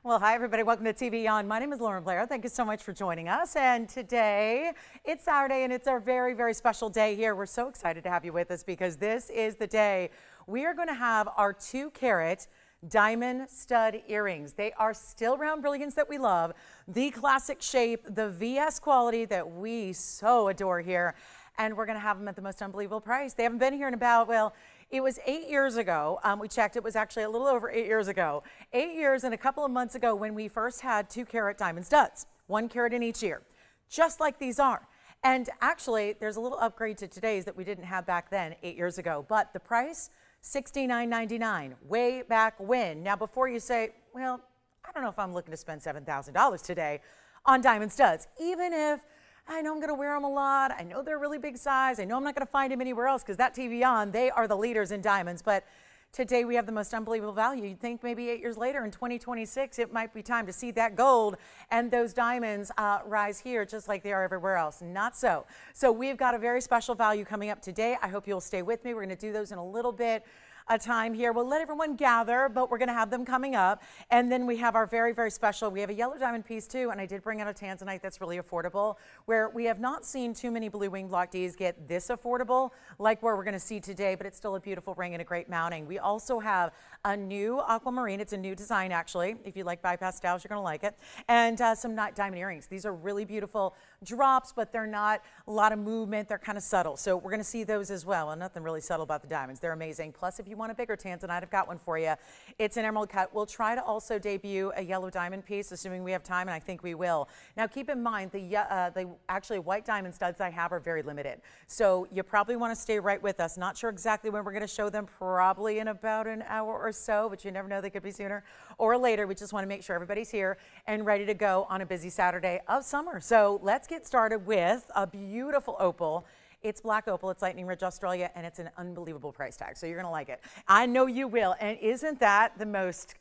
Well, hi, everybody. Welcome to TVON. My name is Blair. Thank you so much for joining us. And today, it's Saturday, and it's our very, very special day here. We're so excited to have you with us because this is the day we are going to have our 2-carat diamond stud earrings. They are still round brilliance that we love, the classic shape, the VS quality that we so adore here. And we're going to have them at the most unbelievable price. They haven't been here in about, well, it was 8 years ago. We checked. It was actually a little over 8 years ago. 8 years and a couple of months ago when we first had 2-carat diamond studs, 1 carat in each ear, just like these are. And actually, there's a little upgrade to today's that we didn't have back then 8 years ago. But the price, $69.99, way back when. Now, before you say, well, I don't know if I'm looking to spend $7,000 today on diamond studs, even if I know I'm going to wear them a lot. I know they're really big size. I know I'm not going to find them anywhere else because that TVON, they are the leaders in diamonds. But today we have the most unbelievable value. You'd think maybe 8 years later in 2026, it might be time to see that gold and those diamonds rise here just like they are everywhere else. Not so. So we've got a very special value coming up today. I hope you'll stay with me. We're going to do those in a little bit. A time here. We'll let everyone gather, but we're going to have them coming up. And then we have our very, very special, we have a yellow diamond piece too, and I did bring out a tanzanite that's really affordable, where we have not seen too many blue wing block Ds get this affordable, like where we're going to see today, but it's still a beautiful ring and a great mounting. We also have a new aquamarine. It's a new design, actually. If you like bypass styles, you're going to like it. And some diamond earrings. These are really beautiful drops, but they're not a lot of movement. They're kind of subtle. So we're going to see those as well. And nothing really subtle about the diamonds. They're amazing. Plus, if you want a bigger tanzanite, I've got one for you. It's an emerald cut. We'll try to also debut a yellow diamond piece, assuming we have time, and I think we will. Now, keep in mind, the actually white diamond studs I have are very limited. So you probably want to stay right with us. Not sure exactly when we're going to show them, probably in about an hour or so, but you never know, they could be sooner or later. We just want to make sure everybody's here and ready to go on a busy Saturday of summer. So let's get started with a beautiful opal. It's black opal, it's Lightning Ridge, Australia, and it's an unbelievable price tag, so you're going to like it. I know you will, and isn't that the most,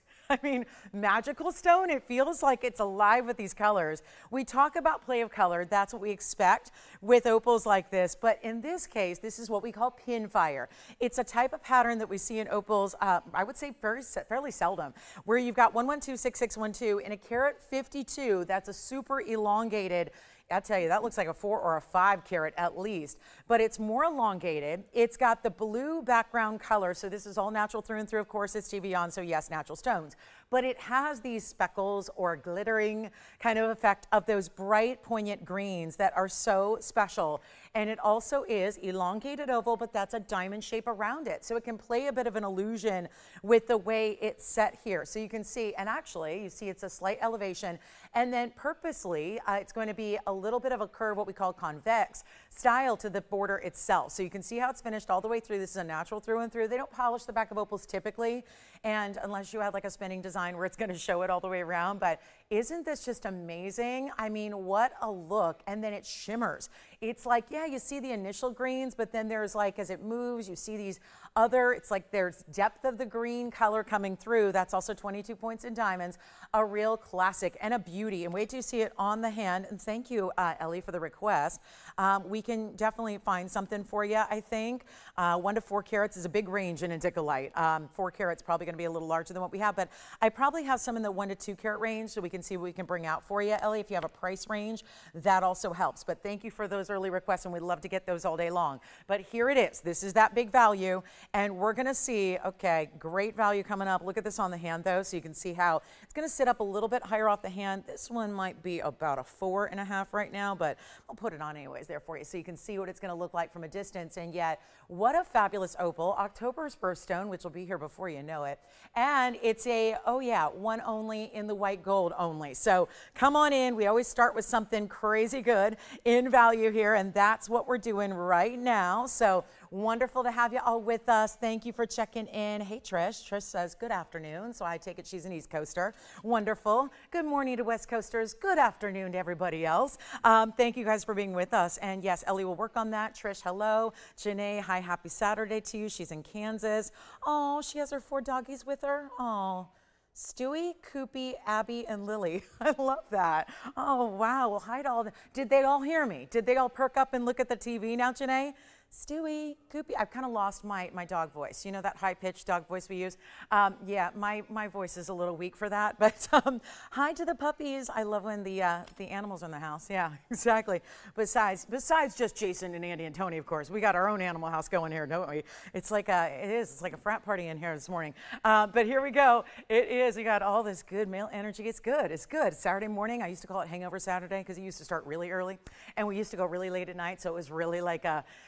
magical stone? It feels like it's alive with these colors. We talk about play of color. That's what we expect with opals like this, but in this case, this is what we call pin fire. It's a type of pattern that we see in opals, I would say fairly seldom, where you've got 1126612 in a carat 52. That's a super elongated, I tell you, that looks like a 4 or a 5 carat at least, but it's more elongated. It's got the blue background color, so this is all natural through and through. Of course, it's TVON, so yes, natural stones. But it has these speckles or glittering kind of effect of those bright, poignant greens that are so special. And it also is elongated oval, but that's a diamond shape around it. So it can play a bit of an illusion with the way it's set here. So you can see, and actually, you see it's a slight elevation. And then purposely, it's going to be a little bit of a curve, what we call convex style to the border itself. So you can see how it's finished all the way through. This is a natural through and through. They don't polish the back of opals typically, and unless you have like a spinning design where it's going to show it all the way around. But isn't this just amazing? I mean, what a look. And then it shimmers. It's like, yeah, you see the initial greens, but then there's like, as it moves, you see these other, it's like there's depth of the green color coming through. That's also 22 points in diamonds, a real classic and a beauty. And wait till you see it on the hand. And thank you, Ellie, for the request. We can definitely find something for you, I think. 1 to 4 carats is a big range in indicolite. 4 carats probably going to be a little larger than what we have, but I probably have some in the 1 to 2 carat range, so we can see what we can bring out for you. Ellie, if you have a price range, that also helps. But thank you for those early requests, and we'd love to get those all day long. But here it is. This is that big value, and we're going to see, okay, great value coming up. Look at this on the hand, though, so you can see how it's going to sit up a little bit higher off the hand. This one might be about a 4.5 right now, but I'll put it on anyways there for you so you can see what it's going to look like from a distance. And yet, what a fabulous opal. October's birthstone, which will be here before you know it. And it's a, oh yeah, one only in the white gold only. So come on in. We always start with something crazy good in value here, and that's what we're doing right now. So wonderful to have you all with us. Thank you for checking in. Hey, Trish. Trish says good afternoon, so I take it she's an East Coaster. Wonderful. Good morning to West Coasters. Good afternoon to everybody else. Thank you guys for being with us. And yes, Ellie will work on that. Trish, hello. Janae, hi, happy Saturday to you. She's in Kansas. Oh, she has her 4 doggies with her. Oh. Stewie, Koopy, Abby, and Lily. I love that. Oh, wow. Well, hi to all. Did they all hear me? Did they all perk up and look at the TV now, Janae? Stewie, Goopy. I've kind of lost my dog voice. You know that high-pitched dog voice we use? Yeah, my voice is a little weak for that. But hi to the puppies. I love when the animals are in the house. Yeah, exactly. Besides just Jason and Andy and Tony, of course, we got our own animal house going here, don't we? It's like it's like a frat party in here this morning. But here we go. It is. We got all this good male energy. It's good. It's good. Saturday morning. I used to call it Hangover Saturday because it used to start really early, and we used to go really late at night. So it was really like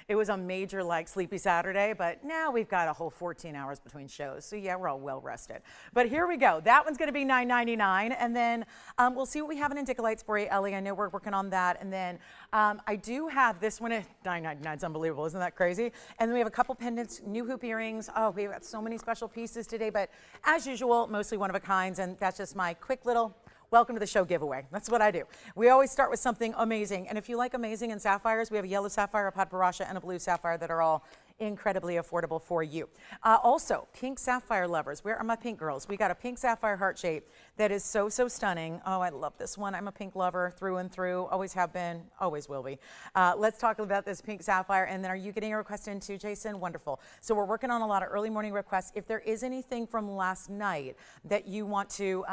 it was a major like sleepy Saturday, but now we've got a whole 14 hours between shows. So yeah, we're all well rested. But here we go. That one's going to be $9.99, and then we'll see what we have in Indicalites for you, Ellie. I know we're working on that, and then I do have this one at $9.99. It's unbelievable, isn't that crazy? And then we have a couple pendants, new hoop earrings. Oh, we've got so many special pieces today, but as usual, mostly one of a kinds, and that's just my quick little welcome to the show giveaway. That's what I do. We always start with something amazing. And if you like amazing and sapphires, we have a yellow sapphire, a podparasha, and a blue sapphire that are all incredibly affordable for you. Also, pink sapphire lovers. Where are my pink girls? We got a pink sapphire heart shape that is so stunning. Oh, I love this one. I'm a pink lover through and through. Always have been, always will be. Let's talk about this pink sapphire. And then are you getting a request in too, Jason? Wonderful. So we're working on a lot of early morning requests. If there is anything from last night that you want to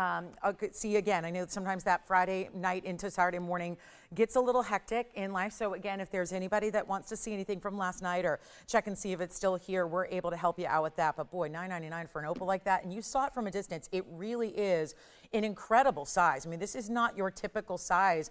see again, I know that sometimes that Friday night into Saturday morning gets a little hectic in life. So again, if there's anybody that wants to see anything from last night or check and see if it's still here, we're able to help you out with that. But boy, $9.99 for an opal like that, and you saw it from a distance. It really is an incredible size. I mean, this is not your typical size.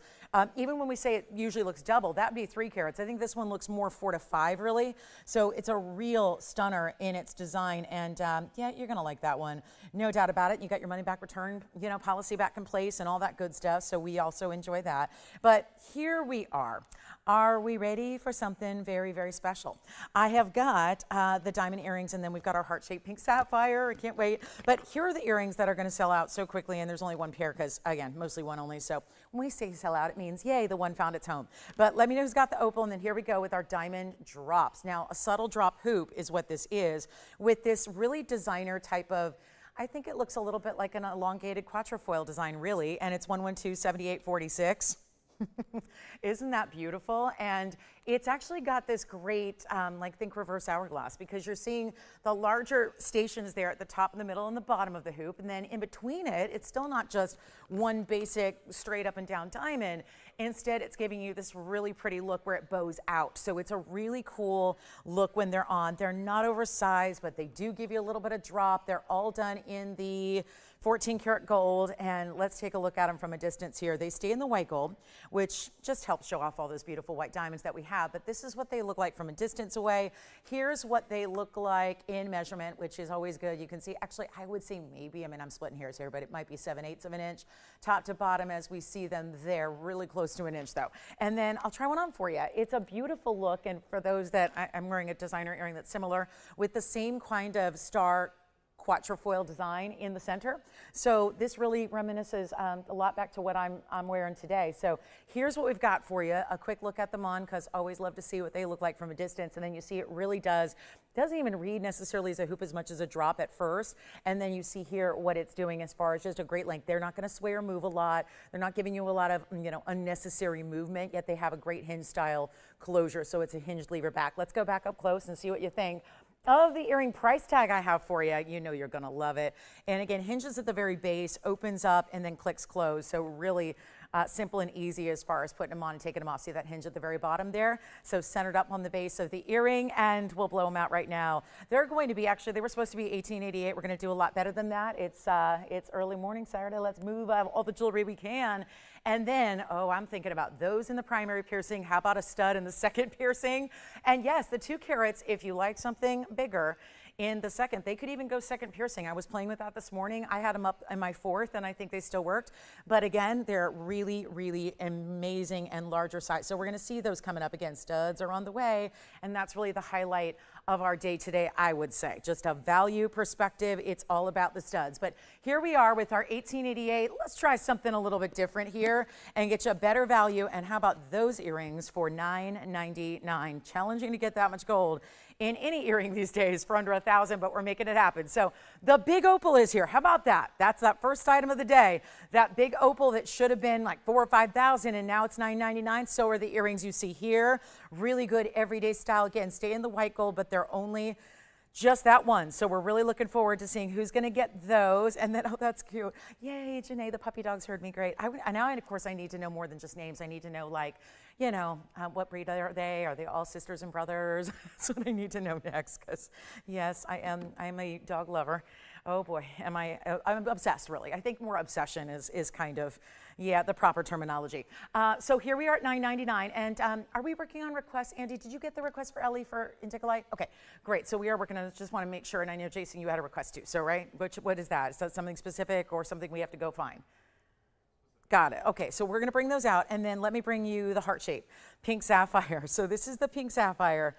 Even when we say it usually looks double, that'd be 3 carats. I think this one looks more 4 to 5 really. So it's a real stunner in its design, and yeah, you're gonna like that one, no doubt about it. You got your money back return, you know, policy back in place and all that good stuff. So we also enjoy that. But here we are. Are we ready for something very special? I have got the diamond earrings, and then we've got our heart-shaped pink sapphire. I can't wait. But here are the earrings that are going to sell out so quickly, and there's only one pair because, again, mostly one only. So when we say sell out, it means, yay, the one found its home. But let me know who's got the opal, and then here we go with our diamond drops. Now, a subtle drop hoop is what this is, with this really designer type of, I think it looks a little bit like an elongated quatrefoil design, really, and it's 112-7846. Isn't that beautiful? And it's actually got this great, like think reverse hourglass, because you're seeing the larger stations there at the top, in the middle, and the bottom of the hoop. And then in between it, it's still not just one basic straight up and down diamond. Instead, it's giving you this really pretty look where it bows out. So it's a really cool look when they're on. They're not oversized, but they do give you a little bit of drop. They're all done in the 14 karat gold, and let's take a look at them from a distance here. They stay in the white gold, which just helps show off all those beautiful white diamonds that we have, but this is what they look like from a distance away. Here's what they look like in measurement, which is always good. You can see, actually, I would say maybe, I mean, I'm splitting hairs here, but it might be 7/8 of an inch, top to bottom as we see them there, really close to an inch though. And then I'll try one on for you. It's a beautiful look, and for those that, I'm wearing a designer earring that's similar with the same kind of star quatrefoil design in the center. So this really reminisces a lot back to what I'm wearing today. So here's what we've got for you. A quick look at them on, because always love to see what they look like from a distance. And then you see it really doesn't even read necessarily as a hoop as much as a drop at first. And then you see here what it's doing as far as just a great length. They're not going to sway or move a lot. They're not giving you a lot of, you know, unnecessary movement, yet they have a great hinge style closure. So it's a hinged lever back. Let's go back up close and see what you think of the earring price tag I have for you. You know you're going to love it. And again, hinges at the very base, opens up, and then clicks close. So really simple and easy as far as putting them on and taking them off. See that hinge at the very bottom there? So centered up on the base of the earring, and we'll blow them out right now. They're going to be, actually, they were supposed to be $18.88. We're going to do a lot better than that. It's early morning Saturday. Let's move all the jewelry we can. And then, oh, I'm thinking about those in the primary piercing. How about a stud in the second piercing? And yes, the 2 carats, if you like something bigger in the second, they could even go second piercing. I was playing with that this morning. I had them up in my 4th, and I think they still worked. But again, they're really amazing and larger size. So we're going to see those coming up again. Studs are on the way, and that's really the highlight of our day today, I would say. Just a value perspective, it's all about the studs. But here we are with our $18.88. Let's try something a little bit different here and get you a better value. And how about those earrings for $9.99? Challenging to get that much gold in any earring these days for under $1,000. 5,000, but we're making it happen. So the big opal is here. How about that? That's that first item of the day. That big opal that should have been like 4,000 or 5,000, and now it's $9.99. So are the earrings you see here. Really good everyday style. Again, stay in the white gold, but they're only just that one. So we're really looking forward to seeing who's going to get those. And then, oh, that's cute. Yay, Janae, the puppy dogs heard me great. Now, of course, I need to know more than just names. I need to know, like, you know, what breed are they? Are they all sisters and brothers? That's what I need to know next, because, yes, I'm a dog lover. Oh, boy, I'm obsessed, really. I think more obsession is kind of, yeah, the proper terminology. So here we are at $9.99, and are we working on requests? Andy, did you get the request for Ellie for Indicolite? Okay, great. So we are working on it. Just want to make sure, and I know, Jason, you had a request too. So, right, what is that? Is that something specific or something we have to go find? Got it. Okay, so we're going to bring those out, and then let me bring you the heart shape, pink sapphire. So this is the pink sapphire.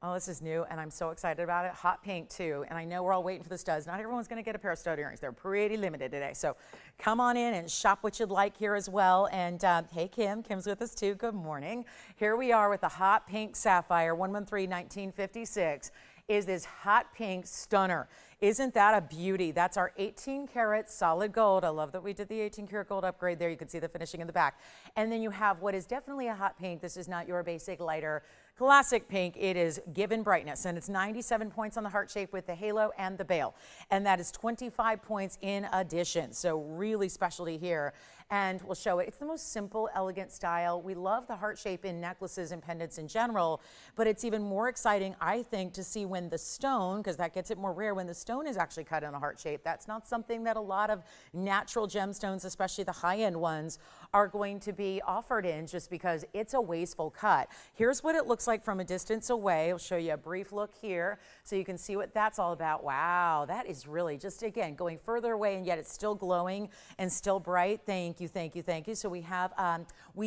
Oh, this is new, and I'm so excited about it. Hot pink, too, and I know we're all waiting for the studs. Not everyone's going to get a pair of stud earrings. They're pretty limited today, so come on in and shop what you'd like here as well. And hey, Kim's with us, too. Good morning. Here we are with the hot pink sapphire, 113-1956, is this hot pink stunner. Isn't that a beauty? That's our 18-karat solid gold. I love that we did the 18-karat gold upgrade there. You can see the finishing in the back. And then you have what is definitely a hot pink. This is not your basic lighter classic pink. It is given brightness, and it's 97 points on the heart shape with the halo and the bail, and that is 25 points in addition. So really specialty here, and we'll show it. It's the most simple, elegant style. We love the heart shape in necklaces and pendants in general, but it's even more exciting, I think, to see when the stone, because that gets it more rare, when the stone is actually cut in a heart shape. That's not something that a lot of natural gemstones, especially the high-end ones, are going to be offered in, just because it's a wasteful cut. Here's what it looks like from a distance away. I'll show you a brief look here so you can see what that's all about. Wow, that is really just, again, going further away, and yet it's still glowing and still bright. Thank you, thank you, thank you. So we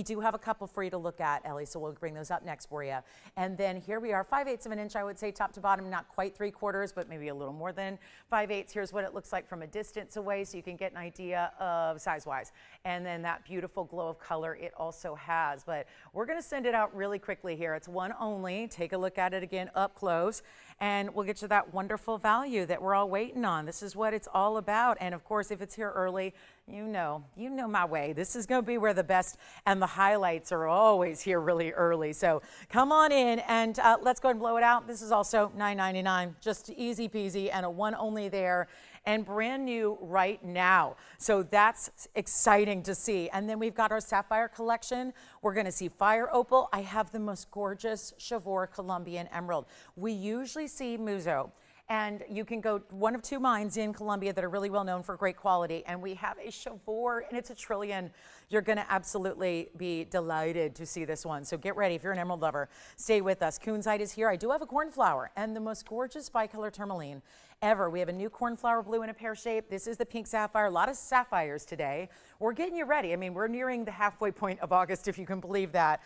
do have a couple for you to look at, Ellie, so we'll bring those up next for you. And then here we are, 5/8 of an inch, I would say, top to bottom, not quite 3/4, but maybe a little more than 5/8. Here's what it looks like from a distance away, so you can get an idea of size-wise. And then that beautiful glow of color it also has. But we're going to send it out really quickly here. It's one only. Take a look at it again up close, and we'll get you that wonderful value that we're all waiting on. This is what it's all about. And of course, if it's here early, you know my way. This is going to be where the best and the highlights are always here really early. So come on in, and let's go ahead and blow it out. This is also $9.99, just easy peasy, and a one only there, and brand new right now. So that's exciting to see. And then we've got our sapphire collection. We're going to see fire opal. I have the most gorgeous Chivor Colombian emerald. We usually see Muzo, and you can go one of two mines in Colombia that are really well known for great quality, and we have a Chivor, and it's a trillion. You're going to absolutely be delighted to see this one. So get ready. If you're an emerald lover, stay with us. Kunzite is here. I do have a cornflower and the most gorgeous bicolor tourmaline ever. We have a new cornflower blue in a pear shape. This is the pink sapphire. A lot of sapphires today. We're getting you ready. I mean, we're nearing the halfway point of August, if you can believe that.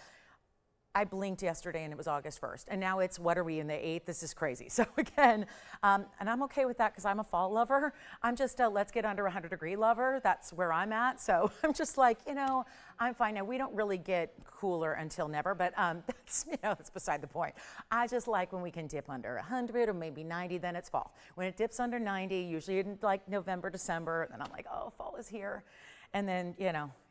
I blinked yesterday and it was August 1st, and now it's, what are we, in the 8th? This is crazy. So again, and I'm okay with that because I'm a fall lover. I'm just a let's get under 100-degree lover. That's where I'm at. So I'm just like, I'm fine. Now, we don't really get cooler until never, but that's beside the point. I just like when we can dip under 100 or maybe 90, then it's fall. When it dips under 90, usually in like November, December, then I'm like, oh, fall is here. And then,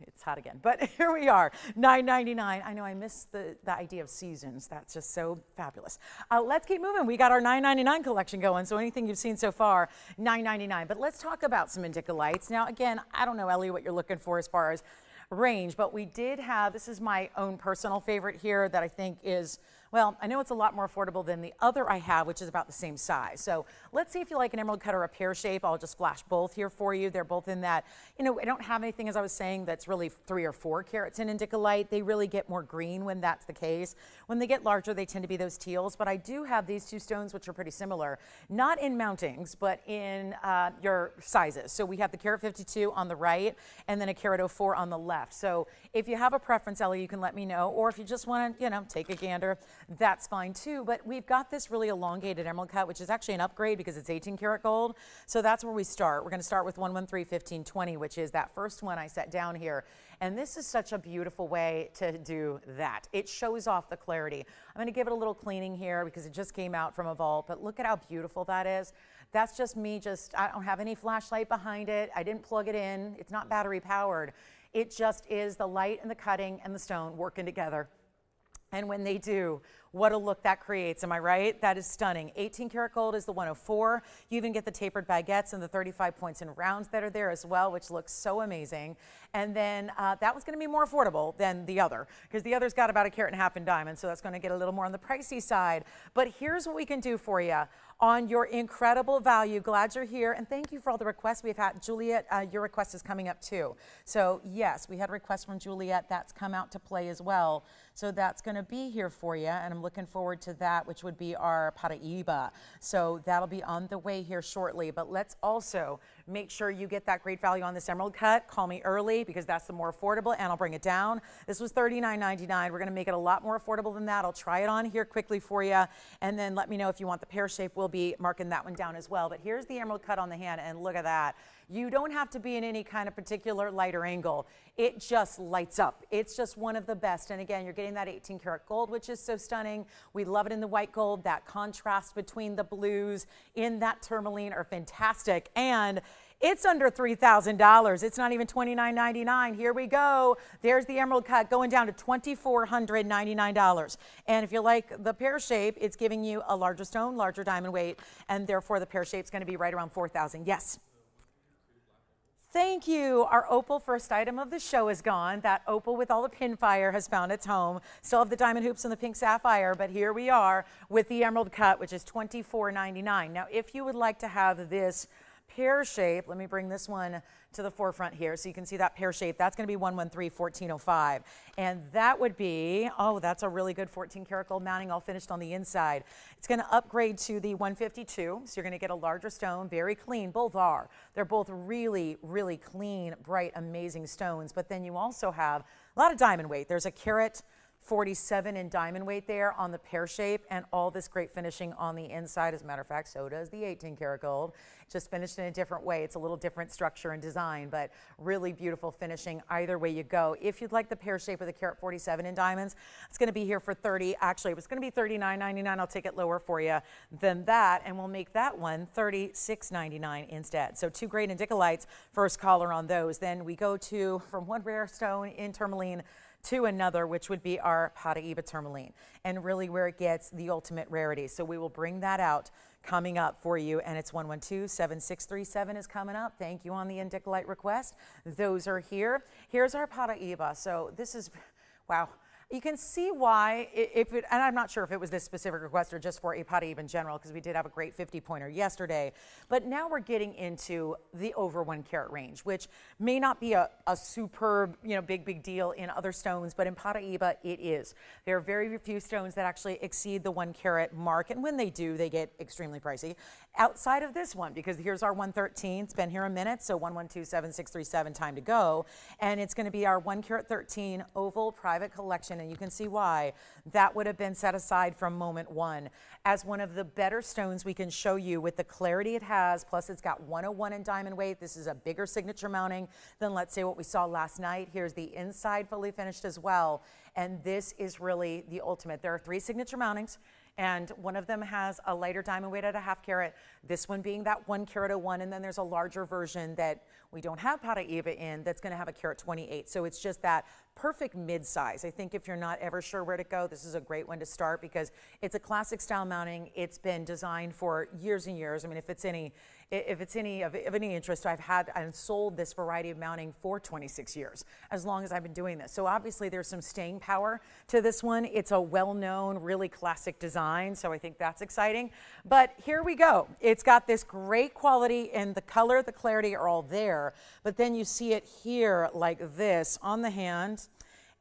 it's hot again. But here we are, $9.99. I know I missed the idea of seasons. That's just so fabulous. Let's keep moving. We got our $9.99 collection going, so anything you've seen so far, $9.99. But let's talk about some Indicolites. Now, again, I don't know, Ellie, what you're looking for as far as range, but we did have, this is my own personal favorite here that I think is, well, I know it's a lot more affordable than the other I have, which is about the same size. So let's see if you like an emerald cut or a pear shape. I'll just flash both here for you. They're both in that, I don't have anything, as I was saying, that's really 3 or 4 carats in Indicolite. They really get more green when that's the case. When they get larger, they tend to be those teals. But I do have these two stones, which are pretty similar, not in mountings, but in your sizes. So we have the carat 52 on the right, and then a carat 04 on the left. So if you have a preference, Ellie, you can let me know. Or if you just want to, take a gander, that's fine too. But we've got this really elongated emerald cut, which is actually an upgrade because it's 18 karat gold. So that's where we start. We're going to start with 113 1520, which is that first one I set down here. And this is such a beautiful way to do that. It shows off the clarity. I'm going to give it a little cleaning here because it just came out from a vault, but look at how beautiful that is. That's just me, I don't have any flashlight behind it. I didn't plug it in. It's not battery powered. It just is the light and the cutting and the stone working together. And when they do, what a look that creates, am I right? That is stunning. 18 karat gold is the 104. You even get the tapered baguettes and the 35 points and rounds that are there as well, which looks so amazing. And then that was gonna be more affordable than the other, because the other's got about 1.5 carats in diamonds, so that's gonna get a little more on the pricey side. But here's what we can do for you on your incredible value. Glad you're here, and thank you for all the requests we've had. Juliet, your request is coming up too. So yes, we had requests from Juliet. That's come out to play as well. So that's gonna be here for you, and I'm looking forward to that, which would be our Paraiba. So that'll be on the way here shortly. But let's also make sure you get that great value on this emerald cut. Call me early because that's the more affordable, and I'll bring it down. This was $39.99. We're gonna make it a lot more affordable than that. I'll try it on here quickly for you, and then let me know if you want the pear shape. We'll be marking that one down as well. But here's the emerald cut on the hand, and look at that. You don't have to be in any kind of particular light or angle. It just lights up. It's just one of the best. And again, you're getting that 18 karat gold, which is so stunning. We love it in the white gold. That contrast between the blues in that tourmaline are fantastic. And it's under $3,000. It's not even $29.99. Here we go. There's the emerald cut going down to $2,499. And if you like the pear shape, it's giving you a larger stone, larger diamond weight, and therefore the pear shape's going to be right around $4,000. Yes. Thank you. Our opal first item of the show is gone. That opal with all the pin fire has found its home. Still have the diamond hoops and the pink sapphire, but here we are with the emerald cut, which is $24.99. Now, if you would like to have this pear shape, let me bring this one to the forefront here so you can see that pear shape. That's going to be 113 1405, and that would be, oh, that's a really good 14 karat gold mounting, all finished on the inside. It's going to upgrade to the 152, so you're going to get a larger stone, very clean. Both are. They're both really, really clean, bright, amazing stones. But then you also have a lot of diamond weight. There's 1.47 carat in diamond weight there on the pear shape, and all this great finishing on the inside. As a matter of fact, so does the 18 karat gold. Just finished in a different way. It's a little different structure and design, but really beautiful finishing either way you go. If you'd like the pear shape with 1.47 carat in diamonds, it's going to be here for $30. Actually, it was going to be $39.99. I'll take it lower for you than that, and we'll make that one $36.99 instead. So 2 great indicolites, first caller on those. Then we go to, from one rare stone in tourmaline to another, which would be our Paraiba tourmaline, and really where it gets the ultimate rarity. So we will bring that out coming up for you, and it's 112-7637 is coming up. Thank you on the indicolite request. Those are here. Here's our Paraiba. So this is, wow. You can see why, and I'm not sure if it was this specific request or just for a Paraiba in general, because we did have a great 50-pointer yesterday. But now we're getting into the over 1 carat range, which may not be a superb, big deal in other stones, but in Paraiba it is. There are very few stones that actually exceed the 1 carat mark, and when they do, they get extremely pricey. Outside of this one, because here's our 113. It's been here a minute, so 112-7637, time to go, and it's going to be our 1 carat 13 oval private collection. And you can see why that would have been set aside from moment one as one of the better stones we can show you with the clarity it has. Plus, it's got 101 in diamond weight. This is a bigger signature mounting than, let's say, what we saw last night. Here's the inside fully finished as well. And this is really the ultimate. There are 3 signature mountings, and one of them has a lighter diamond weight at 1/2 carat, this one being that 1 carat 01, and then there's a larger version that we don't have Paraiba in that's going to have 1.28 carat. So it's just that perfect mid-size. I think if you're not ever sure where to go, this is a great one to start because it's a classic style mounting. It's been designed for years and years. I mean, if it's any of any interest, I've had and sold this variety of mounting for 26 years, as long as I've been doing this. So obviously there's some staying power to this one. It's a well-known, really classic design, so I think that's exciting. But here we go. It's got this great quality, and the color, the clarity are all there, but then you see it here like this on the hand.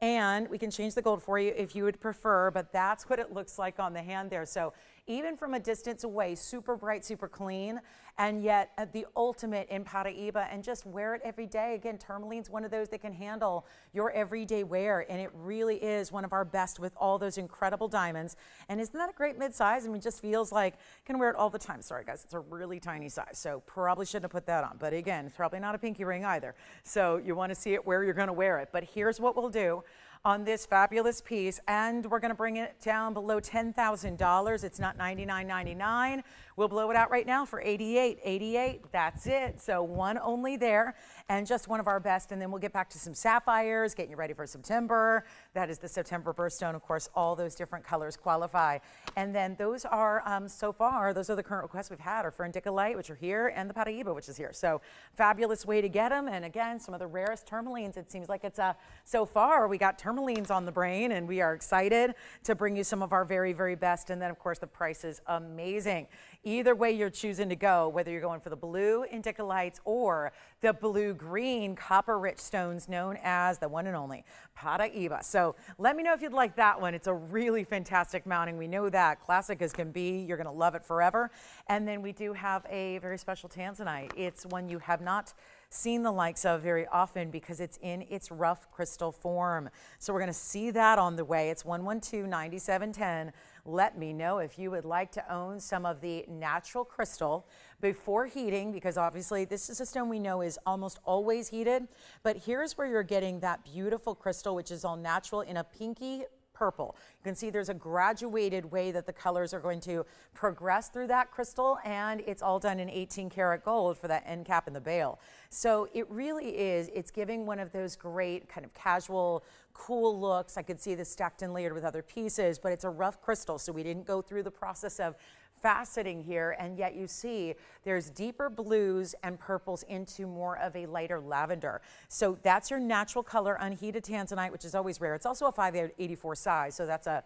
And we can change the gold for you if you would prefer, but that's what it looks like on the hand there. So even from a distance away, super bright, super clean, and yet the ultimate in Paraíba, and just wear it every day. Again, tourmaline's one of those that can handle your everyday wear, and it really is one of our best with all those incredible diamonds. And isn't that a great mid-size? I mean, it just feels like you can wear it all the time. Sorry guys, it's a really tiny size, so probably shouldn't have put that on. But again, it's probably not a pinky ring either. So you want to see it where you're going to wear it. But here's what we'll do on this fabulous piece, and we're going to bring it down below $10,000. It's not $99.99. We'll blow it out right now for $88.88. That's it. So one only there, and just one of our best. And then we'll get back to some sapphires, getting you ready for September. That is the September birthstone. Of course, all those different colors qualify. And then those are, so far, those are the current requests we've had, are for Indicolite, which are here, and the Paraíba, which is here. So fabulous way to get them. And again, some of the rarest tourmalines. It seems like it's so far we got tourmalines on the brain, and we are excited to bring you some of our very, very best. And then, of course, the price is amazing. Either way you're choosing to go, whether you're going for the blue Indicolites or the blue-green copper-rich stones known as the one and only Paraíba. So let me know if you'd like that one. It's a really fantastic mounting. We know that. Classic as can be. You're going to love it forever. And then we do have a very special tanzanite. It's one you have not seen the likes of very often because it's in its rough crystal form. So we're going to see that on the way. It's 112-9710. Let me know if you would like to own some of the natural crystal before heating, because obviously this is a stone we know is almost always heated, but here's where you're getting that beautiful crystal, which is all natural in a pinky purple. You can see there's a graduated way that the colors are going to progress through that crystal, and it's all done in 18 karat gold for that end cap and the bail. So it really is, it's giving one of those great kind of casual, cool looks. I could see this stacked and layered with other pieces, but it's a rough crystal, so we didn't go through the process of faceting here, and yet you see there's deeper blues and purples into more of a lighter lavender. So that's your natural color unheated tanzanite, which is always rare. It's also a 584 size, so that's a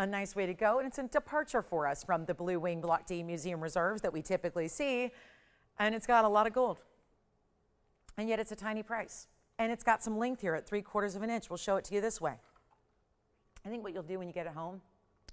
nice way to go, and it's a departure for us from the Blue Wing Block D Museum Reserves that we typically see, and it's got a lot of gold, and yet it's a tiny price, and it's got some length here at 3/4 of an inch. We'll show it to you this way. I think what you'll do when you get it home,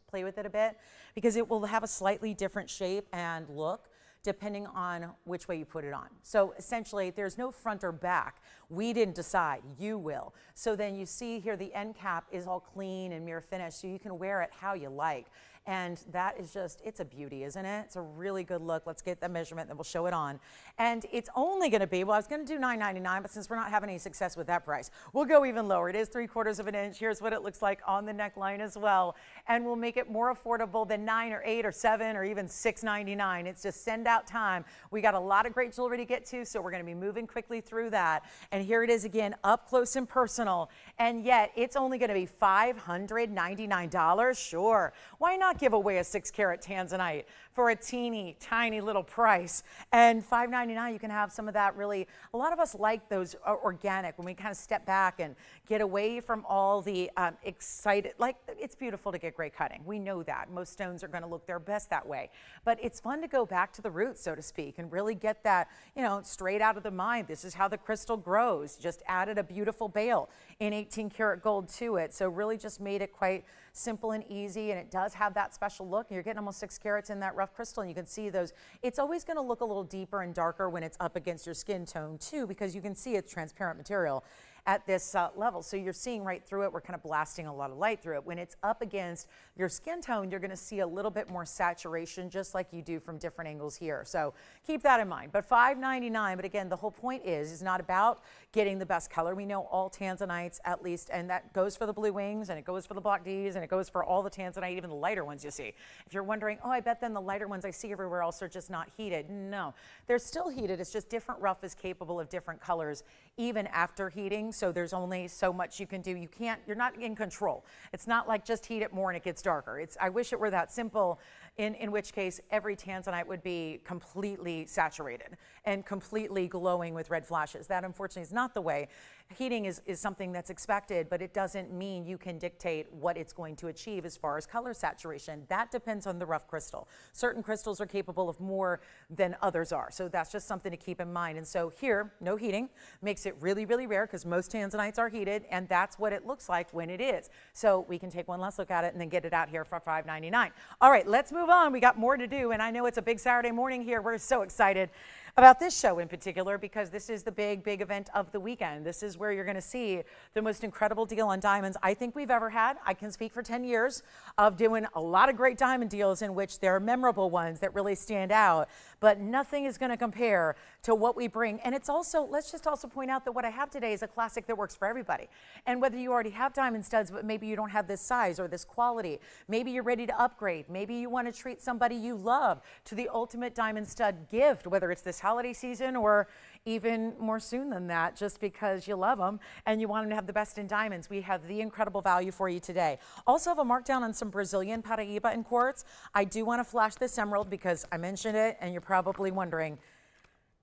play with it a bit, because it will have a slightly different shape and look depending on which way you put it on. So essentially there's no front or back. We didn't decide, you will. So then you see here the end cap is all clean and mirror finished, so you can wear it how you like. And that is just, it's a beauty, isn't it? It's a really good look. Let's get the measurement and we'll show it on. And it's only gonna be, well, I was gonna do $9.99, but since we're not having any success with that price, we'll go even lower. It is 3/4 of an inch. Here's what it looks like on the neckline as well. And we'll make it more affordable than $9 or $8 or $7 or even $6.99. It's just send out time. We got a lot of great jewelry to get to, so we're gonna be moving quickly through that. And here it is again, up close and personal. And yet it's only gonna be $599. Sure, why not give away a 6 karat tanzanite for a teeny tiny little price? And $5.99, you can have some of that. Really, a lot of us like those organic, when we kind of step back and get away from all the excited, like it's beautiful to get great cutting. We know that most stones are going to look their best that way, but it's fun to go back to the roots, so to speak, and really get that, you know, straight out of the mind. This is how the crystal grows. Just added a beautiful bail in 18 karat gold to it, so really just made it quite simple and easy, and it does have that special look. You're getting almost 6 carats in that rough crystal, and you can see those. It's always going to look a little deeper and darker when it's up against your skin tone too, because you can see it's transparent material at this level. So you're seeing right through it. We're kind of blasting a lot of light through it. When it's up against your skin tone, you're going to see a little bit more saturation, just like you do from different angles here. So keep that in mind. But $5.99, but again, the whole point is not about getting the best color. We know all tanzanites, at least, and that goes for the blue wings, and it goes for the block Ds, and it goes for all the tanzanite, even the lighter ones you see. If you're wondering, oh, I bet then the lighter ones I see everywhere else are just not heated. No, they're still heated. It's just different rough is capable of different colors even after heating. So there's only so much you can do. You're not in control. It's not like just heat it more and it gets darker. I wish it were that simple, in which case every tanzanite would be completely saturated and completely glowing with red flashes. That unfortunately is not the way Heating is something that's expected, but it doesn't mean you can dictate what it's going to achieve as far as color saturation. That depends on the rough crystal. Certain crystals are capable of more than others are, so that's just something to keep in mind. And so here, no heating makes it really, really rare because most tanzanites are heated, and that's what it looks like when it is. So we can take one last look at it and then get it out here for $5.99. All right, let's move on. We got more to do, and I know it's a big Saturday morning here. We're so excited about this show in particular because this is the big event of the weekend. This is where you're going to see the most incredible deal on diamonds I think we've ever had. I can speak for 10 years of doing a lot of great diamond deals in which there are memorable ones that really stand out, but nothing is going to compare to what we bring. And it's also, let's just also point out that what I have today is a classic that works for everybody. And whether you already have diamond studs, but maybe you don't have this size or this quality, maybe you're ready to upgrade, maybe you want to treat somebody you love to the ultimate diamond stud gift, whether it's this holiday season or even more soon than that, just because you love them and you want them to have the best in diamonds. We have the incredible value for you today. Also have a markdown on some Brazilian Paraíba in quartz. I do want to flash this emerald because I mentioned it and you're probably wondering,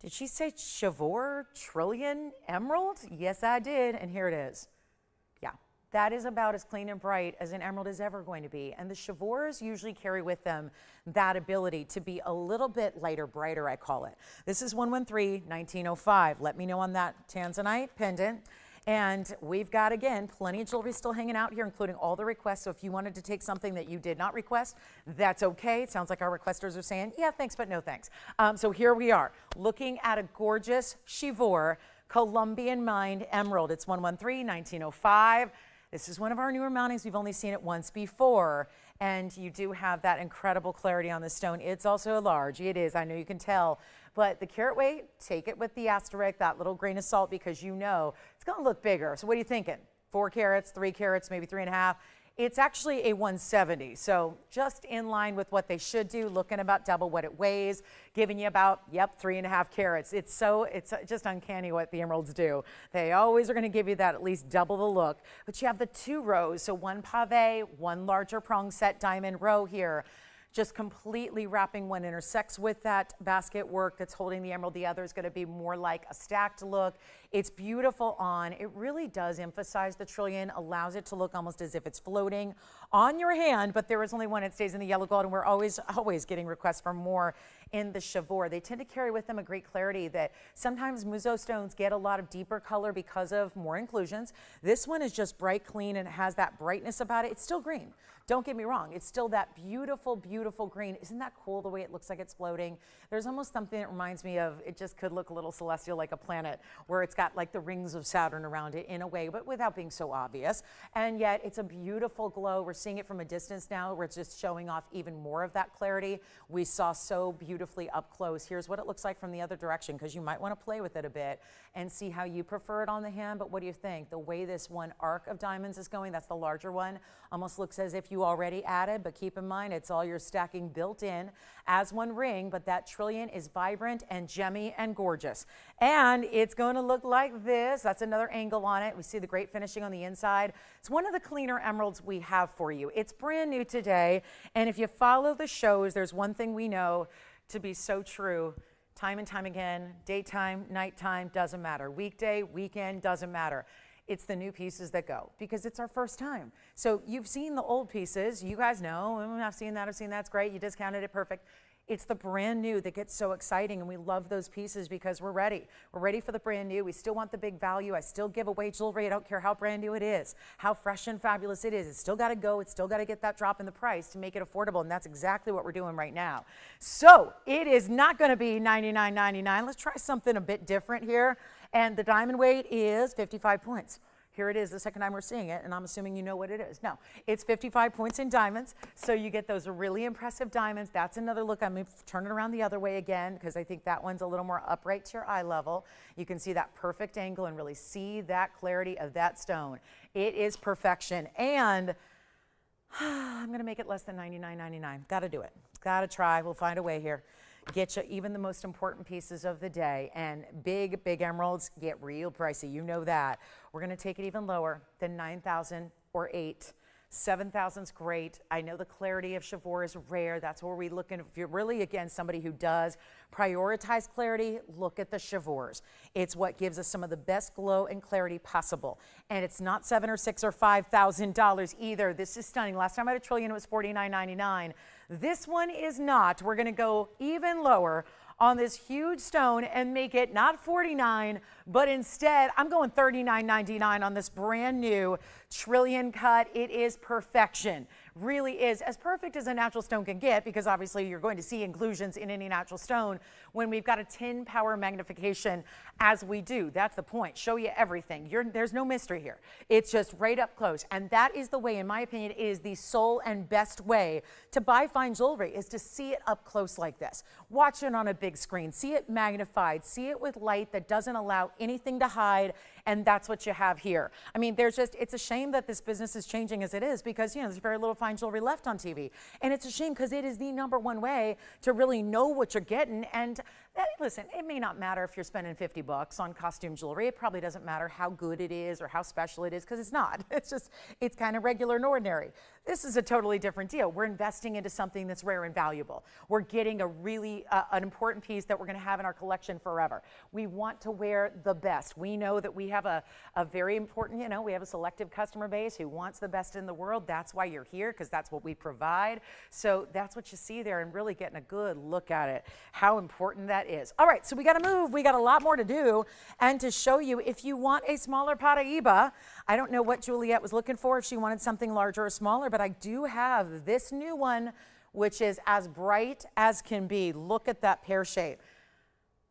did she say Chivor trillion emerald? Yes, I did, and here it is. Yeah, that is about as clean and bright as an emerald is ever going to be. And the Chivors usually carry with them that ability to be a little bit lighter, brighter, I call it. This is 113, 1905. Let me know on that tanzanite pendant. And we've got, again, plenty of jewelry still hanging out here, including all the requests. So if you wanted to take something that you did not request, that's okay. It sounds like our requesters are saying, yeah, thanks, but no thanks. So here we are, looking at a gorgeous Chivor Colombian mined emerald. It's 113, 1905. This is one of our newer mountings. We've only seen it once before. And you do have that incredible clarity on the stone. It's also a large. It is. I know you can tell. But the carat weight, take it with the asterisk, that little grain of salt, because you know it's going to look bigger. So what are you thinking? 4 carats, 3 carats, maybe 3.5? It's actually a 170. So just in line with what they should do, looking about double what it weighs, giving you about, yep, 3.5 carats. It's just uncanny what the emeralds do. They always are going to give you that at least double the look. But you have the 2 rows, so 1 pave, 1 larger prong set diamond row here, just completely wrapping. One intersects with that basket work that's holding the emerald. The other is going to be more like a stacked look. It's beautiful on. It really does emphasize the trillion, allows it to look almost as if it's floating on your hand, but there is only one. It stays in the yellow gold, and we're always getting requests for more in the Chivor. They tend to carry with them a great clarity that sometimes Muzo stones get a lot of deeper color because of more inclusions. This one is just bright, clean, and it has that brightness about it. It's still green. Don't get me wrong. It's still that beautiful, beautiful green. Isn't that cool the way it looks like it's floating? There's almost something that reminds me of, it just could look a little celestial like a planet, where it's got like the rings of Saturn around it in a way, but without being so obvious. And yet it's a beautiful glow. We're seeing it from a distance now where it's just showing off even more of that clarity we saw so beautifully up close. Here's what it looks like from the other direction, because you might want to play with it a bit and see how you prefer it on the hand. But what do you think? The way this one arc of diamonds is going, that's the larger one, almost looks as if you already added, but keep in mind it's all your stacking built in as one ring. But that trillion is vibrant and gemmy and gorgeous, and it's going to look like this. That's another angle on it. We see the great finishing on the inside. It's one of the cleaner emeralds we have for you. It's brand new today, and if you follow the shows, there's one thing we know to be so true time and time again: daytime, nighttime, doesn't matter, weekday, weekend, doesn't matter. It's the new pieces that go, because it's our first time. So you've seen the old pieces. You guys know, I've seen that, it's great. You discounted it, perfect. It's the brand new that gets so exciting, and we love those pieces because we're ready. We're ready for the brand new. We still want the big value. I still give away jewelry. I don't care how brand new it is, how fresh and fabulous it is. It's still got to go. It's still got to get that drop in the price to make it affordable, and that's exactly what we're doing right now. So it is not going to be $99.99. Let's try something a bit different here, and the diamond weight is 55 points. Here it is, the second time we're seeing it, and I'm assuming you know what it is. No, it's 55 points in diamonds, so you get those really impressive diamonds. That's another look. I'm going to turn it around the other way again, because I think that one's a little more upright to your eye level. You can see that perfect angle and really see that clarity of that stone. It is perfection, and I'm going to make it less than $99.99. Got to do it. Got to try. We'll find a way here. Get you even the most important pieces of the day, and big emeralds get real pricey. You know that. We're going to take it even lower than 9,000 or 8. 7,000's great. I know the clarity of Chivor is rare. That's where we look in. If you're really, again, somebody who does prioritize clarity, look at the Chivors. It's what gives us some of the best glow and clarity possible. And it's not $7,000 or $6,000 or $5,000 either. This is stunning. Last time I had a trillion, it was $49.99. This one is not. We're going to go even lower on this huge stone and make it not $49, but instead I'm going $39.99 on this brand new trillion cut. It is perfection. Really is as perfect as a natural stone can get, because obviously you're going to see inclusions in any natural stone when we've got a 10 power magnification as we do. That's the point. Show you everything. There's no mystery here. It's just right up close. And that is the way, in my opinion, is the sole and best way to buy fine jewelry, is to see it up close like this. Watch it on a big screen. See it magnified. See it with light that doesn't allow anything to hide. And that's what you have here. I mean, it's a shame that this business is changing as it is, because, there's very little fine jewelry left on TV. And it's a shame, because it is the #1 way to really know what you're getting. And listen, it may not matter if you're spending $50 on costume jewelry. It probably doesn't matter how good it is or how special it is, because it's not. It's kind of regular and ordinary. This is a totally different deal. We're investing into something that's rare and valuable. We're getting a really an important piece that we're going to have in our collection forever. We want to wear the best. We know that we have a very important, we have a selective customer base who wants the best in the world. That's why you're here, because that's what we provide. So that's what you see there, and really getting a good look at it, how important that is. All right, so we got to move. We got a lot more to do, and to show you, if you want a smaller Paraiba, I don't know what Juliet was looking for, if she wanted something larger or smaller, but I do have this new one, which is as bright as can be. Look at that pear shape.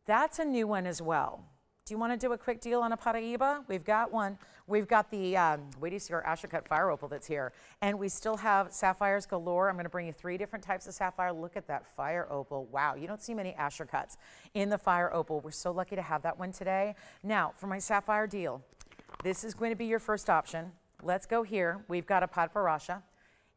That's a new one as well. Do you want to do a quick deal on a Paraiba? We've got one. We've got the, wait till you see our Astrocut fire opal that's here. And we still have sapphires galore. I'm going to bring you 3 different types of sapphire. Look at that fire opal. Wow, you don't see many Astrocuts in the fire opal. We're so lucky to have that one today. Now, for my sapphire deal, this is going to be your first option. Let's go here. We've got a Padparasha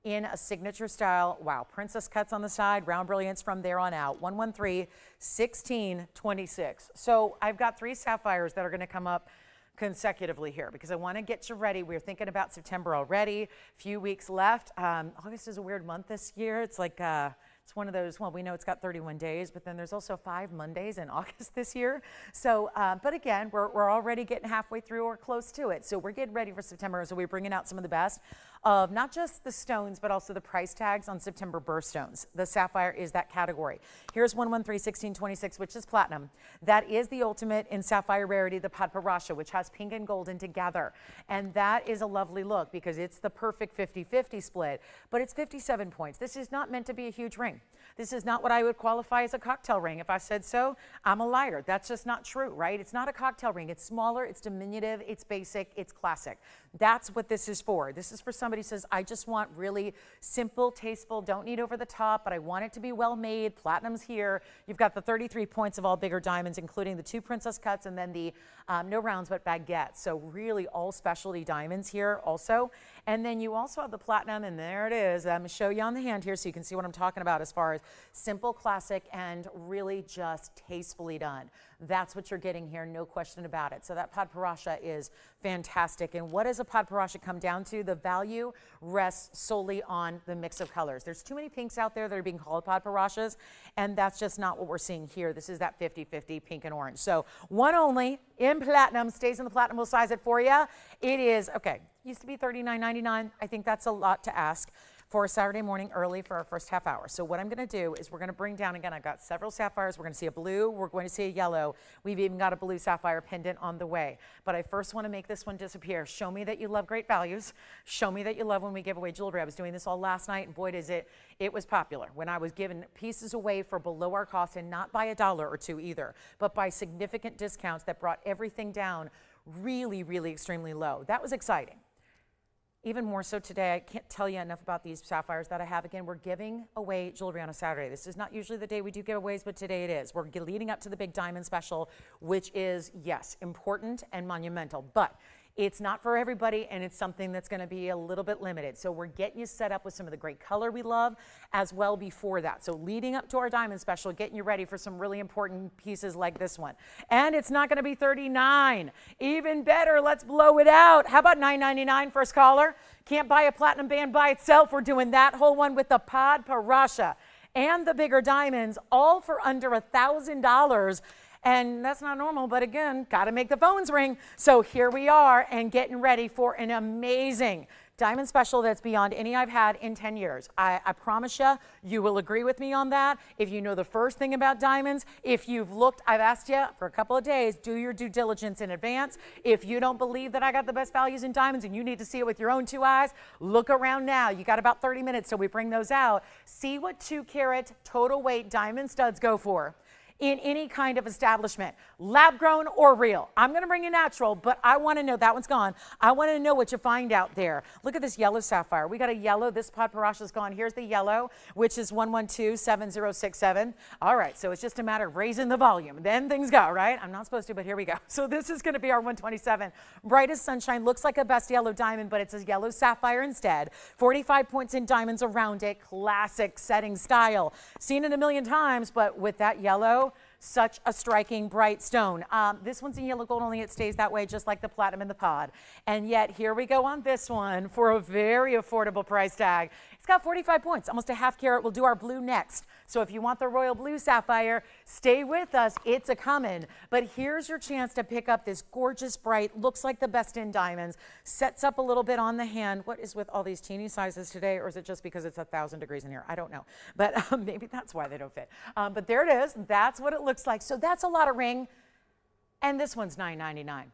in a signature style. Wow, princess cuts on the side, round brilliance from there on out. 113, 16, 26. So I've got 3 sapphires that are going to come up consecutively here, because I want to get you ready. We're thinking about September already. Few weeks left. August is a weird month this year. It's like it's one of those, well, we know it's got 31 days, but then there's also 5 Mondays in August this year. So, but again, we're already getting halfway through or close to it. So we're getting ready for September. So we're bringing out some of the best of not just the stones, but also the price tags on September birthstones. The sapphire is that category. Here's 113, 16, 26, which is platinum. That is the ultimate in sapphire rarity, the Padparasha, which has pink and golden together. And that is a lovely look, because it's the perfect 50-50 split, but it's 57 points. This is not meant to be a huge ring. This is not what I would qualify as a cocktail ring. If I said so, I'm a liar. That's just not true, right? It's not a cocktail ring. It's smaller, it's diminutive, it's basic, it's classic. That's what this is for. This is for somebody who says, I just want really simple, tasteful, don't need over the top, but I want it to be well made. Platinum's here. You've got the 33 points of all bigger diamonds, including the 2 princess cuts and then the no rounds but baguettes. So really all specialty diamonds here also. And then you also have the platinum, and there it is. I'm going to show you on the hand here so you can see what I'm talking about as far as simple, classic, and really just tastefully done. That's what you're getting here, no question about it. So that Padparasha is fantastic. And what does a Padparasha come down to? The value rests solely on the mix of colors. There's too many pinks out there that are being called Padparashas, and that's just not what we're seeing here. This is that 50-50 pink and orange. So one only in platinum, stays in the platinum. We'll size it for you. It is, okay, used to be $39.99. I think that's a lot to ask for a Saturday morning early for our first half hour. So what I'm going to do is we're going to bring down, again, I've got several sapphires. We're going to see a blue. We're going to see a yellow. We've even got a blue sapphire pendant on the way. But I first want to make this one disappear. Show me that you love great values. Show me that you love when we give away jewelry. I was doing this all last night, and boy, does it was popular when I was giving pieces away for below our cost, and not by $1 or $2 either, but by significant discounts that brought everything down really, really extremely low. That was exciting. Even more so today, I can't tell you enough about these sapphires that I have. Again, we're giving away jewelry on a Saturday. This is not usually the day we do giveaways, but today it is. We're leading up to the big diamond special, which is, yes, important and monumental. But It's not for everybody, and it's something that's going to be a little bit limited. So we're getting you set up with some of the great color we love as well before that. So leading up to our diamond special, getting you ready for some really important pieces like this one. And it's not going to be $39. Even better, let's blow it out. How about $9.99 first caller? Can't buy a platinum band by itself. We're doing that whole one with the pod parasha and the bigger diamonds, all for under $1,000. And that's not normal, but again, got to make the phones ring. So here we are and getting ready for an amazing diamond special that's beyond any I've had in 10 years. I promise you, you will agree with me on that. If you know the first thing about diamonds, if you've looked, I've asked you for a couple of days, do your due diligence in advance. If you don't believe that I got the best values in diamonds and you need to see it with your own 2 eyes, look around now. You got about 30 minutes till we bring those out. See what 2 carat total weight diamond studs go for in any kind of establishment, lab grown or real. I'm going to bring you natural, but I want to know, that one's gone. I want to know what you find out there. Look at this yellow sapphire. We got a yellow, this pod parasha's gone. Here's the yellow, which is 1127067. All right, so it's just a matter of raising the volume. Then things go, right? I'm not supposed to, but here we go. So this is going to be our 127. Brightest sunshine, looks like a best yellow diamond, but it's a yellow sapphire instead. 45 points in diamonds around it, classic setting style. Seen it a million times, but with that yellow, such a striking bright stone. This one's in yellow gold only. It stays that way just like the platinum in the pod. And yet here we go on this one for a very affordable price tag. It's got 45 points, almost a half carat. We'll do our blue next. So if you want the royal blue sapphire, stay with us. It's a coming. But here's your chance to pick up this gorgeous bright, looks like the best in diamonds, sets up a little bit on the hand. What is with all these teeny sizes today? Or is it just because it's 1,000 degrees in here? I don't know. But maybe that's why they don't fit. But there it is. That's what it looks like. So that's a lot of ring. And this one's $9.99.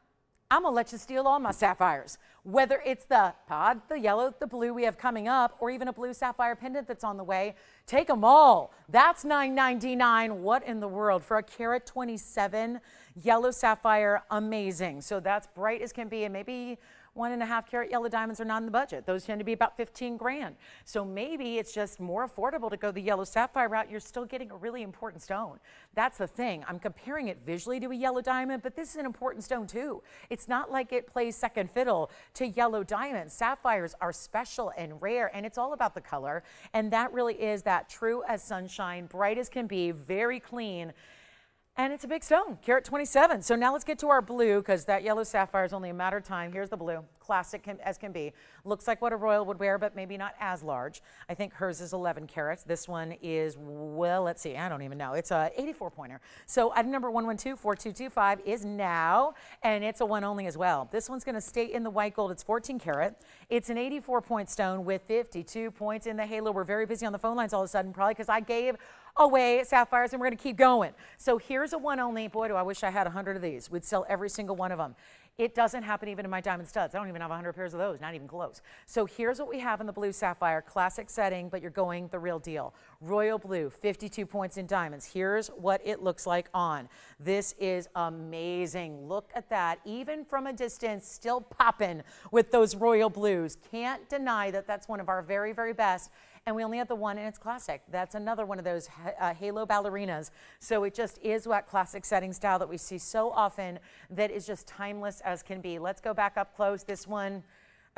I'm going to let you steal all my sapphires, whether it's the pod, the yellow, the blue we have coming up, or even a blue sapphire pendant that's on the way. Take them all. That's $9.99. What in the world? For a carat 27 yellow sapphire, amazing. So that's bright as can be, and maybe 1.5 carat yellow diamonds are not in the budget. Those tend to be about 15 grand. So maybe it's just more affordable to go the yellow sapphire route. You're still getting a really important stone. That's the thing. I'm comparing it visually to a yellow diamond, but this is an important stone too. It's not like it plays second fiddle to yellow diamonds. Sapphires are special and rare, and it's all about the color. And that really is that true as sunshine, bright as can be, very clean. And it's a big stone, carat 27. So now let's get to our blue, because that yellow sapphire is only a matter of time. Here's the blue, classic as can be. Looks like what a royal would wear, but maybe not as large. I think hers is 11 carats. This one is, well, let's see, I don't even know. It's a 84 pointer. So item number 1124225 is now, and it's a one only as well. This one's gonna stay in the white gold. It's 14 carat. It's an 84 point stone with 52 points in the halo. We're very busy on the phone lines all of a sudden, probably because I gave away sapphires, and we're going to keep going. So here's a one only. Boy, do I wish I had 100 of these. We'd sell every single one of them. It doesn't happen even in my diamond studs. I don't even have 100 pairs of those, not even close. So here's what we have in the blue sapphire, classic setting, but you're going the real deal. Royal blue, 52 points in diamonds. Here's what it looks like on. This is amazing. Look at that. Even from a distance, still popping with those royal blues. Can't deny that that's one of our very, very best. And we only have the one, and it's classic. That's another one of those halo ballerinas. So it just is that classic setting style that we see so often that is just timeless as can be. Let's go back up close. This one,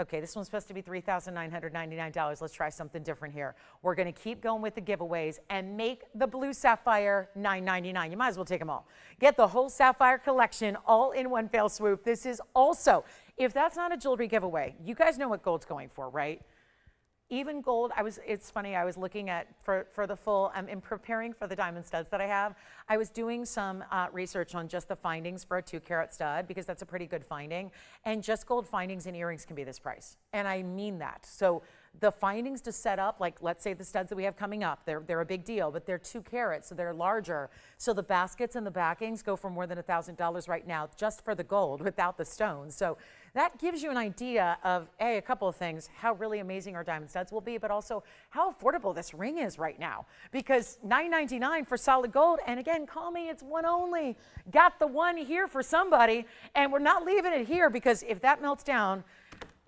okay, this one's supposed to be $3,999. Let's try something different here. We're going to keep going with the giveaways and make the blue sapphire $9.99. You might as well take them all. Get the whole sapphire collection all in one fell swoop. This is also, if that's not a jewelry giveaway, you guys know what gold's going for, right? Even gold, it's funny, I was looking at, for the full, in preparing for the diamond studs that I have, I was doing some research on just the findings for a 2 carat stud, because that's a pretty good finding. And just gold findings and earrings can be this price. And I mean that. So the findings to set up, like let's say the studs that we have coming up, they're a big deal, but they're 2 carats, so they're larger. So the baskets and the backings go for more than $1,000 right now, just for the gold without the stones. So that gives you an idea of, a couple of things, how really amazing our diamond studs will be, but also how affordable this ring is right now. Because $9.99 for solid gold, and again, call me, it's one only. Got the one here for somebody, and we're not leaving it here, because if that melts down,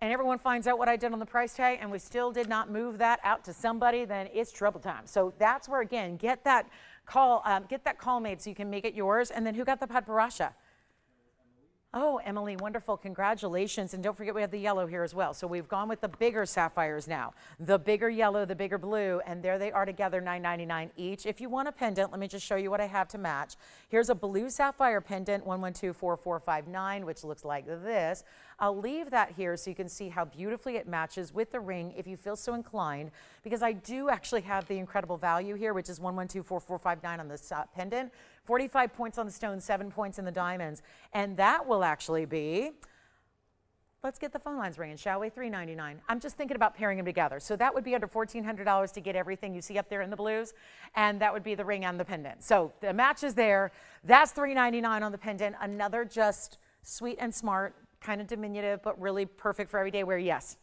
and everyone finds out what I did on the price tag, and we still did not move that out to somebody, then it's trouble time. So that's where, again, get that call made so you can make it yours. And then who got the pod parasha? Oh, Emily, wonderful. Congratulations. And don't forget we have the yellow here as well. So we've gone with the bigger sapphires now. The bigger yellow, the bigger blue, and there they are together, $9.99 each. If you want a pendant, let me just show you what I have to match. Here's a blue sapphire pendant, 1124459, which looks like this. I'll leave that here so you can see how beautifully it matches with the ring if you feel so inclined, because I do actually have the incredible value here, which is 1124459 on this pendant. 45 points on the stones, 7 points in the diamonds. And that will actually be, let's get the phone lines ringing, shall we? $3.99. I'm just thinking about pairing them together. So that would be under $1,400 to get everything you see up there in the blues. And that would be the ring and the pendant. So the match is there. That's $3.99 on the pendant. Another just sweet and smart, kind of diminutive, but really perfect for everyday wear. Yes.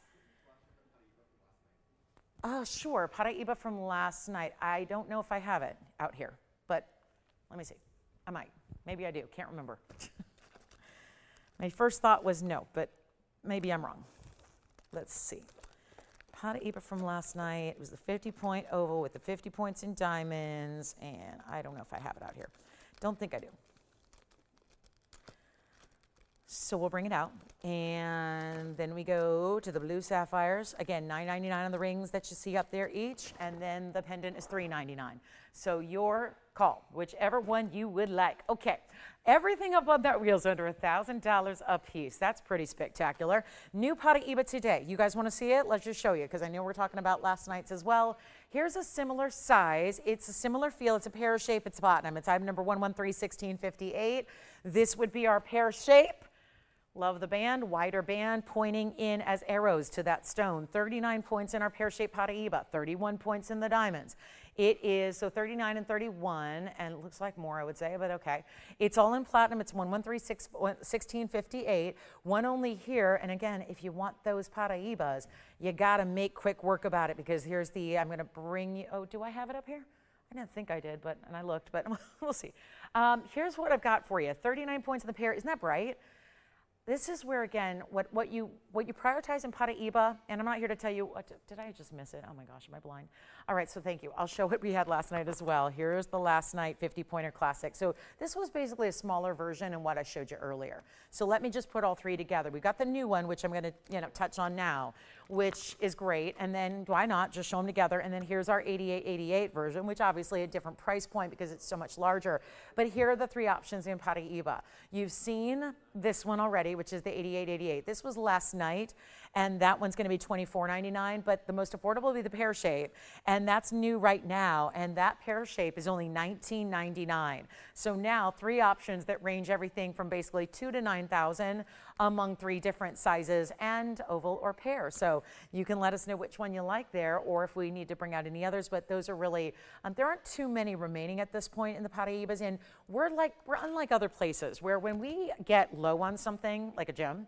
Oh, sure. Paraiba from last night. I don't know if I have it out here, but let me see. I might. Maybe I do. Can't remember. My first thought was no, but maybe I'm wrong. Let's see. Paraiba from last night. It was the 50-point oval with the 50 points in diamonds, and I don't know if I have it out here. Don't think I do. So we'll bring it out, and then we go to the blue sapphires. Again, $9.99 on the rings that you see up there each, and then the pendant is $3.99. So your call, whichever one you would like. Okay, everything above that wheel is under $1,000 a piece. That's pretty spectacular. New Paraiba today. You guys want to see it? Let's just show you, because I know we're talking about last night's as well. Here's a similar size. It's a similar feel. It's a pear shape. It's platinum. It's item number 1131658. This would be our pear shape. Love the band, wider band pointing in as arrows to that stone. 39 points in our pear-shaped Paraiba, 31 points in the diamonds. It is, so 39 and 31, and it looks like more, I would say, but okay. It's all in platinum. It's 1131658. One only here, and again, if you want those Paraibas, you got to make quick work about it, because here's the, I'm going to bring you, oh, do I have it up here? I didn't think I did, and I looked, but we'll see. Here's what I've got for you. 39 points in the pear. Isn't that bright? This is where, again, what you prioritize in Paraiba, and I'm not here to tell you, did I just miss it? Oh my gosh, am I blind? All right, so thank you. I'll show what we had last night as well. Here's the last night 50-pointer classic. So this was basically a smaller version of what I showed you earlier. So let me just put all three together. We've got the new one, which I'm going to touch on now, which is great. And then why not just show them together? And then here's our 8888 version, which obviously a different price point because it's so much larger. But here are the three options in Paraiba. You've seen this one already, which is the 8888. This was last night, and that one's going to be $24.99, but the most affordable will be the pear shape, and that's new right now, and that pear shape is only $19.99. So now three options that range everything from basically $2,000 to $9,000 among three different sizes and oval or pear. So you can let us know which one you like there, or if we need to bring out any others, but those are really, there aren't too many remaining at this point in the Paraibas, and we're unlike other places where when we get low on something like a gem,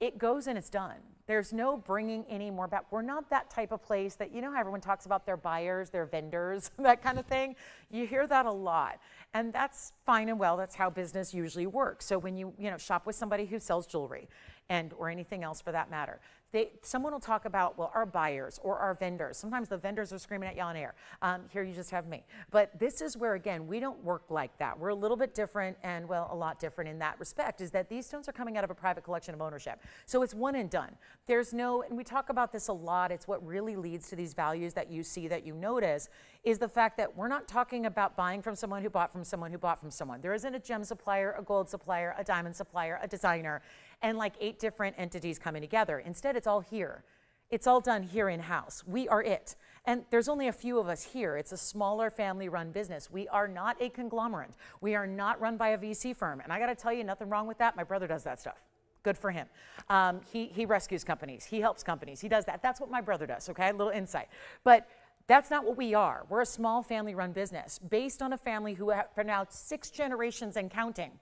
it goes and it's done. There's no bringing any more back. We're not that type of place that, you know how everyone talks about their buyers, their vendors, that kind of thing? You hear that a lot. And that's fine and well. That's how business usually works. So when you shop with somebody who sells jewelry or anything else for that matter, someone will talk about, well, our buyers or our vendors. Sometimes the vendors are screaming at you on air. Here you just have me. But this is where, again, we don't work like that. We're a little bit different, and, well, a lot different in that respect, is that these stones are coming out of a private collection of ownership. So it's one and done. There's no, and we talk about this a lot, it's what really leads to these values that you see, that you notice, is the fact that we're not talking about buying from someone who bought from someone who bought from someone. There isn't a gem supplier, a gold supplier, a diamond supplier, a designer, and like 8 different entities coming together. Instead, it's all here. It's all done here in-house. We are it. And there's only a few of us here. It's a smaller family-run business. We are not a conglomerate. We are not run by a VC firm. And I got to tell you, nothing wrong with that. My brother does that stuff. Good for him. He rescues companies. He helps companies. He does that. That's what my brother does, okay? A little insight. But that's not what we are. We're a small family-run business based on a family who have for now 6 generations and counting.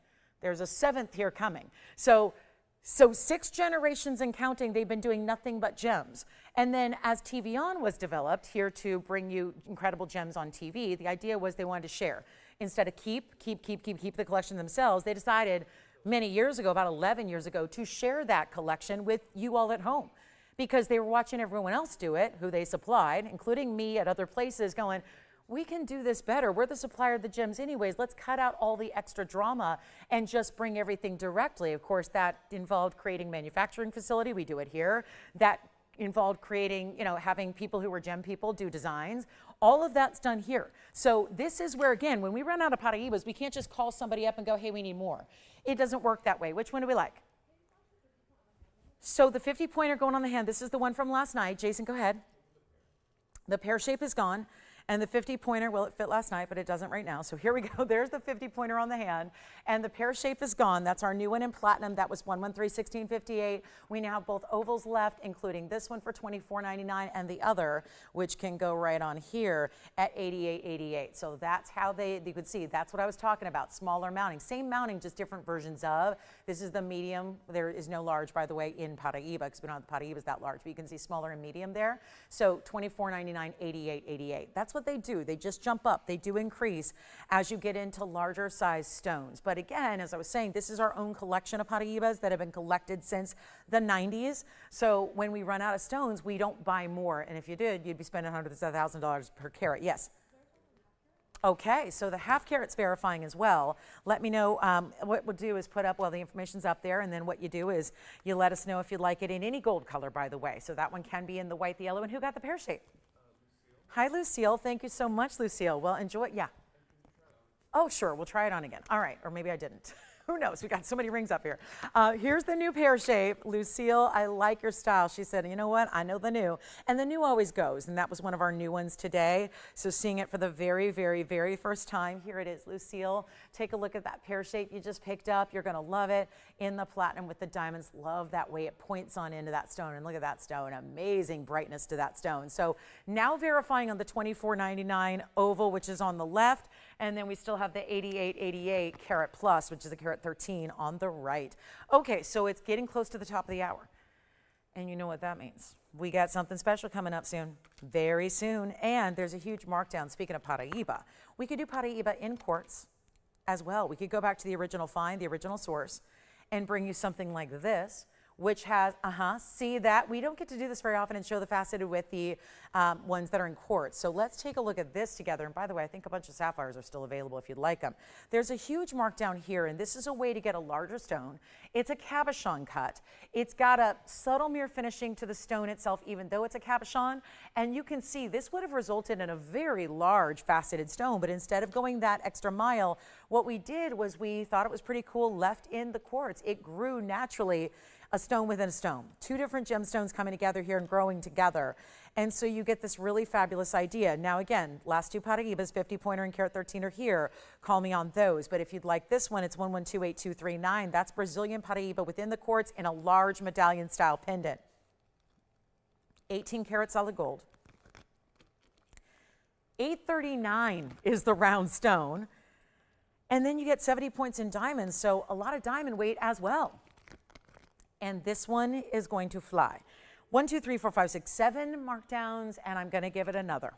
There's a 7th here coming. So 6 generations and counting, they've been doing nothing but gems. And then as TVON was developed, here to bring you incredible gems on TV, the idea was they wanted to share. Instead of keep the collection themselves, they decided many years ago, about 11 years ago, to share that collection with you all at home. Because they were watching everyone else do it, who they supplied, including me at other places, going, we can do this better. We're the supplier of the gems anyways. Let's cut out all the extra drama and just bring everything directly. Of course, that involved creating manufacturing facility. We do it here. That involved creating, having people who were gem people do designs. All of that's done here. So this is where, again, when we run out of Paraibas, we can't just call somebody up and go, hey, we need more. It doesn't work that way. Which one do we like? So the 50-pointer going on the hand, this is the one from last night. Jason, go ahead. The pear shape is gone. And the 50-pointer, well, it fit last night, but it doesn't right now. So here we go. There's the 50-pointer on the hand. And the pear shape is gone. That's our new one in platinum. That was 113-1658. We now have both ovals left, including this one for $24.99 and the other, which can go right on here at $88.88. So that's how you could see, that's what I was talking about, smaller mounting. Same mounting, just different versions of. This is the medium. There is no large, by the way, in Paraiba, because we don't have the Paraibas that large, but you can see smaller and medium there. So $24.99, $88.88. That's what they do. They just jump up. They do increase as you get into larger size stones. But again, as I was saying, this is our own collection of Paraibas that have been collected since the 90s. So when we run out of stones, we don't buy more. And if you did, you'd be spending hundreds of thousands of dollars per carat. Yes. Okay, so the half carat's verifying as well. Let me know. What we'll do is put up, well, the information's up there, and then what you do is you let us know if you'd like it in any gold color, by the way. So that one can be in the white, the yellow, and who got the pear shape? Hi, Lucille. Thank you so much, Lucille. Well, enjoy. Yeah. Oh, sure. We'll try it on again. All right. Or maybe I didn't. Who knows? We got so many rings up here. Here's the new pear shape. Lucille, I like your style. She said, you know what? I know the new. And the new always goes. And that was one of our new ones today. So seeing it for the very, very, very first time. Here it is, Lucille. Take a look at that pear shape you just picked up. You're going to love it. In the platinum with the diamonds. Love that way it points on into that stone. And look at that stone. Amazing brightness to that stone. So now verifying on the $24.99 oval, which is on the left. And then we still have the $88.88 carat plus, which is a carat 13 on the right. Okay, so it's getting close to the top of the hour. And you know what that means. We got something special coming up soon, very soon. And there's a huge markdown. Speaking of Paraiba, we could do Paraiba in quartz as well. We could go back to the original find, the original source, and bring you something like this, which has, see that? We don't get to do this very often and show the faceted with the ones that are in quartz. So let's take a look at this together. And by the way, I think a bunch of sapphires are still available if you'd like them. There's a huge mark down here, and this is a way to get a larger stone. It's a cabochon cut. It's got a subtle mirror finishing to the stone itself, even though it's a cabochon. And you can see this would have resulted in a very large faceted stone, but instead of going that extra mile, what we did was we thought it was pretty cool, left in the quartz. It grew naturally, a stone within a stone. Two different gemstones coming together here and growing together. And so you get this really fabulous idea. Now again, last two Paraibas, 50-pointer and carat 13 are here. Call me on those. But if you'd like this one, it's 1128239. That's Brazilian Paraiba within the quartz in a large medallion style pendant. 18 karat solid gold. 839 is the round stone. And then you get 70 points in diamonds, so a lot of diamond weight as well. And this one is going to fly. 1, 2, 3, 4, 5, 6, 7 markdowns, and I'm going to give it another.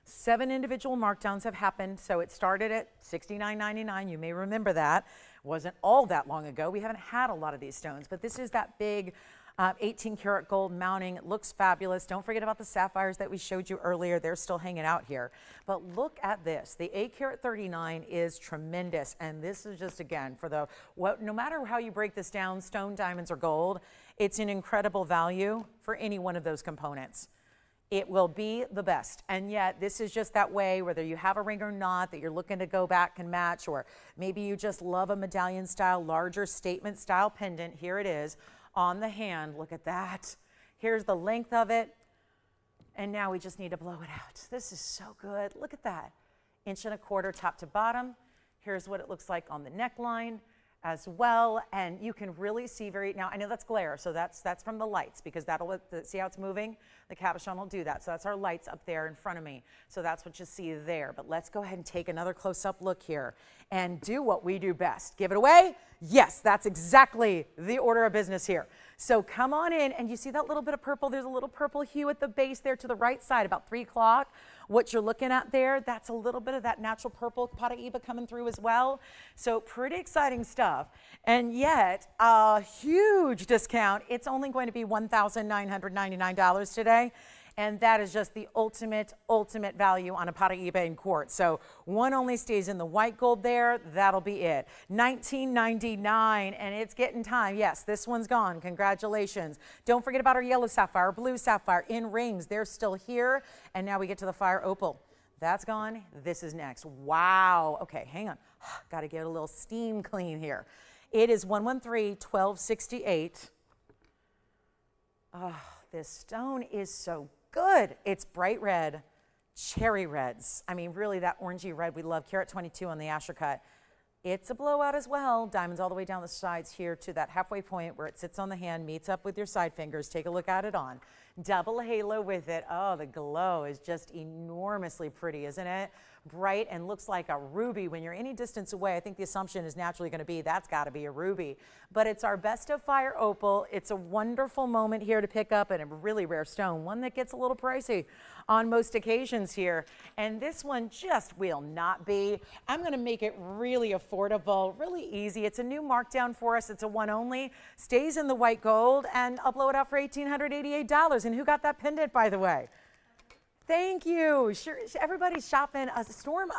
7 individual markdowns have happened, so it started at $69.99. You may remember that. It wasn't all that long ago. We haven't had a lot of these stones, but this is that big 18 karat gold mounting. It looks fabulous. Don't forget about the sapphires that we showed you earlier. They're still hanging out here. But look at this. The 8 karat 39 is tremendous. And this is just, again, for the, no matter how you break this down, stone, diamonds, or gold, it's an incredible value for any one of those components. It will be the best. And yet this is just that way, whether you have a ring or not, that you're looking to go back and match, or maybe you just love a medallion style, larger statement style pendant. Here it is. On the hand, look at that. Here's the length of it. And now we just need to blow it out. This is so good. Look at that. 1.25 inches top to bottom. Here's what it looks like on the neckline as well. And you can really see now I know that's glare, so that's from the lights, because that'll, see how it's moving? The cabochon will do that. So that's our lights up there in front of me. So that's what you see there. But let's go ahead and take another close-up look here and do what we do best. Give it away? Yes, that's exactly the order of business here. So come on in, and you see that little bit of purple? There's a little purple hue at the base there to the right side, about 3 o'clock. What you're looking at there, that's a little bit of that natural purple Paraiba coming through as well. So pretty exciting stuff. And yet, a huge discount. It's only going to be $1,999 today. And that is just the ultimate value on a Paraíba in quartz. So one only stays in the white gold there. That'll be it. $19.99, and it's getting time. Yes, this one's gone. Congratulations. Don't forget about our yellow sapphire, blue sapphire in rings. They're still here. And now we get to the fire opal. That's gone. This is next. Wow. Okay, hang on. Got to get a little steam clean here. It is 113-1268. Oh, this stone is so good. It's bright red, cherry reds. I mean, really that orangey red we love. Carat 22 on the Asher cut. It's a blowout as well. Diamonds all the way down the sides here to that halfway point where it sits on the hand, meets up with your side fingers. Take a look at it on. Double halo with it. Oh, the glow is just enormously pretty, isn't it? Bright and looks like a ruby. When you're any distance away, I think the assumption is naturally going to be that's got to be a ruby. But it's our best of fire opal. It's a wonderful moment here to pick up, and a really rare stone, one that gets a little pricey on most occasions here. And this one just will not be. I'm going to make it really affordable, really easy. It's a new markdown for us. It's a one only, stays in the white gold, and I'll blow it out for $1,888. And who got that pendant, by the way? Thank you. Sure, everybody's shopping up a storm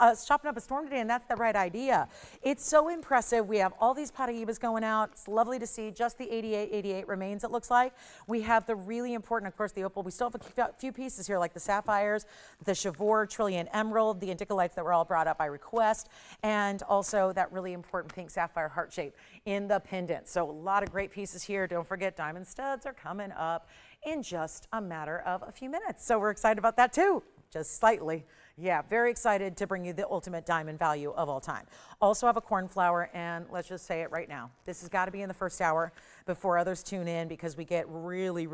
today, and that's the right idea. It's so impressive. We have all these Paraíbas going out. It's lovely to see. Just the 88 remains, it looks like. We have the really important, of course, the opal. We still have a few pieces here, like the sapphires, the Chivor, Trillion Emerald, the Indicolites that were all brought up by request, and also that really important pink sapphire heart shape in the pendant. So a lot of great pieces here. Don't forget, diamond studs are coming up in just a matter of a few minutes. So we're excited about that too, just slightly. Yeah, very excited to bring you the ultimate diamond value of all time. Also have a cornflower, and let's just say it right now. This has got to be in the first hour before others tune in, because we get really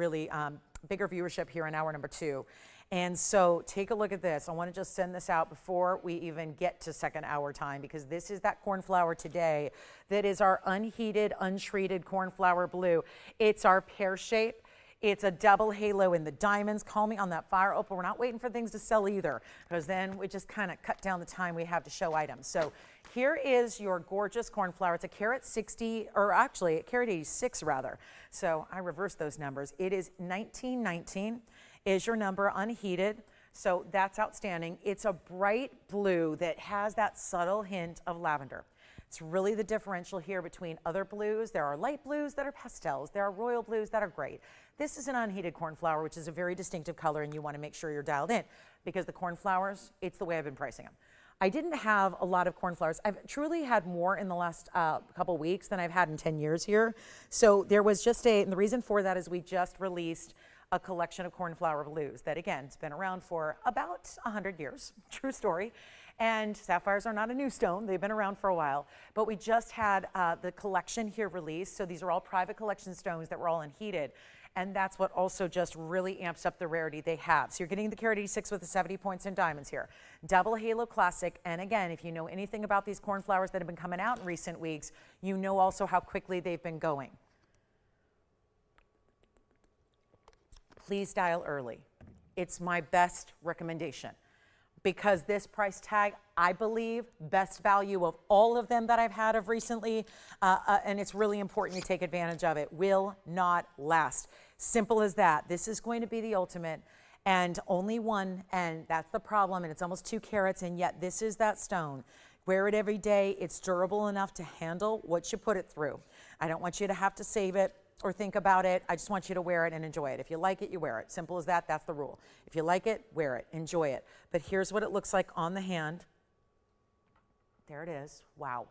bigger viewership here in hour number 2. And so take a look at this. I want to just send this out before we even get to second hour time, because this is that cornflower today that is our unheated, untreated cornflower blue. It's our pear shape. It's a double halo in the diamonds. Call me on that fire opal. We're not waiting for things to sell either, because then we just kind of cut down the time we have to show items. So here is your gorgeous cornflower. It's a carat 60, or actually a carat 86 rather. So I reversed those numbers. It is 1919 is your number, unheated. So that's outstanding. It's a bright blue that has that subtle hint of lavender. It's really the differential here between other blues. There are light blues that are pastels. There are royal blues that are great. This is an unheated cornflower, which is a very distinctive color, and you want to make sure you're dialed in, because the cornflowers, it's the way I've been pricing them. I didn't have a lot of cornflowers. I've truly had more in the last couple weeks than I've had in 10 years here. So there was just and the reason for that is we just released a collection of cornflower blues that, again, it's been around for about 100 years. True story. And sapphires are not a new stone. They've been around for a while. But we just had the collection here released. So these are all private collection stones that were all unheated. And that's what also just really amps up the rarity they have. So you're getting the carat 86 with the 70 points in diamonds here. Double halo classic. And again, if you know anything about these cornflowers that have been coming out in recent weeks, you know also how quickly they've been going. Please dial early. It's my best recommendation, because this price tag, I believe, best value of all of them that I've had of recently, and it's really important to take advantage of it, will not last. Simple as that. This is going to be the ultimate, and only one, and that's the problem, and it's almost 2 carats, and yet this is that stone. Wear it every day. It's durable enough to handle what you put it through. I don't want you to have to save it or think about it. I just want you to wear it and enjoy it. If you like it, you wear it. Simple as that. That's the rule. If you like it, wear it. Enjoy it. But here's what it looks like on the hand. There it is. Wow.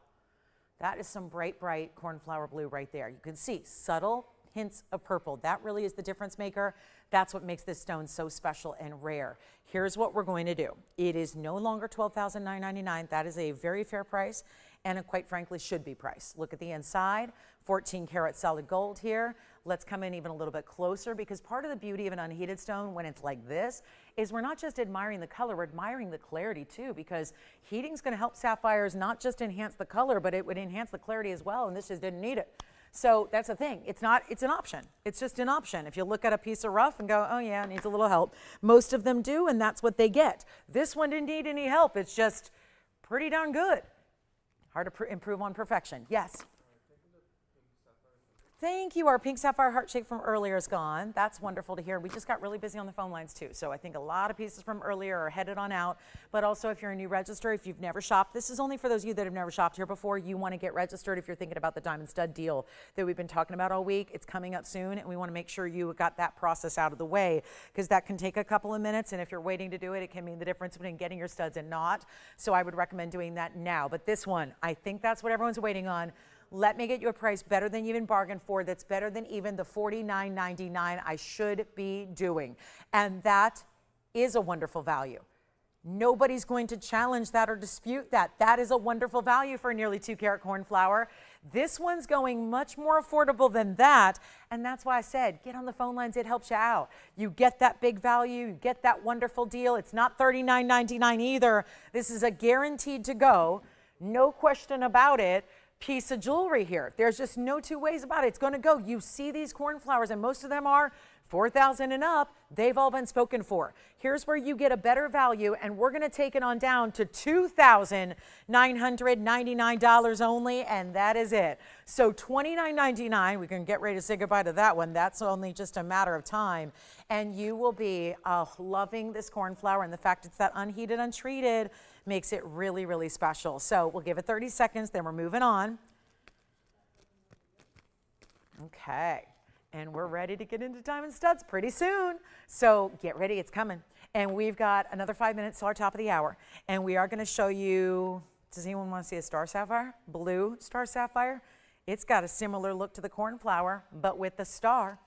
That is some bright, bright cornflower blue right there. You can see subtle hints of purple. That really is the difference maker. That's what makes this stone so special and rare. Here's what we're going to do. It is no longer $12,999. That is a very fair price, and it quite frankly should be priced. Look at the inside, 14 karat solid gold here. Let's come in even a little bit closer, because part of the beauty of an unheated stone when it's like this is we're not just admiring the color, we're admiring the clarity too, because heating's going to help sapphires not just enhance the color, but it would enhance the clarity as well, and this just didn't need it. So that's the thing. It's an option. It's just an option. If you look at a piece of rough and go, oh yeah, it needs a little help. Most of them do, and that's what they get. This one didn't need any help. It's just pretty darn good. Hard to improve on perfection. Yes? Thank you. Our pink sapphire heart shape from earlier is gone. That's wonderful to hear. We just got really busy on the phone lines too. So I think a lot of pieces from earlier are headed on out. But also if you're a new register, if you've never shopped, this is only for those of you that have never shopped here before. You want to get registered if you're thinking about the diamond stud deal that we've been talking about all week. It's coming up soon and we want to make sure you got that process out of the way because that can take a couple of minutes. And if you're waiting to do it, it can mean the difference between getting your studs and not. So I would recommend doing that now. But this one, I think that's what everyone's waiting on. Let me get you a price better than you even bargained for, that's better than even the $49.99 I should be doing. And that is a wonderful value. Nobody's going to challenge that or dispute that. That is a wonderful value for a nearly 2-carat cornflower. This one's going much more affordable than that. And that's why I said, get on the phone lines, it helps you out. You get that big value, you get that wonderful deal. It's not $39.99 either. This is a guaranteed to go, no question about it, piece of jewelry here. There's just no two ways about it. It's going to go. You see these cornflowers, and most of them are $4,000 and up. They've all been spoken for. Here's where you get a better value, and we're going to take it on down to $2,999 only, and that is it. So $29.99, we can get ready to say goodbye to that one. That's only just a matter of time, and you will be loving this cornflower, and the fact it's that unheated, untreated makes it really, really special. So we'll give it 30 seconds, then we're moving on. Okay. And we're ready to get into diamond studs pretty soon. So get ready, it's coming. And we've got another 5 minutes till our top of the hour. And we are going to show you, does anyone want to see a star sapphire? Blue star sapphire. It's got a similar look to the cornflower, but with the star.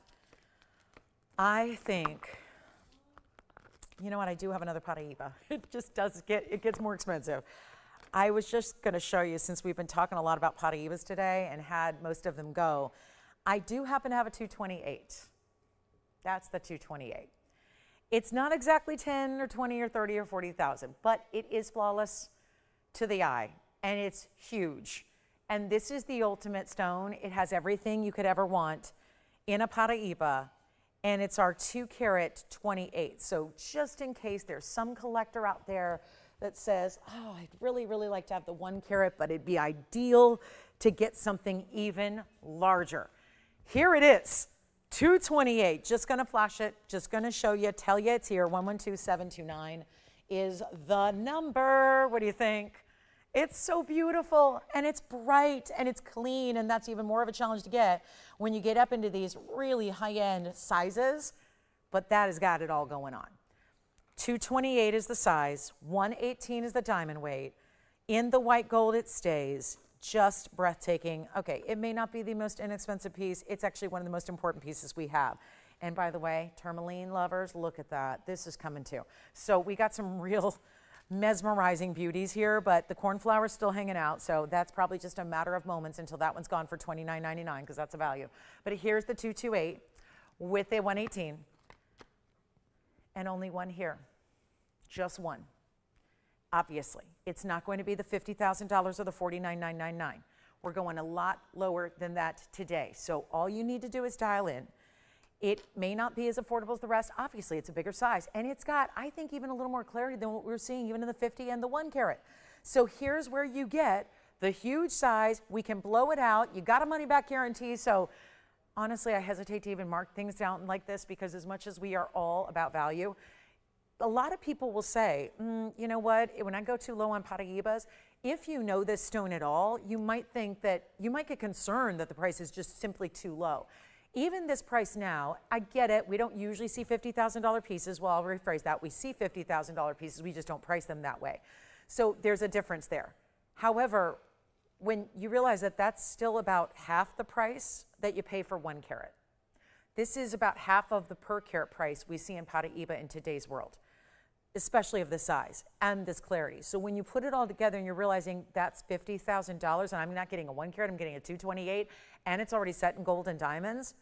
I think, you know what, I do have another Paraiba. It just does it gets more expensive. I was just going to show you, since we've been talking a lot about Paraibas today and had most of them go, I do happen to have a 228. That's the 228. It's not exactly 10 or 20 or 30 or 40,000, but it is flawless to the eye, and it's huge. And this is the ultimate stone. It has everything you could ever want in a Paraiba, and it's our 2-carat 28. So just in case there's some collector out there that says, oh, I'd really, really like to have the 1-carat, but it'd be ideal to get something even larger. Here it is, 228. Just going to flash it, just going to show you, tell you it's here. 112729 is the number. What do you think? It's so beautiful, and it's bright, and it's clean, and that's even more of a challenge to get when you get up into these really high-end sizes, but that has got it all going on. 228 is the size, 118 is the diamond weight. In the white gold it stays. Just breathtaking. Okay, it may not be the most inexpensive piece. It's actually one of the most important pieces we have. And by the way, tourmaline lovers, look at that. This is coming too. So we got some real mesmerizing beauties here, but the cornflower's still hanging out. So that's probably just a matter of moments until that one's gone for $29.99 because that's a value. But here's the 228 with a 118 and only one here. Just one. Obviously, it's not going to be the $50,000 or the $49,999. We're going a lot lower than that today. So all you need to do is dial in. It may not be as affordable as the rest. Obviously, it's a bigger size. And it's got, I think, even a little more clarity than what we're seeing even in the 50 and the 1-carat. So here's where you get the huge size. We can blow it out. You got a money-back guarantee. So honestly, I hesitate to even mark things down like this because as much as we are all about value, a lot of people will say, you know what, when I go too low on Paraibas, if you know this stone at all, you might think that, you might get concerned that the price is just simply too low. Even this price now, I get it, we don't usually see $50,000 pieces. Well, I'll rephrase that. We see $50,000 pieces, we just don't price them that way. So there's a difference there. However, when you realize that that's still about half the price that you pay for 1-carat. This is about half of the per carat price we see in Paraiba in today's world, especially of this size and this clarity. So when you put it all together and you're realizing that's $50,000 and I'm not getting a 1-carat, I'm getting a 228, and it's already set in gold and diamonds,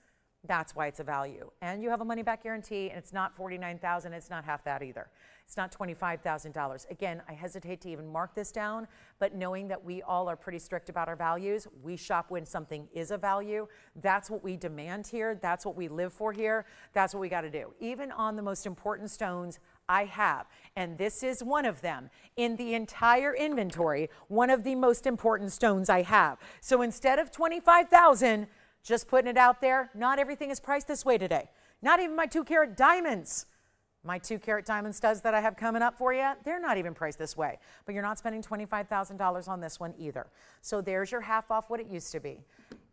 that's why it's a value. And you have a money-back guarantee, and it's not $49,000, it's not half that either. It's not $25,000. Again, I hesitate to even mark this down, but knowing that we all are pretty strict about our values, we shop when something is a value. That's what we demand here. That's what we live for here. That's what we got to do. Even on the most important stones I have, and this is one of them in the entire inventory, one of the most important stones I have. So instead of $25,000, Just putting it out there, not everything is priced this way today. Not even my 2-carat diamonds. My 2-carat diamond studs that I have coming up for you, they're not even priced this way. But you're not spending $25,000 on this one either. So there's your half off what it used to be.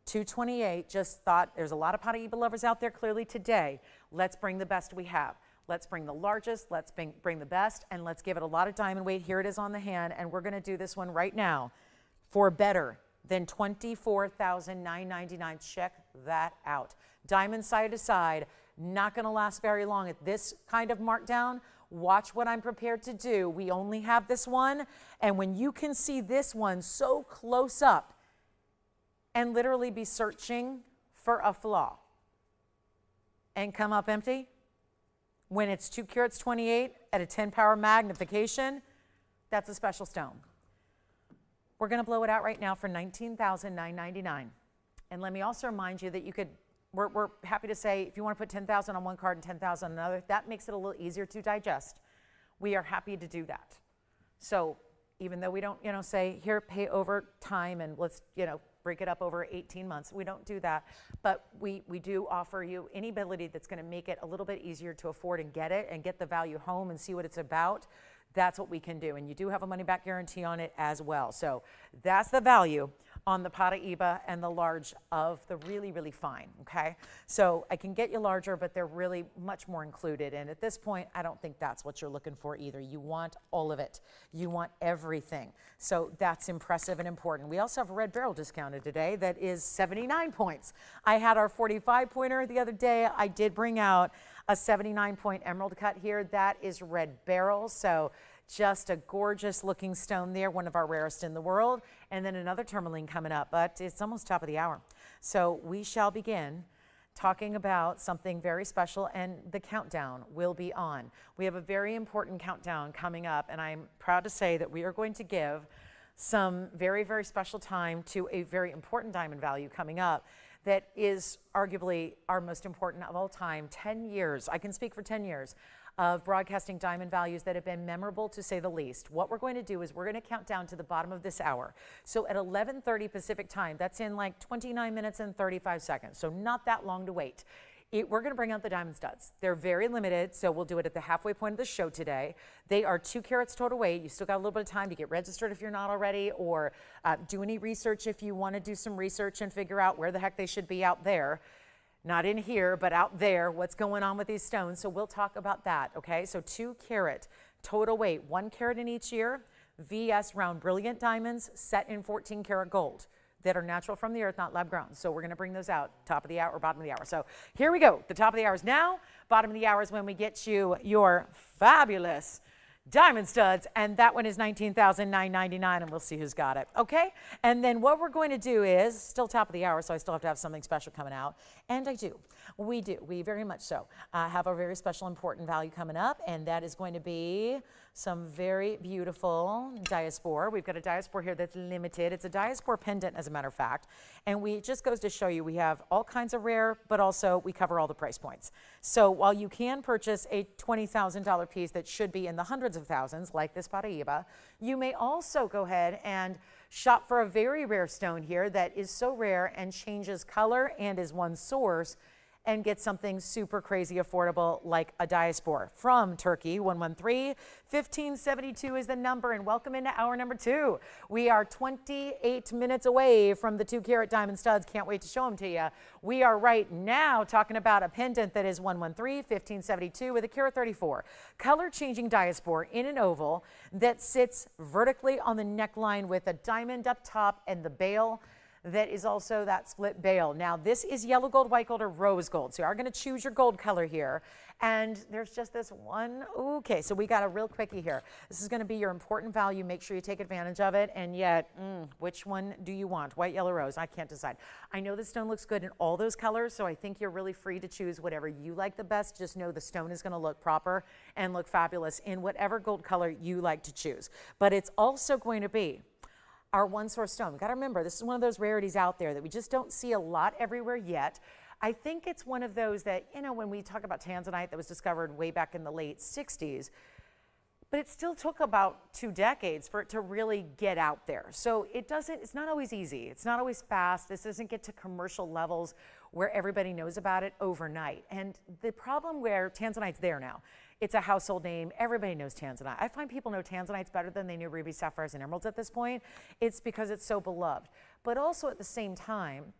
$228, just thought there's a lot of Paraiba lovers out there clearly today. Let's bring the best we have. Let's bring the largest, let's bring the best, and let's give it a lot of diamond weight. Here it is on the hand, and we're gonna do this one right now for better than $24,999. Check that out. Diamond side to side, not gonna last very long at this kind of markdown. Watch what I'm prepared to do. We only have this one, and when you can see this one so close up and literally be searching for a flaw and come up empty, when it's 2 carats 28 at a 10 power magnification, that's a special stone. We're gonna blow it out right now for $19,999. And let me also remind you that you could, we're happy to say, if you wanna put 10,000 on one card and 10,000 on another, that makes it a little easier to digest. We are happy to do that. So even though we don't, say, here, pay over time and let's, break it up over 18 months. We don't do that, but we do offer you any ability that's gonna make it a little bit easier to afford and get it and get the value home and see what it's about. That's what we can do. And you do have a money back guarantee on it as well. So that's the value on the Paraiba and the large of the really, really fine, okay? So I can get you larger, but they're really much more included. And at this point, I don't think that's what you're looking for either. You want all of it. You want everything. So that's impressive and important. We also have a red barrel discounted today that is 79 points. I had our 45 pointer the other day. I did bring out a 79 point emerald cut here. That is red beryl. So just a gorgeous looking stone there, one of our rarest in the world. And then another tourmaline coming up, but it's almost top of the hour. So we shall begin talking about something very special, and the countdown will be on. We have a very important countdown coming up, and I'm proud to say that we are going to give some very, very special time to a very important diamond value coming up that is arguably our most important of all time. 10 years, I can speak for 10 years, of broadcasting diamond values that have been memorable, to say the least. What we're going to do is we're going to count down to the bottom of this hour. So at 11:30 Pacific time, that's in like 29 minutes and 35 seconds, so not that long to wait. We're going to bring out the diamond studs. They're very limited, so we'll do it at the halfway point of the show today. They are 2 carats total weight. You still got a little bit of time to get registered if you're not already, or do any research if you want to do some research and figure out where the heck they should be out there. Not in here, but out there, what's going on with these stones. So we'll talk about that, okay? So 2 carat total weight, 1 carat in each year, VS round brilliant diamonds set in 14 karat gold that are natural from the earth, not lab grown. So we're gonna bring those out, top of the hour or bottom of the hour. So here we go. The top of the hour is now, bottom of the hour is when we get you your fabulous diamond studs, and that one is $19,999, and we'll see who's got it, okay? And then what we're going to do is, still top of the hour, so I still have to have something special coming out, and we very much so have a very special important value coming up, and that is going to be some very beautiful diaspora. We've got a diaspora here that's limited. It's a diaspora pendant, as a matter of fact, and it just goes to show you we have all kinds of rare, but also we cover all the price points. So while you can purchase a $20,000 piece that should be in the hundreds of thousands, like this Paraiba, you may also go ahead and shop for a very rare stone here that is so rare and changes color and is one source, and get something super crazy affordable like a diaspora from Turkey. 113-1572 is the number, and welcome into hour number 2. We are 28 minutes away from the 2 carat diamond studs. Can't wait to show them to you. We are right now talking about a pendant that is 113-1572 with a carat 34. Color changing diaspora in an oval that sits vertically on the neckline with a diamond up top and the bail that is also that split bail. Now this is yellow gold, white gold, or rose gold. So you are going to choose your gold color here. And there's just this one. Okay, so we got a real quickie here. This is going to be your important value. Make sure you take advantage of it. And yet, which one do you want? White, yellow, rose? I can't decide. I know the stone looks good in all those colors, so I think you're really free to choose whatever you like the best. Just know the stone is going to look proper and look fabulous in whatever gold color you like to choose. But it's also going to be our one source stone. We've got to remember, this is one of those rarities out there that we just don't see a lot everywhere yet. I think it's one of those that, when we talk about tanzanite that was discovered way back in the late 60s, But it still took about 2 decades for it to really get out there. So it's not always easy. It's not always fast. This doesn't get to commercial levels where everybody knows about it overnight. And the problem where tanzanite's there now, it's a household name. Everybody knows tanzanite. I find people know tanzanites better than they knew rubies, sapphires, and emeralds at this point. It's because it's so beloved. But also at the same time,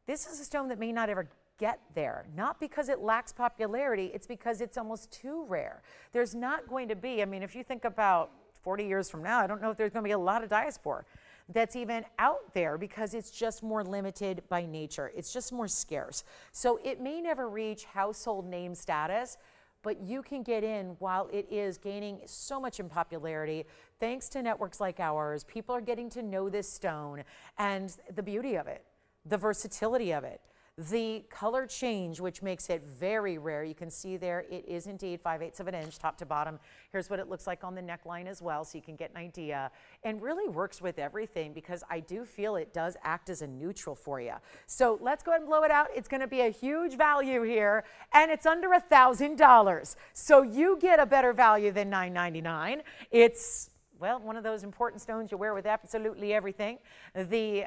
this is a stone that may not ever get there, not because it lacks popularity, it's because it's almost too rare. There's not going to be, I mean, if you think about 40 years from now, I don't know if there's going to be a lot of diaspora that's even out there because it's just more limited by nature. It's just more scarce. So it may never reach household name status, but you can get in while it is gaining so much in popularity. Thanks to networks like ours, people are getting to know this stone and the beauty of it, the versatility of it. The color change, which makes it very rare. You can see there, it is indeed 5/8 of an inch, top to bottom. Here's what it looks like on the neckline as well, so you can get an idea. And really works with everything because I do feel it does act as a neutral for you. So let's go ahead and blow it out. It's gonna be a huge value here, and it's under $1,000. So you get a better value than $999. It's, well, one of those important stones you wear with absolutely everything. The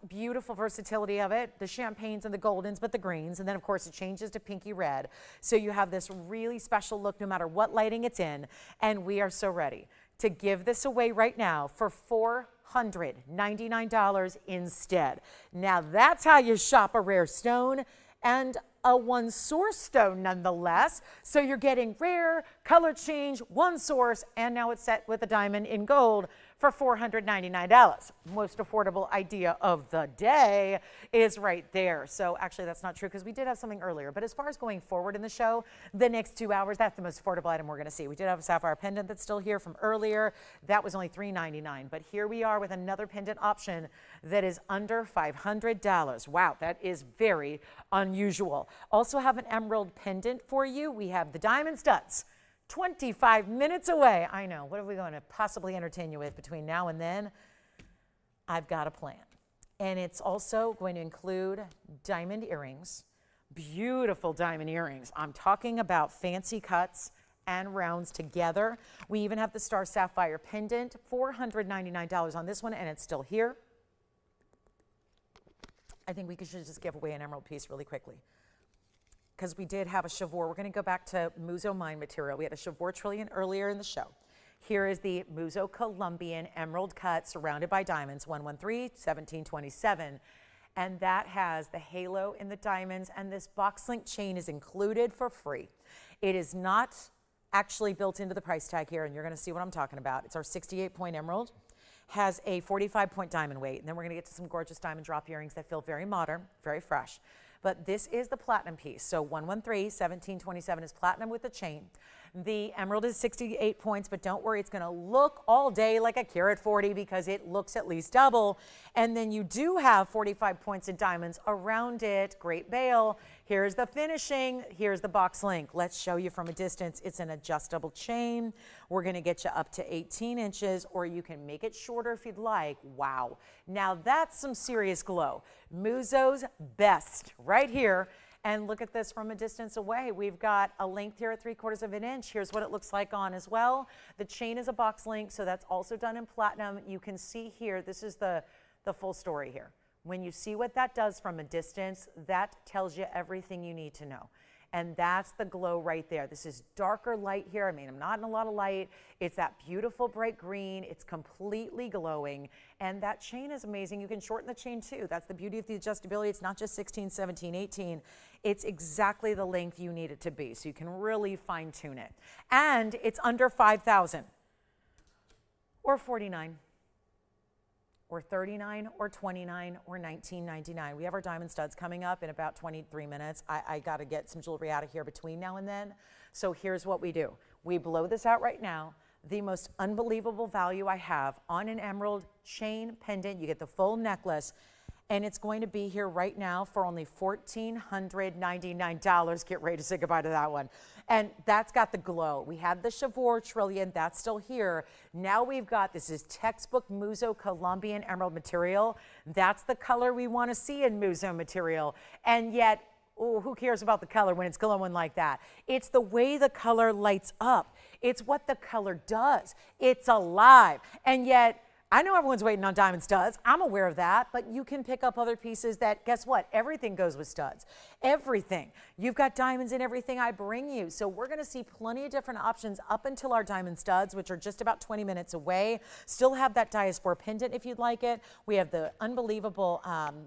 beautiful versatility of it, the champagnes and the goldens, but the greens, and then of course it changes to pinky red. So you have this really special look no matter what lighting it's in, and we are so ready to give this away right now for $499 instead. Now that's how you shop a rare stone, and a one source stone nonetheless. So you're getting rare, color change, one source, and now it's set with a diamond in gold for $499. Most affordable idea of the day is right there. So actually that's not true because we did have something earlier, but as far as going forward in the show, the next 2 hours, that's the most affordable item we're gonna see. We did have a sapphire pendant that's still here from earlier. That was only $399, but here we are with another pendant option that is under $500. Wow, that is very unusual. Also have an emerald pendant for you. We have the diamond studs. 25 minutes away. I know. What are we going to possibly entertain you with between now and then? I've got a plan. And it's also going to include diamond earrings, beautiful diamond earrings. I'm talking about fancy cuts and rounds together. We even have the star sapphire pendant, $499 on this one, and it's still here. I think we should just give away an emerald piece really quickly, because we did have a chevaux. We're going to go back to Muzo Mine material. We had a chevaux trillion earlier in the show. Here is the Muzo Colombian emerald cut surrounded by diamonds, 113-1727. And that has the halo in the diamonds, and this box link chain is included for free. It is not actually built into the price tag here, and you're going to see what I'm talking about. It's our 68-point emerald, has a 45-point diamond weight, and then we're going to get to some gorgeous diamond drop earrings that feel very modern, very fresh. But this is the platinum piece. So 113-1727 is platinum with the chain. The emerald is 68 points, but don't worry, it's gonna look all day like a carat 40 because it looks at least double. And then you do have 45 points in diamonds around it. Great bail. Here's the finishing. Here's the box link. Let's show you from a distance. It's an adjustable chain. We're gonna get you up to 18 inches, or you can make it shorter if you'd like. Wow. Now that's some serious glow. Muzo's best right here. And look at this from a distance away. We've got a length here at 3/4 of an inch. Here's what it looks like on as well. The chain is a box link, so that's also done in platinum. You can see here, this is the full story here. When you see what that does from a distance, that tells you everything you need to know. And that's the glow right there. This is darker light here. I mean, I'm not in a lot of light. It's that beautiful bright green. It's completely glowing. And that chain is amazing. You can shorten the chain too. That's the beauty of the adjustability. It's not just 16, 17, 18. It's exactly the length you need it to be. So you can really fine tune it. And it's under 5,000 or 49. Or 39 or 29 or 19.99. We have our diamond studs coming up in about 23 minutes. I got to get some jewelry out of here between now and then. So here's what we do. We blow this out right now. The most unbelievable value I have on an emerald chain pendant. You get the full necklace, and it's going to be here right now for only $1,499. Get ready to say goodbye to that one. And that's got the glow. We had the chevaux trillion, that's still here. Now we've got, this is textbook Muzo Colombian emerald material. That's the color we want to see in Muzo material. And yet, oh, who cares about the color when it's glowing like that? It's the way the color lights up. It's what the color does. It's alive. And yet, I know everyone's waiting on diamond studs. I'm aware of that, but you can pick up other pieces that, guess what? Everything goes with studs. Everything. You've got diamonds in everything I bring you. So we're going to see plenty of different options up until our diamond studs, which are just about 20 minutes away. Still have that diaspora pendant if you'd like it. We have the unbelievable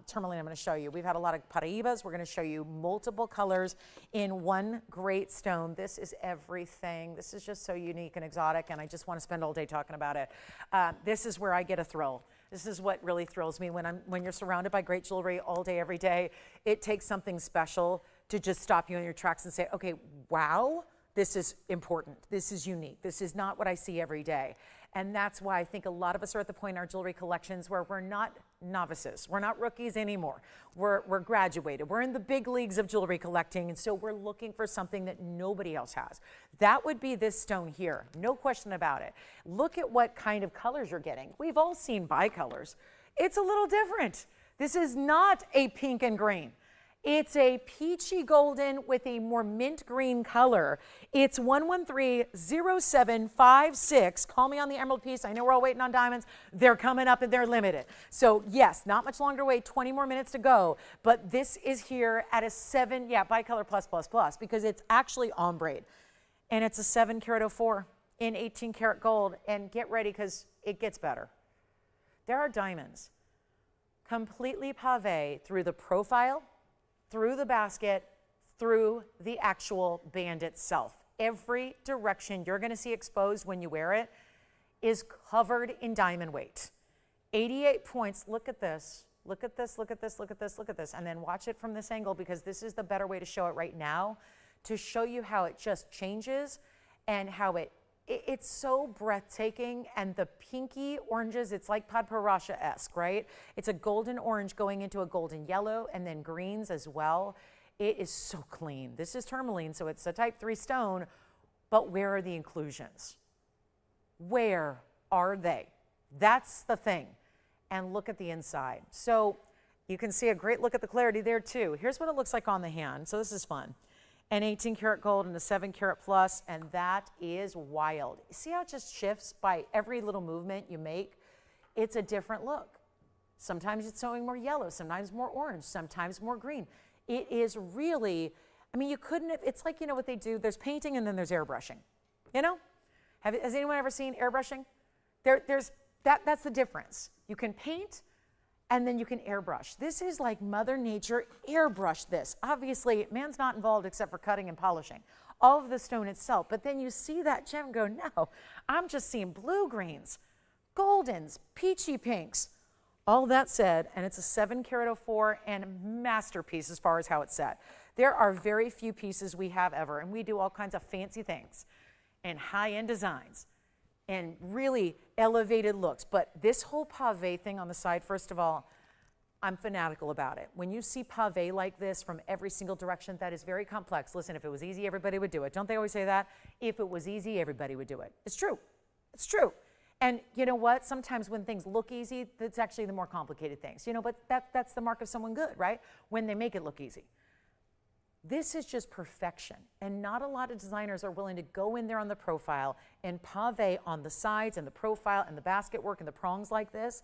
tourmaline I'm going to show you. We've had a lot of paraibas. We're going to show you multiple colors in one great stone. This is everything. This is just so unique and exotic, and I just want to spend all day talking about it. This is where I get a thrill. This is what really thrills me when you're surrounded by great jewelry all day, every day. It takes something special to just stop you in your tracks and say, okay, wow, this is important. This is unique. This is not what I see every day. And that's why I think a lot of us are at the point in our jewelry collections where we're not novices. We're not rookies anymore. We're graduated. We're in the big leagues of jewelry collecting, and so we're looking for something that nobody else has. That would be this stone here, no question about it. Look at what kind of colors you're getting. We've all seen bicolors. It's a little different. This is not a pink and green. It's a peachy golden with a more mint green color. It's 113-0756. Call me on the emerald piece. I know we're all waiting on diamonds. They're coming up and they're limited. So yes, not much longer to wait, 20 more minutes to go. But this is here at a 7, bicolor plus, because it's actually ombre. And it's a 7 karat 04 in 18 karat gold. And get ready because it gets better. There are diamonds completely pave through the profile, through the basket, through the actual band itself. Every direction you're going to see exposed when you wear it is covered in diamond weight. 88 points. Look at this. Look at this, look at this, look at this, look at this. And then watch it from this angle because this is the better way to show it right now, to show you how it just changes and how it's so breathtaking. And the pinky oranges, it's like Padparassha-esque, right? It's a golden orange going into a golden yellow and then greens as well. It is so clean. This is tourmaline, so it's a type 3 stone, but where are the inclusions? Where are they? That's the thing. And look at the inside. So you can see a great look at the clarity there too. Here's what it looks like on the hand. So this is fun. An 18 karat gold and a 7 karat plus, and that is wild. See how it just shifts by every little movement you make? It's a different look. Sometimes it's showing more yellow, sometimes more orange, sometimes more green. It is really, I mean, you couldn't have, it's like, you know what they do? There's painting and then there's airbrushing. You know? Has anyone ever seen airbrushing? That's the difference. You can paint and then you can airbrush. This is like Mother Nature airbrushed this. Obviously, man's not involved except for cutting and polishing all of the stone itself. But then you see that gem and go, no, I'm just seeing blue greens, goldens, peachy pinks. All that said, and it's a 7 karat 04 and masterpiece as far as how it's set. There are very few pieces we have ever, and we do all kinds of fancy things and high-end designs and really elevated looks. But this whole pave thing on the side, first of all, I'm fanatical about it. When you see pave like this from every single direction, that is very complex. Listen, if it was easy, everybody would do it. Don't they always say that? If it was easy, everybody would do it. It's true. It's true. And you know what? Sometimes when things look easy, that's actually the more complicated things. You know, but that's the mark of someone good, right? When they make it look easy. This is just perfection, and not a lot of designers are willing to go in there on the profile and pave on the sides and the profile and the basket work and the prongs like this,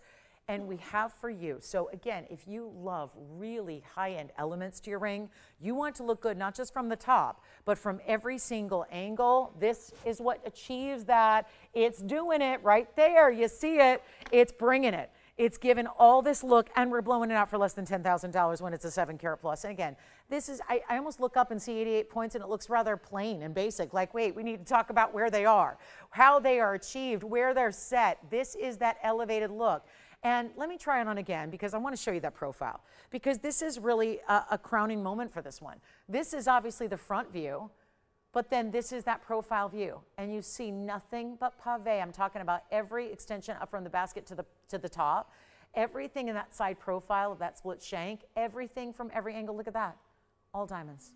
and we have for you. So again, if you love really high-end elements to your ring, you want to look good not just from the top, but from every single angle. This is what achieves that. It's doing it right there. You see it. It's bringing it. It's given all this look, and we're blowing it out for less than $10,000 when it's a 7 karat plus. And again, this is, I almost look up and see 88 points and it looks rather plain and basic. Like, wait, we need to talk about where they are, how they are achieved, where they're set. This is that elevated look. And let me try it on again because I want to show you that profile, because this is really a crowning moment for this one. This is obviously the front view, but then this is that profile view, and you see nothing but pave. I'm talking about every extension up from the basket to the top, everything in that side profile of that split shank, everything from every angle. Look at that, all diamonds.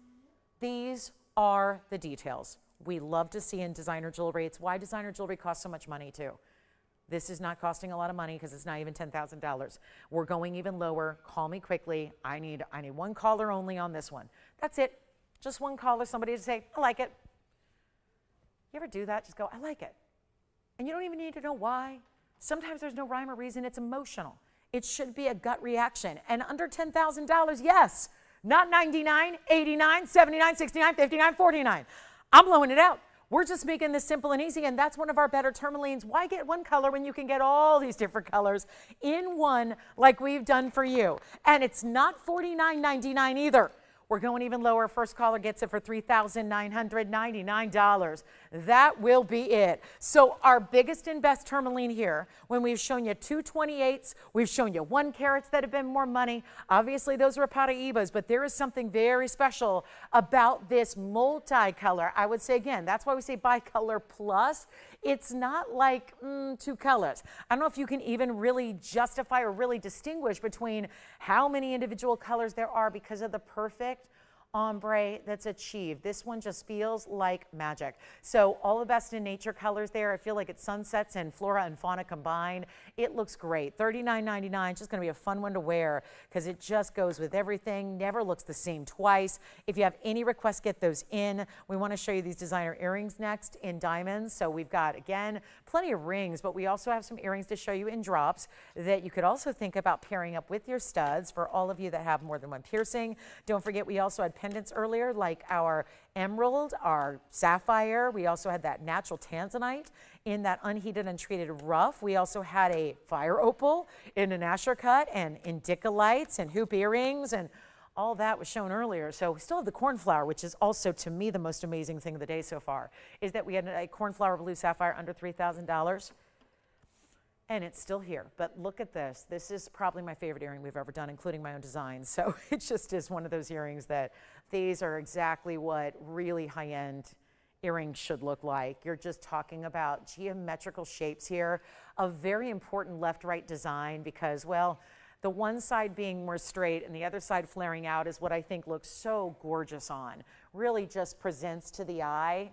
These are the details we love to see in designer jewelry. It's why designer jewelry costs so much money too. This is not costing a lot of money because it's not even $10,000. We're going even lower. Call me quickly. I need one caller only on this one. That's it. Just one caller, somebody to say, I like it. You ever do that? Just go, I like it. And you don't even need to know why. Sometimes there's no rhyme or reason. It's emotional. It should be a gut reaction. And under $10,000, yes. Not 99, 89, 79, 69, 59, 49. I'm blowing it out. We're just making this simple and easy, and that's one of our better tourmalines. Why get one color when you can get all these different colors in one like we've done for you? And it's not $49.99 either. We're going even lower. First caller gets it for $3,999. That will be it. So our biggest and best tourmaline here, when we've shown you 2/28s, we've shown you 1 carats that have been more money. Obviously, those are Paraibas, but there is something very special about this multicolor. I would say, again, that's why we say bicolor plus. It's not like 2 colors. I don't know if you can even really justify or really distinguish between how many individual colors there are because of the perfect ombre that's achieved. This one just feels like magic. So all the best in nature colors there. I feel like it's sunsets and flora and fauna combined. It looks great. $39.99, just going to be a fun one to wear because it just goes with everything. Never looks the same twice. If you have any requests, get those in. We want to show you these designer earrings next in diamonds. So we've got, again, plenty of rings, but we also have some earrings to show you in drops that you could also think about pairing up with your studs for all of you that have more than one piercing. Don't forget, we also had pendants earlier, like our emerald, our sapphire. We also had that natural tanzanite in that unheated, untreated rough. We also had a fire opal in an Asher cut and indicolites and hoop earrings, and all that was shown earlier. So we still have the cornflower, which is also, to me, the most amazing thing of the day so far, is that we had a cornflower blue sapphire under $3,000. And it's still here. But look at this. This is probably my favorite earring we've ever done, including my own design. So it just is one of those earrings that these are exactly what really high-end earrings should look like. You're just talking about geometrical shapes here, a very important left-right design because, well, the one side being more straight and the other side flaring out is what I think looks so gorgeous on. Really just presents to the eye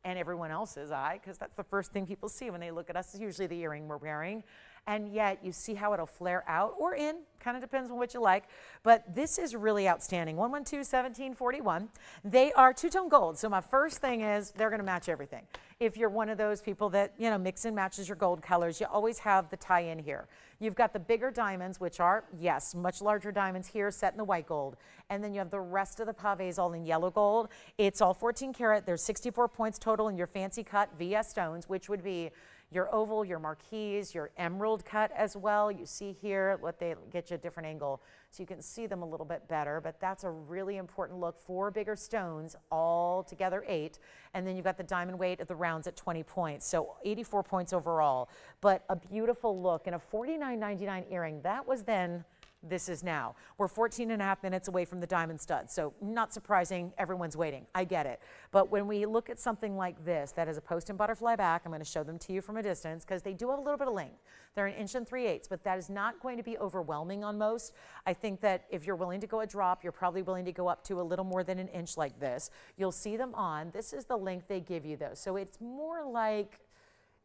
and everyone else's eye, because that's the first thing people see when they look at us, is usually the earring we're wearing. And yet you see how it'll flare out or in, kind of depends on what you like. But this is really outstanding. 112-1741. They are two-tone gold. So my first thing is they're going to match everything. If you're one of those people that, you know, mix and matches your gold colors, you always have the tie-in here. You've got the bigger diamonds, which are, yes, much larger diamonds here set in the white gold. And then you have the rest of the pavés all in yellow gold. It's all 14 karat. There's 64 points total in your fancy cut VS stones, which would be your oval, your marquise, your emerald cut as well. You see here what they get you a different angle so you can see them a little bit better, but that's a really important look. 4 bigger stones, all together 8, and then you've got the diamond weight of the rounds at 20 points, so 84 points overall, but a beautiful look and a $49.99 earring. That was then, this is now. We're 14.5 minutes away from the diamond stud, so not surprising, everyone's waiting. I get it. But when we look at something like this, that is a post and butterfly back, I'm going to show them to you from a distance because they do have a little bit of length. They're 1 3/8 inches, but that is not going to be overwhelming on most. I think that if you're willing to go a drop, you're probably willing to go up to a little more than 1 inch like this. You'll see them on. This is the length they give you though. So it's more like,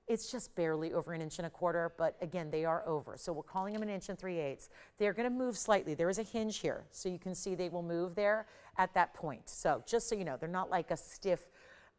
it's just barely over 1 1/4 inches, but again, they are over. So we're calling them 1 3/8 inches. They're going to move slightly. There is a hinge here, so you can see they will move there at that point. So just so you know, they're not like a stiff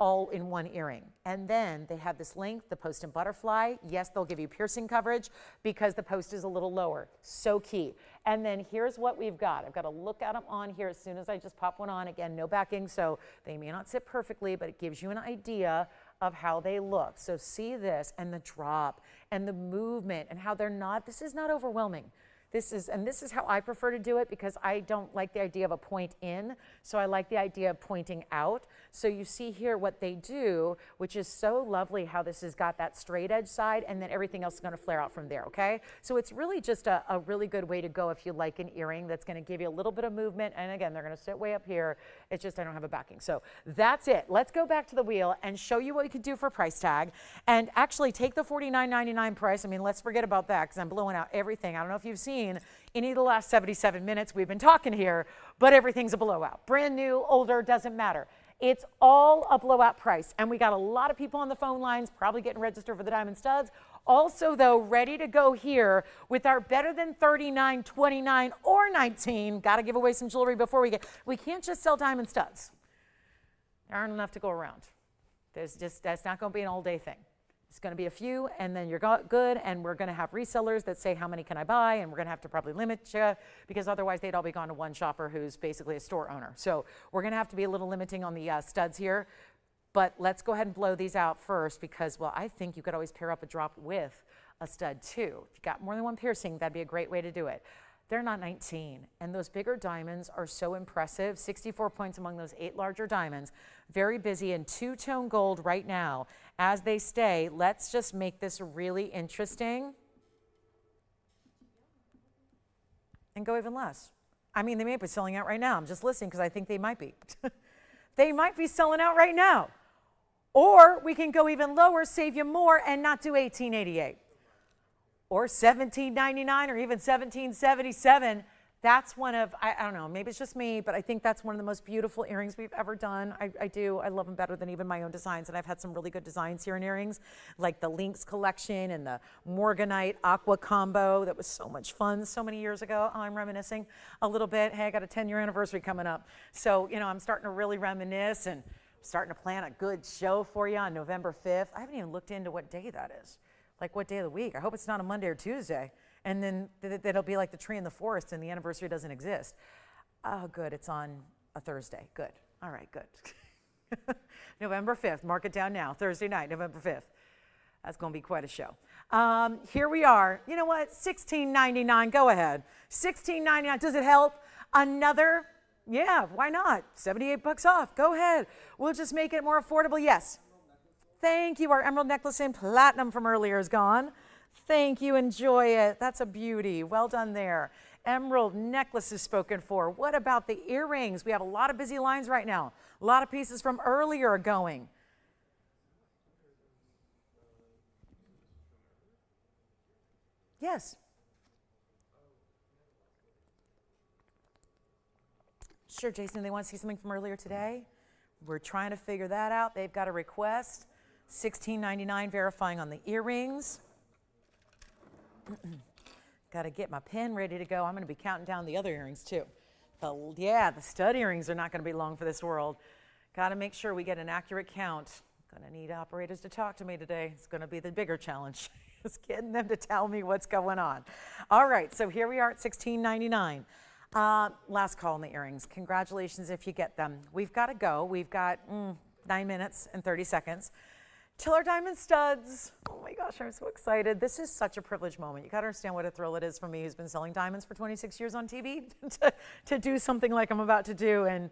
all-in-one earring. And then they have this length, the post and butterfly. Yes, they'll give you piercing coverage because the post is a little lower. So key. And then here's what we've got. I've got to look at them on here as soon as I just pop one on. Again, no backing, so they may not sit perfectly, but it gives you an idea of how they look. So see this and the drop and the movement and how they're not, this is not overwhelming. This is how I prefer to do it because I don't like the idea of a point in, so I like the idea of pointing out. So you see here what they do, which is so lovely how this has got that straight edge side and then everything else is going to flare out from there, okay? So it's really just a really good way to go if you like an earring that's going to give you a little bit of movement. And again, they're going to sit way up here. It's just I don't have a backing. So that's it. Let's go back to the wheel and show you what we could do for a price tag. And actually take the $49.99 price. I mean, let's forget about that because I'm blowing out everything. I don't know if you've seen any of the last 77 minutes we've been talking here, but everything's a blowout. Brand new, older, doesn't matter. It's all a blowout price. And we got a lot of people on the phone lines probably getting registered for the diamond studs. Also, though, ready to go here with our better than 39, 29, or 19. Got to give away some jewelry before we can't just sell diamond studs. There aren't enough to go around. That's not going to be an all day thing. It's going to be a few, and then you're good, and we're going to have resellers that say, how many can I buy? And we're going to have to probably limit you, because otherwise they'd all be gone to one shopper who's basically a store owner. So we're going to have to be a little limiting on the studs here. But let's go ahead and blow these out first, because, well, I think you could always pair up a drop with a stud too. If you got more than one piercing, that'd be a great way to do it. They're not 19, and those bigger diamonds are so impressive. 64 points among those 8 larger diamonds. Very busy in two-tone gold right now. As they stay, let's just make this really interesting and go even less. I mean, they may be selling out right now. I'm just listening because I think they might be. They might be selling out right now. Or we can go even lower, save you more, and not do $18.88. Or $17.99 or even $17.77. That's one of, I don't know, maybe it's just me, but I think that's one of the most beautiful earrings we've ever done. I do. I love them better than even my own designs, and I've had some really good designs here in earrings, like the Lynx collection and the Morganite Aqua combo. That was so much fun so many years ago. Oh, I'm reminiscing a little bit. Hey, I got a 10-year anniversary coming up. So, you know, I'm starting to really reminisce and starting to plan a good show for you on November 5th. I haven't even looked into what day that is. Like what day of the week. I hope it's not a Monday or Tuesday. And then it'll be like the tree in the forest and the anniversary doesn't exist. Oh, good. It's on a Thursday. Good. All right, good. November 5th. Mark it down now. Thursday night, November 5th. That's going to be quite a show. Here we are. You know what? $16.99. Go ahead. $16.99. Does it help? Another? Yeah, why not? 78 bucks off. Go ahead. We'll just make it more affordable. Yes. Thank you. Our emerald necklace in platinum from earlier is gone. Thank you. Enjoy it. That's a beauty. Well done there. Emerald necklace is spoken for. What about the earrings? We have a lot of busy lines right now. A lot of pieces from earlier are going. Yes. Sure, Jason, they want to see something from earlier today? We're trying to figure that out. They've got a request. $16.99 verifying on the earrings. Got to get my pen ready to go. I'm going to be counting down the other earrings too. The stud earrings are not going to be long for this world. Got to make sure we get an accurate count. Going to need operators to talk to me today. It's going to be the bigger challenge. Just getting them to tell me what's going on. All right, so here we are at $16.99. Last call on the earrings. Congratulations if you get them. We've got to go. We've got 9 minutes and 30 seconds. Till our diamond studs. Oh my gosh, I'm so excited. This is such a privileged moment. You got to understand what a thrill it is for me, who's been selling diamonds for 26 years on TV, to do something like I'm about to do. And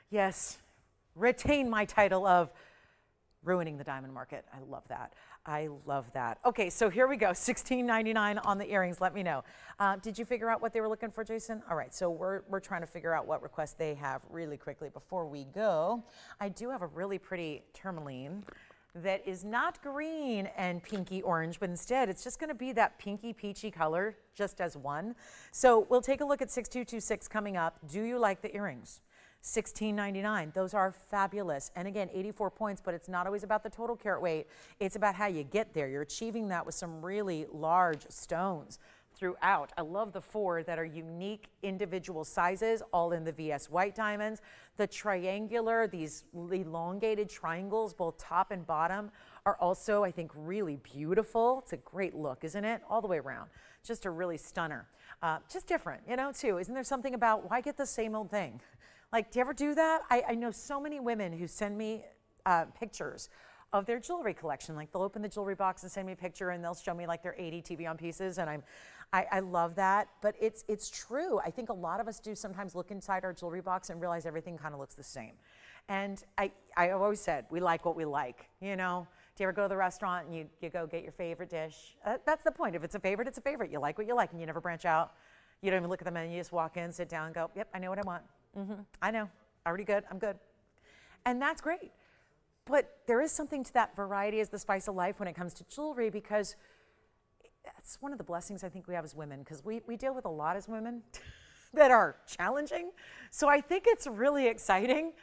yes, retain my title of ruining the diamond market. I love that. I love that. Okay, so here we go. $16.99 on the earrings. Let me know. Did you figure out what they were looking for, Jason? All right, so we're trying to figure out what requests they have really quickly before we go. I do have a really pretty tourmaline that is not green and pinky orange, but instead it's just going to be that pinky peachy color just as one. So we'll take a look at 6226 coming up. Do you like the earrings? $16.99. Those are fabulous. And again, 84 points, but it's not always about the total carat weight. It's about how you get there. You're achieving that with some really large stones throughout. I love the 4 that are unique individual sizes, all in the VS white diamonds. The triangular, these elongated triangles, both top and bottom, are also, I think, really beautiful. It's a great look, isn't it? All the way around. Just a really stunner. Just different, you know, too. Isn't there something about, why get the same old thing? Like, do you ever do that? I know so many women who send me pictures of their jewelry collection. Like, they'll open the jewelry box and send me a picture, and they'll show me like their 80 TVON pieces, and I love that. But it's true. I think a lot of us do sometimes look inside our jewelry box and realize everything kind of looks the same. And I always said, we like what we like, you know? Do you ever go to the restaurant and you go get your favorite dish? That's the point. If it's a favorite, it's a favorite. You like what you like, and you never branch out. You don't even look at the menu. You just walk in, sit down, and go, yep, I know what I want. I know. Already good. I'm good. And that's great. But there is something to that variety as the spice of life when it comes to jewelry, because that's one of the blessings I think we have as women, because we deal with a lot as women that are challenging. So I think it's really exciting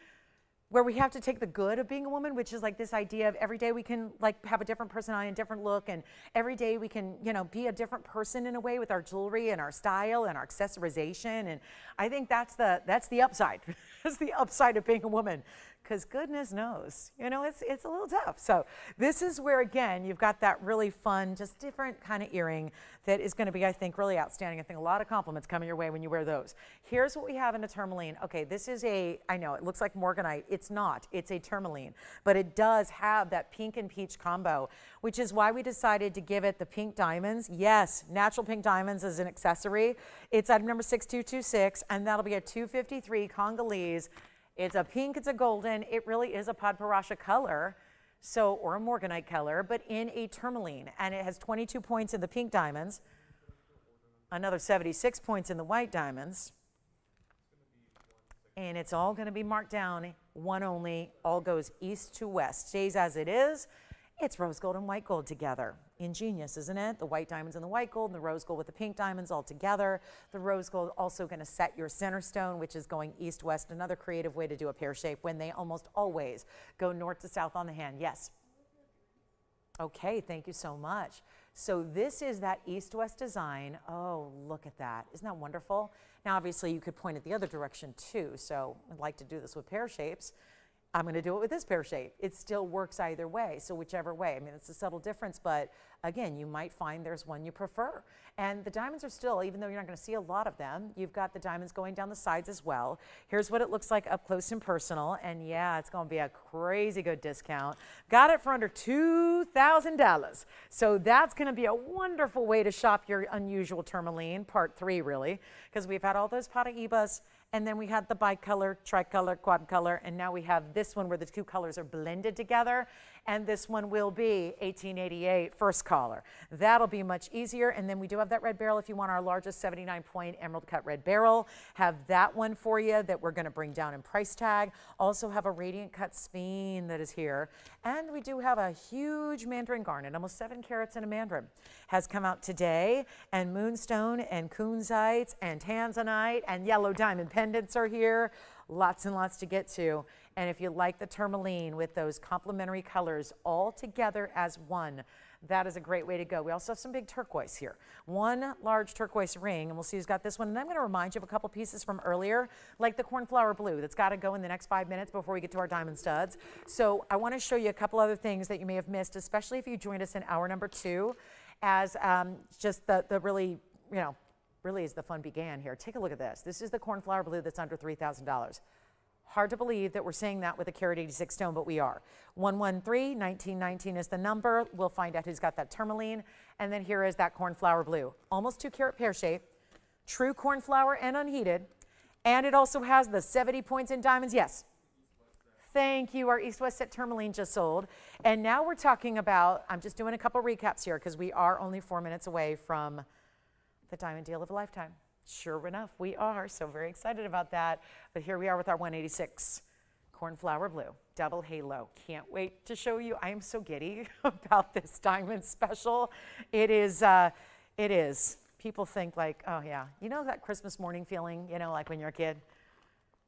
where we have to take the good of being a woman, which is like this idea of every day we can like have a different personality and different look, and every day we can, you know, be a different person in a way with our jewelry and our style and our accessorization. And I think that's the upside. That's the upside of being a woman, because goodness knows, you know, it's a little tough. So this is where, again, you've got that really fun, just different kind of earring that is going to be, I think, really outstanding. I think a lot of compliments coming your way when you wear those. Here's what we have in a tourmaline. Okay, this is I know it looks like morganite. It's not. It's a tourmaline, but it does have that pink and peach combo, which is why we decided to give it the pink diamonds. Yes, natural pink diamonds as an accessory. It's item number 6226, and that'll be a 253 Congolese. It's a pink, it's a golden, it really is a Padparasha color, so, or a morganite color, but in a tourmaline. And it has 22 points in the pink diamonds, another 76 points in the white diamonds. And it's all going to be marked down, one only, all goes east to west. Stays as it is. It's rose gold and white gold together. Ingenious, isn't it? The white diamonds and the white gold, and the rose gold with the pink diamonds all together. The rose gold also going to set your center stone, which is going east-west. Another creative way to do a pear shape when they almost always go north to south on the hand. Yes? Okay, thank you so much. So this is that east-west design. Oh, look at that. Isn't that wonderful? Now, obviously, you could point it the other direction, too. So I'd like to do this with pear shapes. I'm going to do it with this pear shape. It still works either way, so whichever way. I mean, it's a subtle difference, but again, you might find there's one you prefer. And the diamonds are still, even though you're not going to see a lot of them, you've got the diamonds going down the sides as well. Here's what it looks like up close and personal, and yeah, it's going to be a crazy good discount. Got it for under $2,000. So that's going to be a wonderful way to shop your unusual tourmaline, part 3 really, because we've had all those Paraibas. And then we had the bicolor, tricolor, quad color, and now we have this one where the two colors are blended together. And this one will be 1888 first color. That'll be much easier. And then we do have that red beryl if you want our largest 79-point emerald cut red beryl. Have that one for you that we're going to bring down in price tag. Also have a radiant cut speen that is here. And we do have a huge mandarin garnet, almost 7 carats in a mandarin. Has come out today. And moonstone and kunzite and tanzanite and yellow diamond pendants are here. Lots and lots to get to. And if you like the tourmaline with those complementary colors all together as one, that is a great way to go. We also have some big turquoise here. One large turquoise ring, and we'll see who's got this one. And I'm going to remind you of a couple pieces from earlier, like the cornflower blue that's got to go in the next 5 minutes before we get to our diamond studs. So I want to show you a couple other things that you may have missed, especially if you joined us in hour number 2, as just the really, you know, really as the fun began here. Take a look at this. This is the cornflower blue that's under $3,000. Hard to believe that we're saying that with a carat 86 stone, but we are. 113, 1919 is the number. We'll find out who's got that tourmaline. And then here is that cornflower blue. Almost 2 carat pear shape, true cornflower and unheated. And it also has the 70 points in diamonds. Yes. Thank you. Our east-west set tourmaline just sold. And now we're talking about, I'm just doing a couple recaps here because we are only 4 minutes away from the diamond deal of a lifetime. Sure enough, we are, so very excited about that. But here we are with our 186 cornflower blue, double halo. Can't wait to show you. I am so giddy about this diamond special. It is. People think like, oh yeah, you know that Christmas morning feeling, you know, like when you're a kid?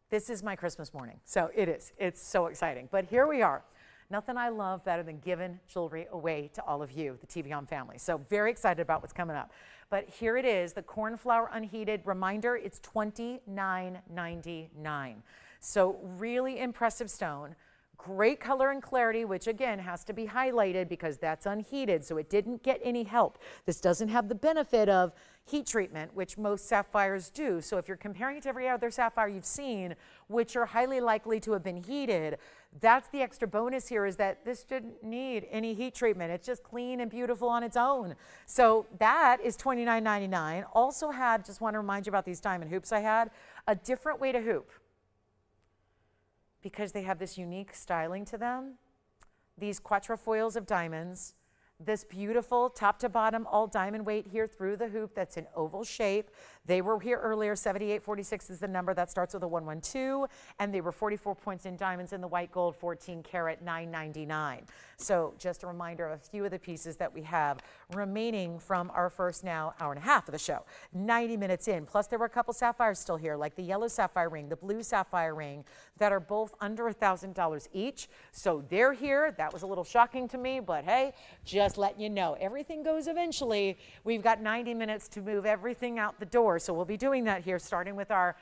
This is my Christmas morning, so it is. It's so exciting. But here we are. Nothing I love better than giving jewelry away to all of you, the TVON family. So very excited about what's coming up. But here it is, the cornflower unheated. Reminder, it's $29.99. So really impressive stone. Great color and clarity, which again has to be highlighted because that's unheated, so it didn't get any help. This doesn't have the benefit of heat treatment, which most sapphires do. So if you're comparing it to every other sapphire you've seen, which are highly likely to have been heated, that's the extra bonus here, is that this didn't need any heat treatment. It's just clean and beautiful on its own. So that is $29.99. Also had, just want to remind you about these diamond hoops I had, a different way to hoop, because they have this unique styling to them. These quatrefoils of diamonds, this beautiful top to bottom all diamond weight here through the hoop that's an oval shape. They were here earlier, 7846 is the number that starts with a 112, and they were 44 points in diamonds in the white gold, 14 karat, $9.99. So just a reminder of a few of the pieces that we have remaining from our first now hour and a half of the show. 90 minutes in, plus there were a couple sapphires still here, like the yellow sapphire ring, the blue sapphire ring, that are both under $1,000 each. So they're here. That was a little shocking to me, but hey, just letting you know, everything goes eventually. We've got 90 minutes to move everything out the door. So we'll be doing that here, starting with our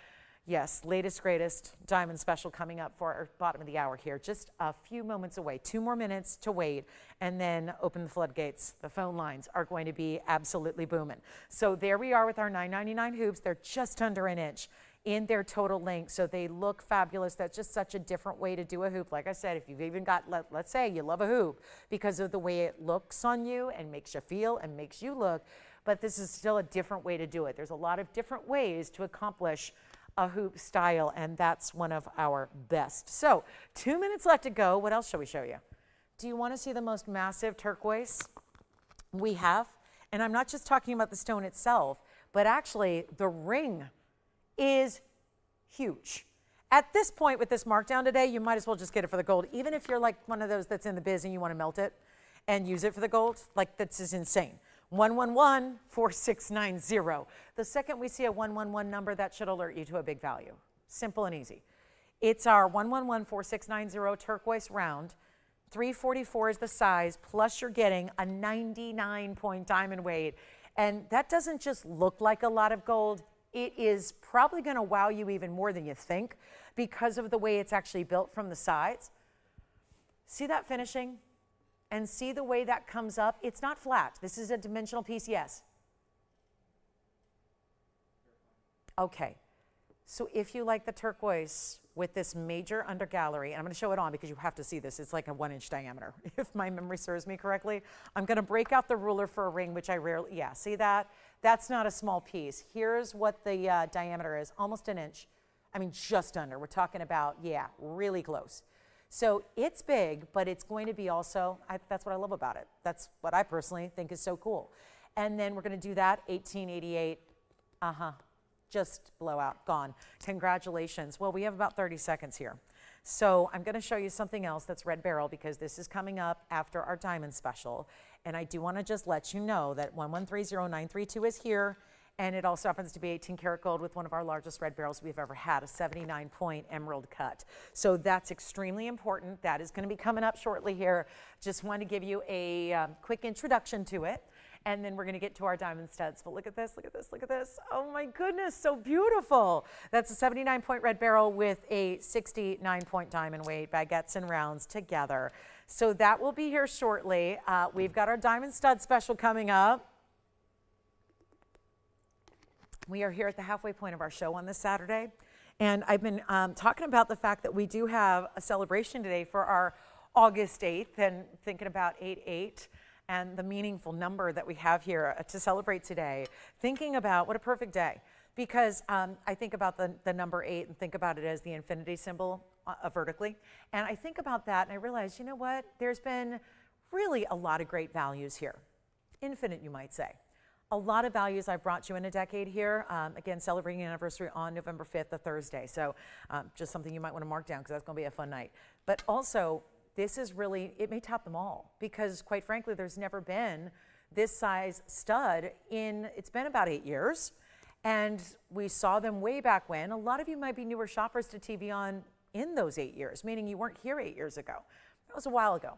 Yes, latest, greatest diamond special coming up for our bottom of the hour here. Just a few moments away, 2 more minutes to wait, and then open the floodgates. The phone lines are going to be absolutely booming. So there we are with our $9.99 hoops. They're just under an inch in their total length, so they look fabulous. That's just such a different way to do a hoop. Like I said, if you've even got, let's say you love a hoop because of the way it looks on you and makes you feel and makes you look, but this is still a different way to do it. There's a lot of different ways to accomplish a hoop style, and that's one of our best. So 2 minutes left to go. What else shall we show you? Do you want to see the most massive turquoise we have? And I'm not just talking about the stone itself, but actually the ring is huge. At this point with this markdown today, you might as well just get it for the gold, even if you're like one of those that's in the biz and you want to melt it and use it for the gold. Like, this is insane. 111-4690. The second we see a 111 number, that should alert you to a big value. Simple and easy. It's our 111-4690 turquoise round. 344 is the size, plus you're getting a 99-point diamond weight. And that doesn't just look like a lot of gold. It is probably going to wow you even more than you think because of the way it's actually built from the sides. See that finishing? And see the way that comes up? It's not flat. This is a dimensional piece, yes. Okay, so if you like the turquoise with this major undergallery, and I'm going to show it on because you have to see this. It's like a 1-inch diameter, if my memory serves me correctly. I'm going to break out the ruler for a ring, which I rarely, yeah, see that? That's not a small piece. Here's what the diameter is, almost an inch. I mean, just under. We're talking about, yeah, really close. So it's big, but it's going to be also, that's what I love about it. That's what I personally think is so cool. And then we're going to do that, 1888, just blowout, gone. Congratulations. Well, we have about 30 seconds here. So I'm going to show you something else that's red beryl because this is coming up after our diamond special. And I do want to just let you know that 1130932 is here. And it also happens to be 18 karat gold with one of our largest red beryls we've ever had, a 79-point emerald cut. So that's extremely important. That is going to be coming up shortly here. Just wanted to give you a quick introduction to it. And then we're going to get to our diamond studs. But look at this, look at this, look at this. Oh my goodness, so beautiful. That's a 79-point red beryl with a 69-point diamond weight, baguettes and rounds together. So that will be here shortly. We've got our diamond stud special coming up. We are here at the halfway point of our show on this Saturday. And I've been talking about the fact that we do have a celebration today for our August 8th and thinking about 8/8 and the meaningful number that we have here to celebrate today. Thinking about what a perfect day, because I think about the number 8 and think about it as the infinity symbol vertically. And I think about that and I realize, you know what? There's been really a lot of great values here. Infinite, you might say. A lot of values I've brought you in a decade here. Again, celebrating an anniversary on November 5th, a Thursday. So just something you might want to mark down because that's going to be a fun night. But also, this is really, it may top them all because quite frankly, there's never been this size stud it's been about 8 years. And we saw them way back when. A lot of you might be newer shoppers to TVON in those 8 years, meaning you weren't here 8 years ago. That was a while ago.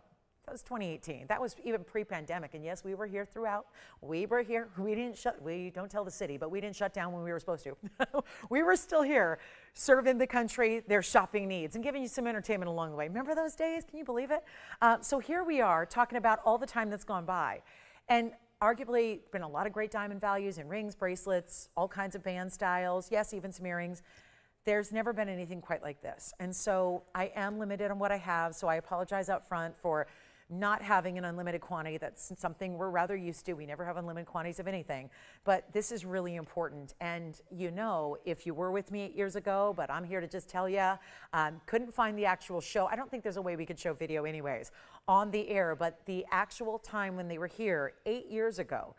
That was 2018. That was even pre-pandemic. And yes, we were here throughout. We were here. We don't tell the city, but we didn't shut down when we were supposed to. We were still here serving the country their shopping needs and giving you some entertainment along the way. Remember those days? Can you believe it? So here we are talking about all the time that's gone by. And arguably been a lot of great diamond values in rings, bracelets, all kinds of band styles. Yes, even some earrings. There's never been anything quite like this. And so I am limited on what I have. So I apologize up front for not having an unlimited quantity. That's something we're rather used to. We never have unlimited quantities of anything, but this is really important. And you know, if you were with me 8 years ago, but I'm here to just tell you, couldn't find the actual show. I don't think there's a way we could show video anyways on the air, but the actual time when they were here 8 years ago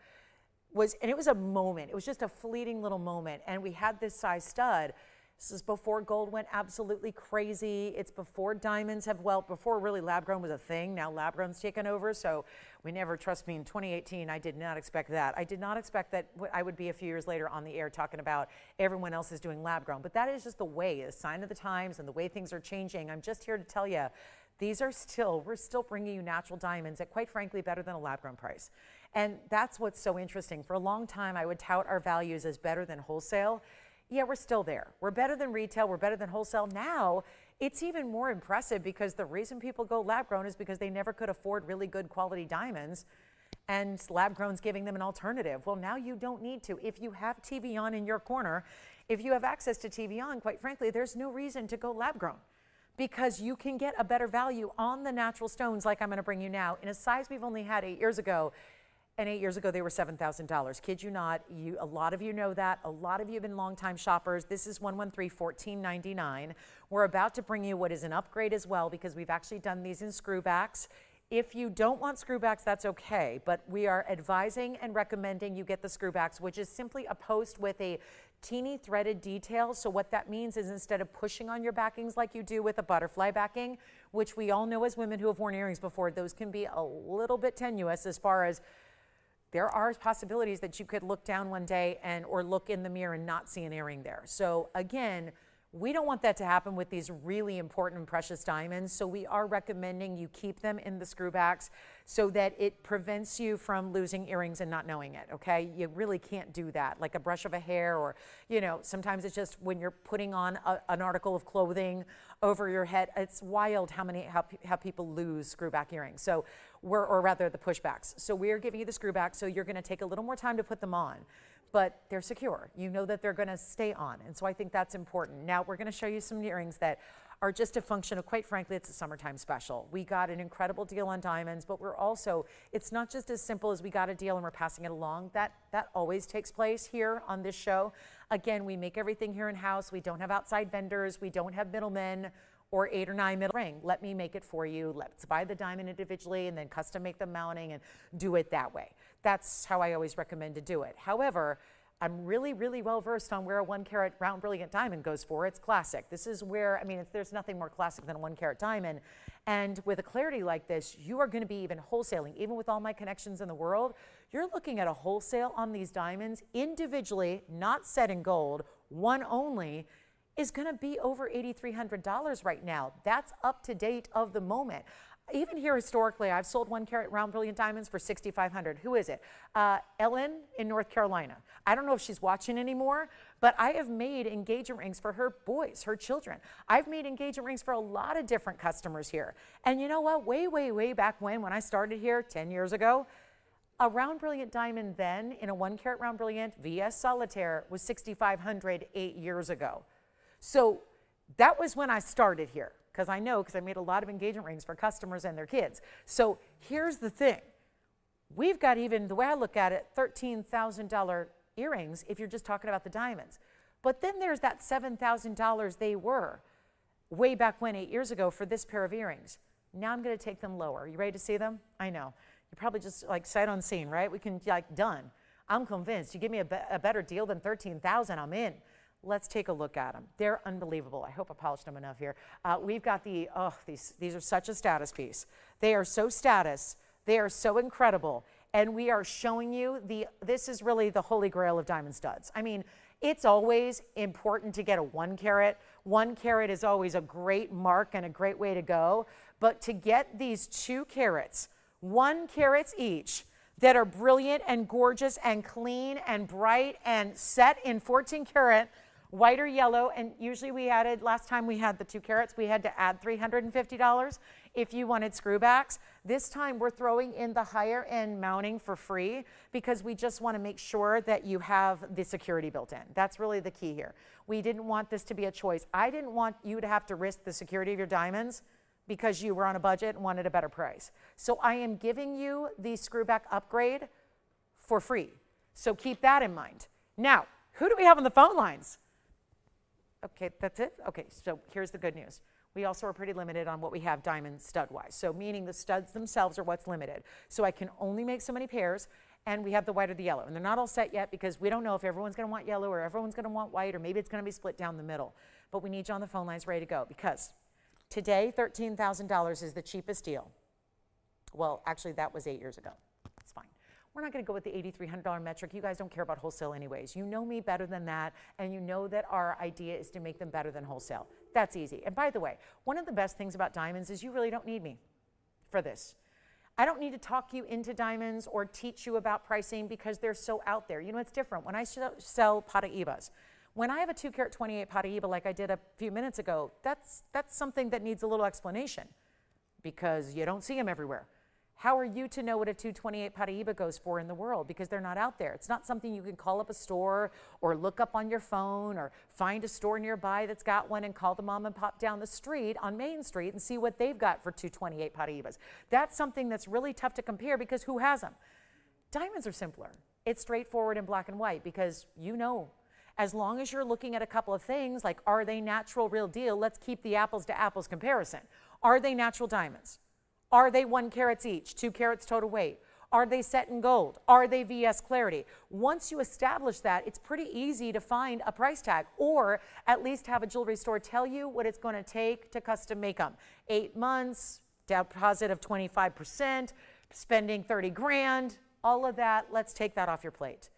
and it was a moment. It was just a fleeting little moment. And we had this size stud. This is before gold went absolutely crazy. It's before diamonds before really lab grown was a thing. Now lab grown's taken over, so we never, trust me, in 2018, I did not expect that. I did not expect that I would be a few years later on the air talking about everyone else is doing lab grown, but that is just the way, a sign of the times and the way things are changing. I'm just here to tell you, we're still bringing you natural diamonds at, quite frankly, better than a lab grown price. And that's what's so interesting. For a long time, I would tout our values as better than wholesale. Yeah, we're still there. We're better than retail. We're better than wholesale. Now, it's even more impressive because the reason people go lab grown is because they never could afford really good quality diamonds, and lab grown's giving them an alternative. Well, now you don't need to. If you have TVON in your corner, if you have access to TVON, quite frankly, there's no reason to go lab grown, because you can get a better value on the natural stones like I'm going to bring you now in a size we've only had 8 years ago. And 8 years ago, they were $7,000. Kid you not, a lot of you know that. A lot of you have been longtime shoppers. This is 113-1499. We're about to bring you what is an upgrade as well, because we've actually done these in screwbacks. If you don't want screwbacks, that's okay, but we are advising and recommending you get the screwbacks, which is simply a post with a teeny threaded detail. So what that means is, instead of pushing on your backings like you do with a butterfly backing, which we all know as women who have worn earrings before, those can be a little bit tenuous as far as there are possibilities that you could look down one day or look in the mirror and not see an earring there. So again, we don't want that to happen with these really important and precious diamonds. So we are recommending you keep them in the screwbacks so that it prevents you from losing earrings and not knowing it, okay? You really can't do that, like a brush of a hair, or, sometimes it's just when you're putting on an article of clothing over your head. It's wild how people lose screwback earrings. So or rather the pushbacks. So we're giving you the screwbacks, so you're gonna take a little more time to put them on, but they're secure. You know that they're gonna stay on, and so I think that's important. Now we're gonna show you some earrings that are just a function of, quite frankly, it's a summertime special. We got an incredible deal on diamonds, but it's not just as simple as we got a deal and we're passing it along. That always takes place here on this show. Again, we make everything here in-house. We don't have outside vendors. We don't have middlemen or 8 or 9 middle ring. Let me make it for you. Let's buy the diamond individually and then custom make the mounting and do it that way. That's how I always recommend to do it. However, I'm really, really well versed on where a 1 carat round brilliant diamond goes for. It's classic. This is where, there's nothing more classic than a 1 carat diamond. And with a clarity like this, you are going to be even wholesaling. Even with all my connections in the world, you're looking at a wholesale on these diamonds individually, not set in gold, one only, is going to be over $8,300 right now. That's up to date of the moment. Even here historically, I've sold 1 carat round brilliant diamonds for $6,500. Who is it? Ellen in North Carolina. I don't know if she's watching anymore, but I have made engagement rings for her boys, her children. I've made engagement rings for a lot of different customers here. And you know what? Way, way, way back when I started here 10 years ago, a round brilliant diamond then in a 1 carat round brilliant VS solitaire was $6,500 8 years ago. So that was when I started here, because I made a lot of engagement rings for customers and their kids. So here's the thing. We've got, even the way I look at it, $13,000 earrings if you're just talking about the diamonds. But then there's that $7,000 they were way back when 8 years ago for this pair of earrings. Now I'm going to take them lower. You ready to see them? I know. You're probably just like sight unseen, right? We can, done. I'm convinced. You give me a better deal than $13,000, I'm in. Let's take a look at them. They're unbelievable. I hope I polished them enough here. We've got these are such a status piece. They are so status. They are so incredible. And we are showing you this is really the holy grail of diamond studs. It's always important to get a 1 carat. 1 carat is always a great mark and a great way to go. But to get these 2 carats, 1 carats each, that are brilliant and gorgeous and clean and bright and set in 14 karat, white or yellow, and usually last time we had the 2 carats, we had to add $350 if you wanted screwbacks. This time we're throwing in the higher end mounting for free because we just want to make sure that you have the security built in. That's really the key here. We didn't want this to be a choice. I didn't want you to have to risk the security of your diamonds because you were on a budget and wanted a better price. So I am giving you the screwback upgrade for free. So keep that in mind. Now, who do we have on the phone lines? Okay, that's it? Okay, so here's the good news. We also are pretty limited on what we have diamond stud-wise. So meaning the studs themselves are what's limited. So I can only make so many pairs, and we have the white or the yellow. And they're not all set yet because we don't know if everyone's gonna want yellow or everyone's gonna want white, or maybe it's gonna be split down the middle. But we need you on the phone lines ready to go because today, $13,000 is the cheapest deal. Well, actually that was 8 years ago. It's fine. We're not going to go with the $8,300 metric. You guys don't care about wholesale anyways. You know me better than that, and you know that our idea is to make them better than wholesale. That's easy. And by the way, one of the best things about diamonds is you really don't need me for this. I don't need to talk you into diamonds or teach you about pricing because they're so out there. You know, it's different. When I sell Paraibas, When I have a 2-carat 28 Paraiba like I did a few minutes ago, that's something that needs a little explanation because you don't see them everywhere. How are you to know what a 228 Paraiba goes for in the world? Because they're not out there. It's not something you can call up a store or look up on your phone or find a store nearby that's got one and call the mom and pop down the street on Main Street and see what they've got for 228 Paraibas. That's something that's really tough to compare because who has them? Diamonds are simpler. It's straightforward in black and white because you know. As long as you're looking at a couple of things like, are they natural, real deal? Let's keep the apples to apples comparison. Are they natural diamonds? Are they 1 carat each, 2 carats total weight? Are they set in gold? Are they VS clarity? Once you establish that, it's pretty easy to find a price tag or at least have a jewelry store tell you what it's going to take to custom make them. 8 months, deposit of 25%, spending 30 grand, all of that, let's take that off your plate.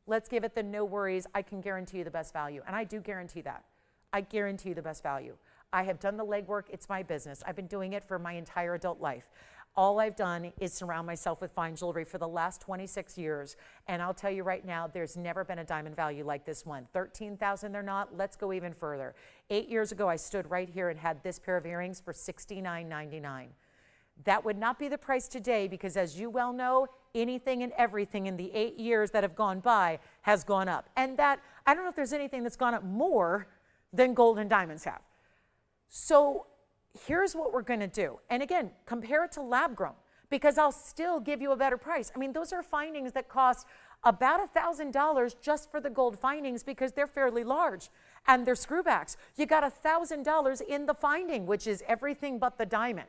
Let's give it the no worries, I can guarantee you the best value. And I do guarantee that. I guarantee you the best value. I have done the legwork, it's my business. I've been doing it for my entire adult life. All I've done is surround myself with fine jewelry for the last 26 years. And I'll tell you right now, there's never been a diamond value like this one. 13,000 they're not, let's go even further. 8 years ago, I stood right here and had this pair of earrings for $69.99. That would not be the price today because as you well know, anything and everything in the 8 years that have gone by has gone up. And that, I don't know if there's anything that's gone up more than gold and diamonds have. So here's what we're going to do. And again, compare it to lab grown because I'll still give you a better price. I mean, those are findings that cost about $1,000 just for the gold findings because they're fairly large and they're screwbacks. You got $1,000 in the finding, which is everything but the diamond.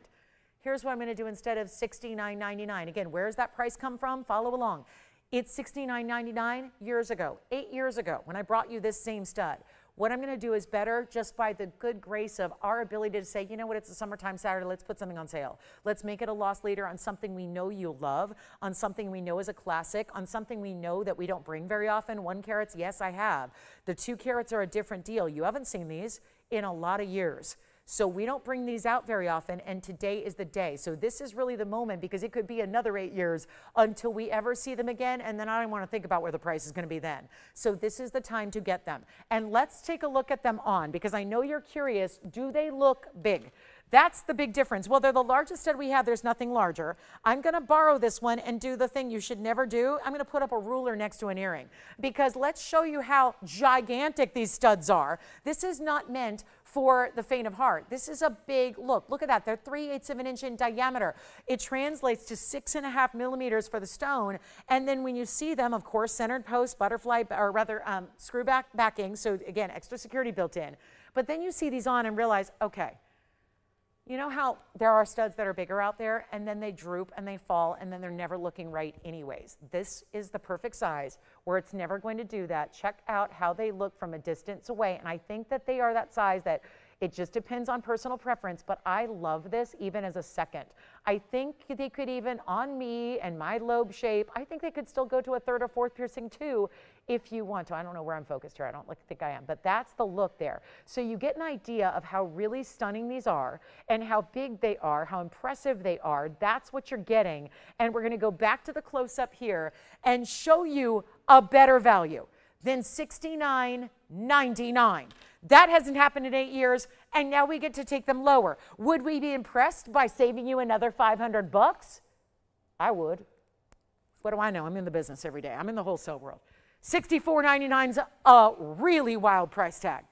Here's what I'm going to do instead of $69.99. Again, where does that price come from? Follow along. It's $69.99 years ago, 8 years ago, when I brought you this same stud. What I'm going to do is better just by the good grace of our ability to say, you know what, it's a summertime Saturday, let's put something on sale. Let's make it a loss leader on something we know you'll love, on something we know is a classic, on something we know that we don't bring very often. 1 carats, yes, I have. The 2 carats are a different deal. You haven't seen these in a lot of years. So we don't bring these out very often, and today is the day. So this is really the moment because it could be another 8 years until we ever see them again, and then I don't want to think about where the price is going to be then. So this is the time to get them. And let's take a look at them on because I know you're curious, do they look big? That's the big difference. Well, they're the largest stud we have. There's nothing larger. I'm going to borrow this one and do the thing you should never do. I'm going to put up a ruler next to an earring because let's show you how gigantic these studs are. This is not meant for the faint of heart. This is a big look. Look at that. They're 3/8 of an inch in diameter. It translates to 6.5 millimeters for the stone. And then when you see them, of course, centered post, butterfly, or rather screw back backing. So again, extra security built in. But then you see these on and realize, okay, you know how there are studs that are bigger out there and then they droop and they fall and then they're never looking right anyways. This is the perfect size where it's never going to do that. Check out how they look from a distance away. And I think that they are that size that it just depends on personal preference, but I love this even as a second. I think they could even, on me and my lobe shape, I think they could still go to a 3rd or 4th piercing too if you want to. I don't know where I'm focused here. I don't think I am, but that's the look there. So you get an idea of how really stunning these are and how big they are, how impressive they are. That's what you're getting. And we're going to go back to the close-up here and show you a better value than $69.99. That hasn't happened in 8 years, and now we get to take them lower. Would we be impressed by saving you another $500? I would. What do I know? I'm in the business every day. I'm in the wholesale world. $64.99 is a really wild price tag.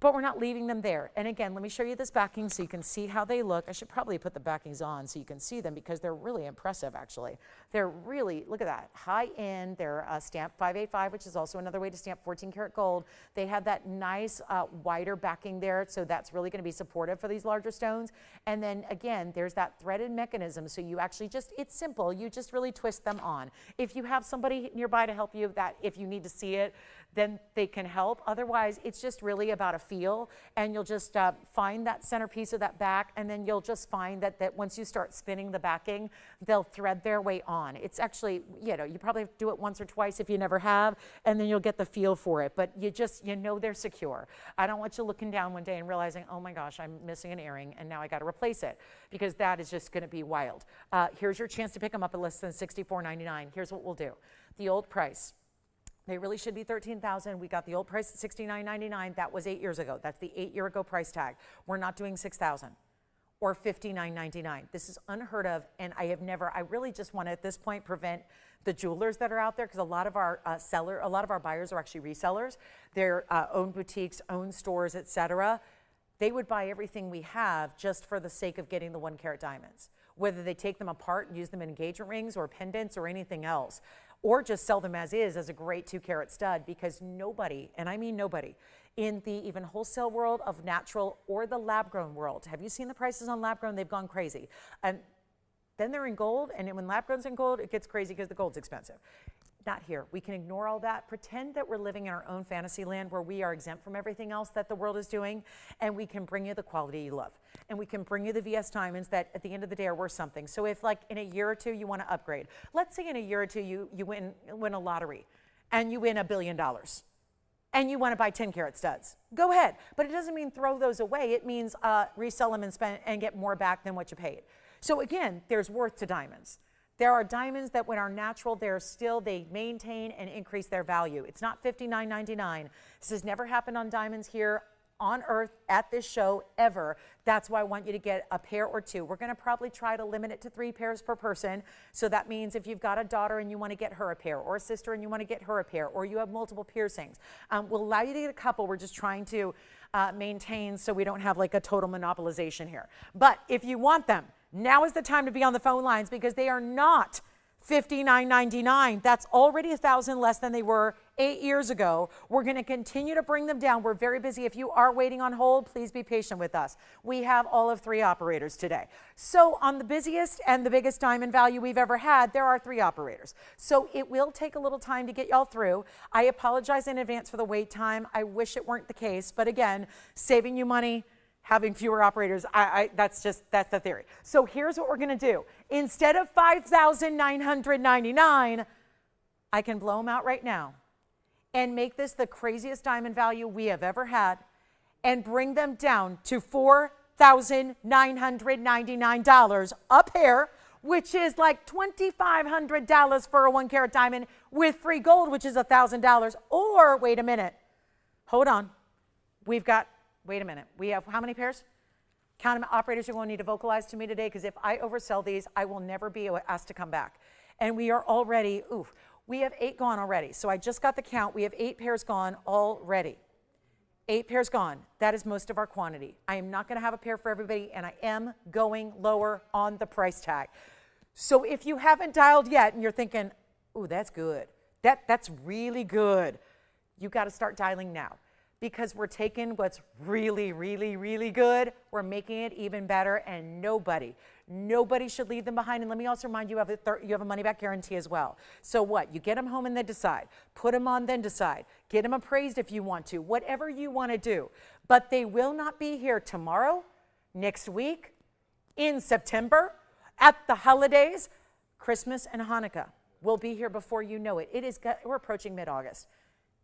But we're not leaving them there. And again, let me show you this backing so you can see how they look. I should probably put the backings on so you can see them because they're really impressive, actually. They're really, look at that, high end. They're stamped 585, which is also another way to stamp 14 karat gold. They have that nice wider backing there, so that's really going to be supportive for these larger stones. And then again, there's that threaded mechanism, so you actually just, it's simple. You just really twist them on. If you have somebody nearby to help you, that if you need to see it, then they can help. Otherwise, it's just really about a feel, and you'll just find that centerpiece of that back, and then you'll just find that once you start spinning the backing, they'll thread their way on. It's actually, you know, you probably have to do it once or twice if you never have, and then you'll get the feel for it, but you know they're secure. I don't want you looking down one day and realizing, oh my gosh, I'm missing an earring, and now I got to replace it, because that is just going to be wild. Here's your chance to pick them up at less than $64.99. Here's what we'll do. The old price They really should be $13,000. We got the old price at $69.99. That was 8 years ago. That's the 8-year ago price tag. We're not doing $6,000 or $59.99. This is unheard of, and I really just want to at this point prevent the jewelers that are out there, because a lot of our buyers are actually resellers. They're own boutiques, own stores, etc. They would buy everything we have just for the sake of getting the 1-carat diamonds, whether they take them apart and use them in engagement rings or pendants or anything else, or just sell them as is as a great 2-carat stud, because nobody, and I mean nobody, in the even wholesale world of natural or the lab-grown world. Have you seen the prices on lab-grown? They've gone crazy. And then they're in gold, and when lab-grown's in gold, it gets crazy because the gold's expensive. Not here. We can ignore all that, pretend that we're living in our own fantasy land where we are exempt from everything else that the world is doing, and we can bring you the quality you love. And we can bring you the VS diamonds that at the end of the day are worth something. So if like in a year or two you want to upgrade, let's say in a year or two you win a lottery and you win $1 billion and you want to buy 10-carat studs, go ahead. But it doesn't mean throw those away. It means resell them and spend and get more back than what you paid. So again, there's worth to diamonds. There are diamonds that when are natural, they maintain and increase their value. It's not $59.99. This has never happened on diamonds here on earth at this show ever. That's why I want you to get a pair or two. We're gonna probably try to limit it to 3 pairs per person. So that means if you've got a daughter and you wanna get her a pair, or a sister and you wanna get her a pair, or you have multiple piercings, we'll allow you to get a couple. We're just trying to maintain so we don't have like a total monopolization here. But if you want them, now is the time to be on the phone lines, because they are not $59.99. That's already $1,000 less than they were 8 years ago. We're going to continue to bring them down. We're very busy. If you are waiting on hold, please be patient with us. We have all of 3 operators today. So on the busiest and the biggest diamond value we've ever had, there are 3 operators. So it will take a little time to get y'all through. I apologize in advance for the wait time. I wish it weren't the case. But again, saving you money, having fewer operators, that's the theory. So here's what we're gonna do. Instead of $5,999, I can blow them out right now and make this the craziest diamond value we have ever had and bring them down to $4,999 a pair, which is like $2,500 for a 1-carat diamond with free gold, which is $1,000. Or wait a minute, hold on. Wait a minute. We have how many pairs? Count them. Operators, you're going to need to vocalize to me today, because if I oversell these, I will never be asked to come back. And we are already, we have 8 gone already. So I just got the count. We have 8 pairs gone already. 8 pairs gone. That is most of our quantity. I am not going to have a pair for everybody, and I am going lower on the price tag. So if you haven't dialed yet and you're thinking, that's good. That's really good. You got to start dialing now. Because we're taking what's really, really, really good, we're making it even better, and nobody should leave them behind. And let me also remind you, you have a money-back guarantee as well. So what? You get them home and then decide. Put them on, then decide. Get them appraised if you want to. Whatever you want to do. But they will not be here tomorrow, next week, in September, at the holidays, Christmas and Hanukkah. We'll be here before you know it. We're approaching mid-August.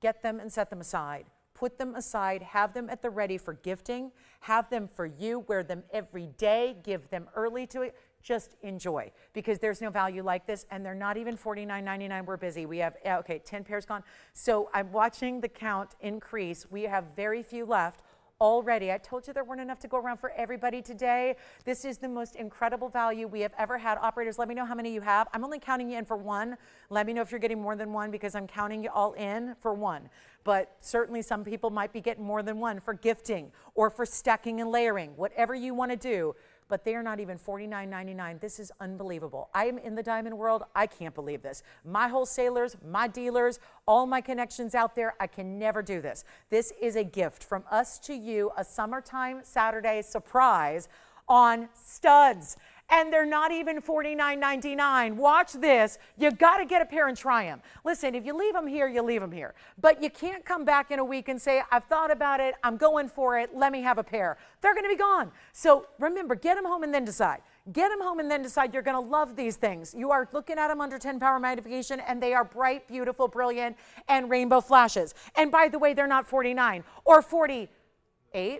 Get them and set them aside. Put them aside, have them at the ready for gifting, have them for you, wear them every day, give them early to it, just enjoy, because there's no value like this, and they're not even $49.99. We're busy. We have, 10 pairs gone. So I'm watching the count increase. We have very few left already. I told you there weren't enough to go around for everybody today. This is the most incredible value we have ever had. Operators, let me know how many you have. I'm only counting you in for 1. Let me know if you're getting more than 1, because I'm counting you all in for 1. But certainly some people might be getting more than 1 for gifting or for stacking and layering, whatever you want to do. But they are not even $49.99. This is unbelievable. I am in the diamond world. I can't believe this. My wholesalers, my dealers, all my connections out there, I can never do this. This is a gift from us to you, a summertime Saturday surprise on studs. And they're not even $49.99. Watch this. You got to get a pair and try them. Listen, if you leave them here, you leave them here. But you can't come back in a week and say, I've thought about it, I'm going for it, let me have a pair. They're going to be gone. So remember, get them home and then decide. Get them home and then decide. You're going to love these things. You are looking at them under 10 power magnification, and they are bright, beautiful, brilliant, and rainbow flashes. And by the way, they're not 49 or 48.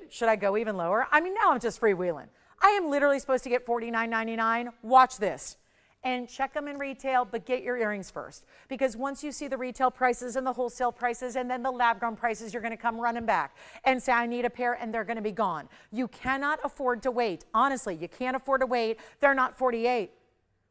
Should I go even lower? I mean, now I'm just freewheeling. I am literally supposed to get $49.99. Watch this. and check them in retail, but get your earrings first. Because once you see the retail prices and the wholesale prices and then the lab-grown prices, you're going to come running back and say, I need a pair, and they're going to be gone. You cannot afford to wait. Honestly, you can't afford to wait. They're not 48,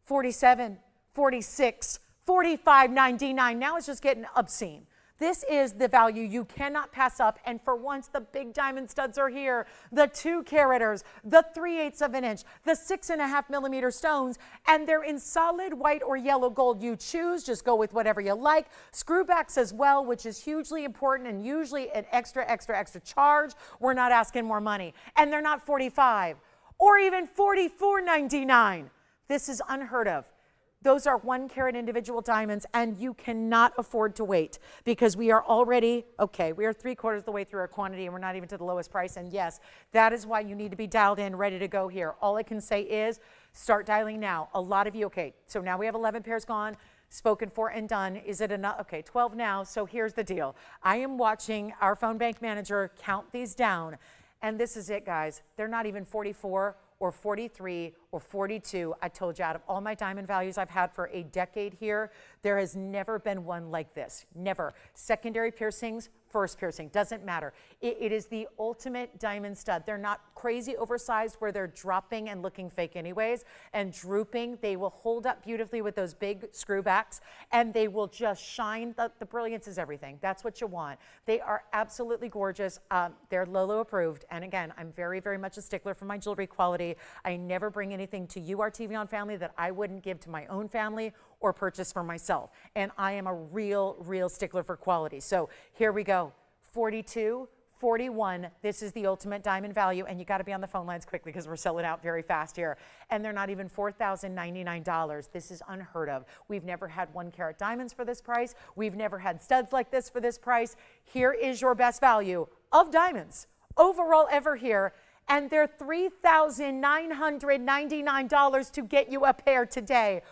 47, 46, 45.99. Now it's just getting obscene. This is the value you cannot pass up. And for once, the big diamond studs are here. The 2-caraters, the 3/8 of an inch, the 6.5 millimeter stones, and they're in solid white or yellow gold. You choose, just go with whatever you like. Screwbacks as well, which is hugely important and usually an extra charge. We're not asking more money. And they're not 45 or even 44.99. This is unheard of. Those are 1-carat individual diamonds, and you cannot afford to wait because we are already, we are 3/4 of the way through our quantity, and we're not even to the lowest price. And yes, that is why you need to be dialed in, ready to go here. All I can say is start dialing now. A lot of you, so now we have 11 pairs gone, spoken for and done. Is it enough? 12 now. So here's the deal. I am watching our phone bank manager count these down, and this is it, guys. They're not even 44 or 43 or 42. I told you, out of all my diamond values I've had for a decade here, there has never been one like this. Never. Secondary piercings, first piercing, doesn't matter. It is the ultimate diamond stud. They're not crazy oversized where they're dropping and looking fake anyways and drooping. They will hold up beautifully with those big screwbacks, and they will just shine. The brilliance is everything. That's what you want. They are absolutely gorgeous. They're Lolo approved. And again, I'm very, very much a stickler for my jewelry quality. I never bring anything to you, our TVON family, that I wouldn't give to my own family or purchase for myself. And I am a real stickler for quality. So here we go. 42, 41. This is the ultimate diamond value, and you got to be on the phone lines quickly because we're selling out very fast here. And they're not even $4,099. This is unheard of. We've never had 1-carat diamonds for this price. We've never had studs like this for this price. Here is your best value of diamonds overall ever here. And they're $3,999 to get you a pair today.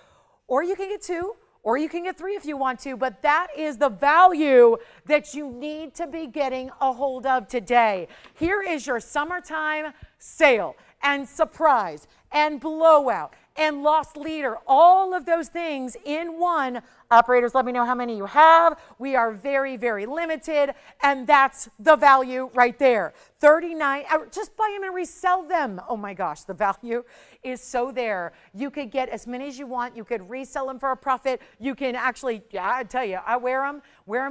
Or you can get 2, or you can get 3 if you want to, but that is the value that you need to be getting a hold of today. Here is your summertime sale and surprise and blowout and lost leader, all of those things in one. Operators, let me know how many you have. We are very, very limited, and that's the value right there. 39, just buy them and resell them. Oh my gosh, the value is so there. You could get as many as you want. You could resell them for a profit. You can actually, I tell you, I wear them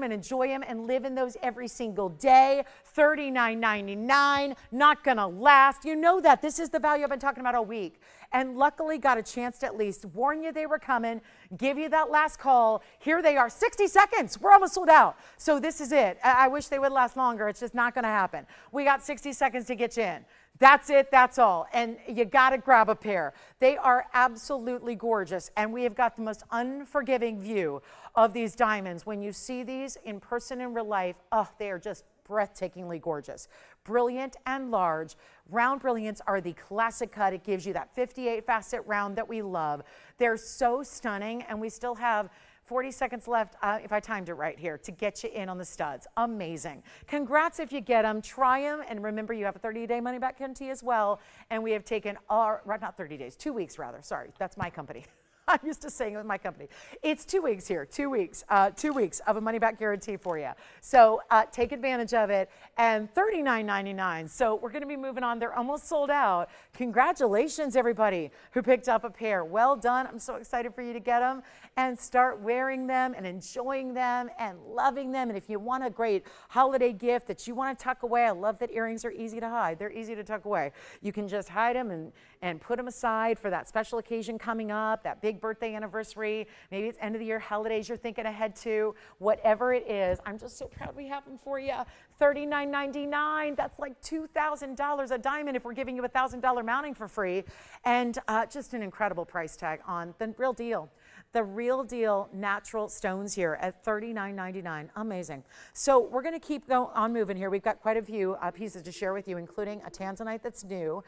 and enjoy them and live in those every single day. $39.99, not gonna last. You know that. This is the value I've been talking about all week. And luckily got a chance to at least warn you they were coming, give you that last call. Here they are, 60 seconds. We're almost sold out. So this is it. I wish they would last longer. It's just not going to happen. We got 60 seconds to get you in. That's it. That's all. And you got to grab a pair. They are absolutely gorgeous. And we have got the most unforgiving view of these diamonds. When you see these in person in real life, oh, they are just breathtakingly gorgeous. Brilliant and large. Round brilliants are the classic cut. It gives you that 58 facet round that we love. They're so stunning, and we still have 40 seconds left, if I timed it right here, to get you in on the studs. Amazing. Congrats if you get them. Try them, and remember, you have a 30-day money-back guarantee as well. And we have taken our, not 30 days, 2 weeks rather. Sorry, that's my company. I'm used to saying it with my company. It's 2 weeks here, 2 weeks, 2 weeks of a money-back guarantee for you. So take advantage of it, and $39.99. So we're gonna be moving on. They're almost sold out. Congratulations, everybody who picked up a pair. Well done. I'm so excited for you to get them and start wearing them and enjoying them and loving them. And if you want a great holiday gift that you wanna tuck away, I love that earrings are easy to hide. They're easy to tuck away. You can just hide them and put them aside for that special occasion coming up, that big birthday anniversary, maybe it's end of the year holidays you're thinking ahead to, whatever it is. I'm just so proud we have them for you. $39.99, that's like $2,000 a diamond if we're giving you a $1,000 mounting for free. And just an incredible price tag on the real deal. The real deal natural stones here at $39.99. Amazing. So we're going to keep on moving here. We've got quite a few pieces to share with you, including a tanzanite that's new.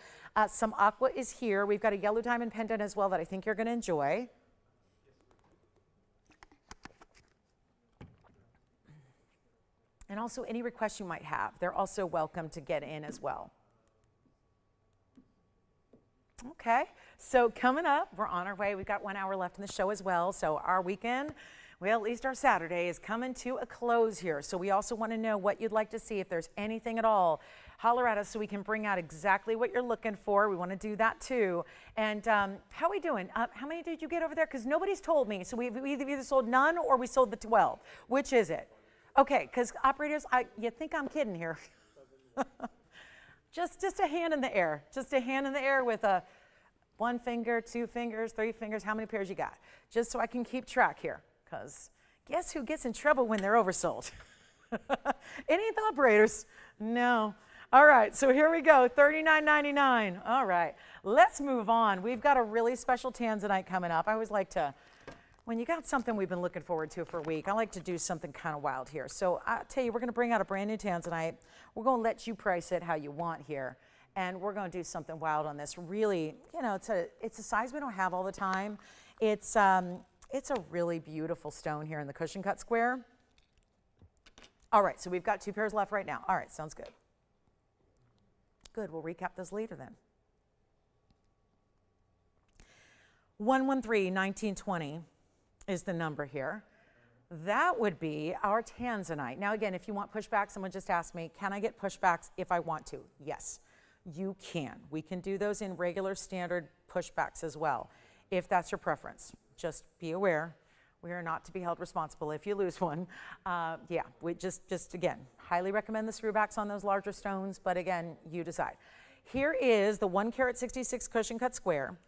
Some aqua is here. We've got a yellow diamond pendant as well that I think you're going to enjoy. And also any requests you might have, they're also welcome to get in as well. Okay, so coming up, we're on our way. We've got 1 hour left in the show as well. So our weekend, well, at least our Saturday is coming to a close here. So we also want to know what you'd like to see. If there's anything at all, holler at us so we can bring out exactly what you're looking for. We want to do that too. And how are we doing? How many did you get over there? Because nobody's told me. So we've either sold none or we sold the 12. Which is it? Okay, because operators, you think I'm kidding here. Just a hand in the air. Just a hand in the air with a 1 finger, 2 fingers, 3 fingers. How many pairs you got? Just so I can keep track here. Because guess who gets in trouble when they're oversold? Any of the operators? No. All right, so here we go, $39.99. All right, let's move on. We've got a really special Tanzanite coming up. I always like to, when you got something we've been looking forward to for a week, I like to do something kind of wild here. So I'll tell you, we're going to bring out a brand new Tanzanite. We're going to let you price it how you want here. And we're going to do something wild on this. Really, you know, it's a size we don't have all the time. It's a really beautiful stone here in the cushion cut square. All right, so we've got 2 pairs left right now. All right, sounds good. Good, we'll recap this later then. 113-1920 is the number here. That would be our Tanzanite. Now again, if you want pushbacks, someone just asked me, can I get pushbacks if I want to? Yes, you can. We can do those in regular standard pushbacks as well, if that's your preference. Just be aware, we are not to be held responsible if you lose one. Yeah, we just again, highly recommend the screwbacks on those larger stones, but again, you decide. Here is the 1 carat 66 cushion cut square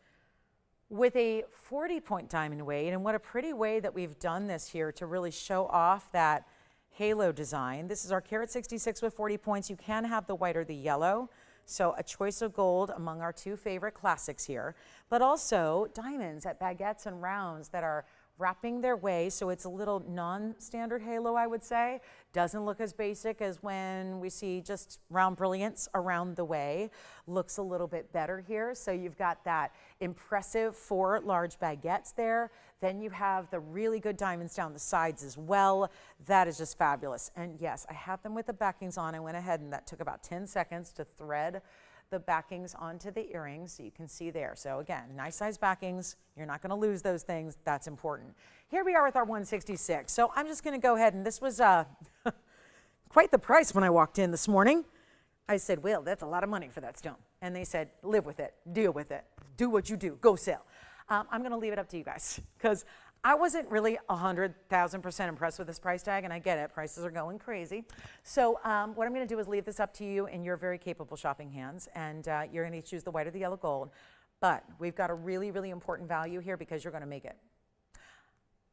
with a 40-point diamond weight, and what a pretty way that we've done this here to really show off that halo design. This is our carat 66 with 40 points. You can have the white or the yellow, so a choice of gold among our 2 favorite classics here, but also diamonds at baguettes and rounds that are wrapping their way, so it's a little non-standard halo, I would say. Doesn't look as basic as when we see just round brilliance around the way. Looks a little bit better here. So you've got that impressive 4 large baguettes there. Then you have the really good diamonds down the sides as well. That is just fabulous. And yes, I have them with the backings on. I went ahead and that took about 10 seconds to thread the backings onto the earrings, so you can see there. So again, nice size backings. You're not going to lose those things. That's important. Here we are with our 166. So I'm just going to go ahead, and this was quite the price when I walked in this morning. I said, well, that's a lot of money for that stone. And they said, live with it, deal with it, do what you do, go sell. I'm going to leave it up to you guys because I wasn't really 100,000% impressed with this price tag, and I get it. Prices are going crazy. So what I'm going to do is leave this up to you in your very capable shopping hands, and you're going to choose the white or the yellow gold. But we've got a really, really important value here because you're going to make it.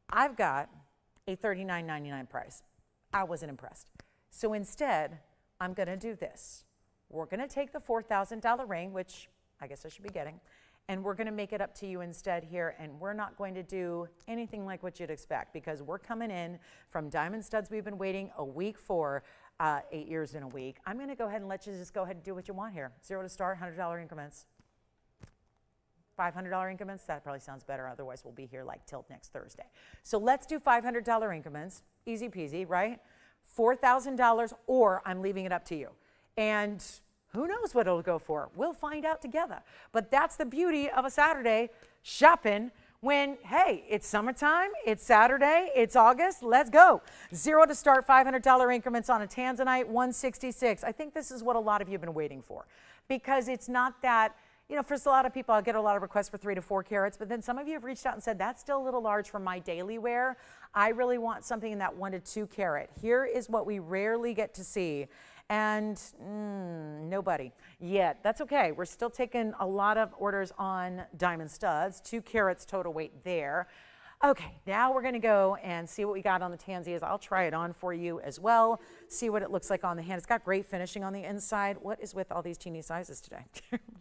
I've got a $39.99 price. I wasn't impressed. So instead, I'm going to do this. We're going to take the $4,000 ring, which I guess I should be getting, and we're going to make it up to you instead here, and we're not going to do anything like what you'd expect because we're coming in from diamond studs we've been waiting a week for, 8 years in a week. I'm going to go ahead and let you just go ahead and do what you want here. 0 to start, $100 increments. $500 increments, that probably sounds better. Otherwise, we'll be here like till next Thursday. So let's do $500 increments. Easy peasy, right? $4,000, or I'm leaving it up to you. And who knows what it'll go for? We'll find out together. But that's the beauty of a Saturday shopping when, hey, it's summertime, it's Saturday, it's August, let's go. 0 to start, $500 increments on a Tanzanite, 166. I think this is what a lot of you have been waiting for because it's not that, you know, for a lot of people, I'll get a lot of requests for 3 to 4 carats, but then some of you have reached out and said, that's still a little large for my daily wear. I really want something in that 1 to 2 carat. Here is what we rarely get to see. And nobody yet. That's okay. We're still taking a lot of orders on diamond studs, 2 carats total weight there. Okay, now we're going to go and see what we got on the Tanzias. I'll try it on for you as well, see what it looks like on the hand. It's got great finishing on the inside. What is with all these teeny sizes today?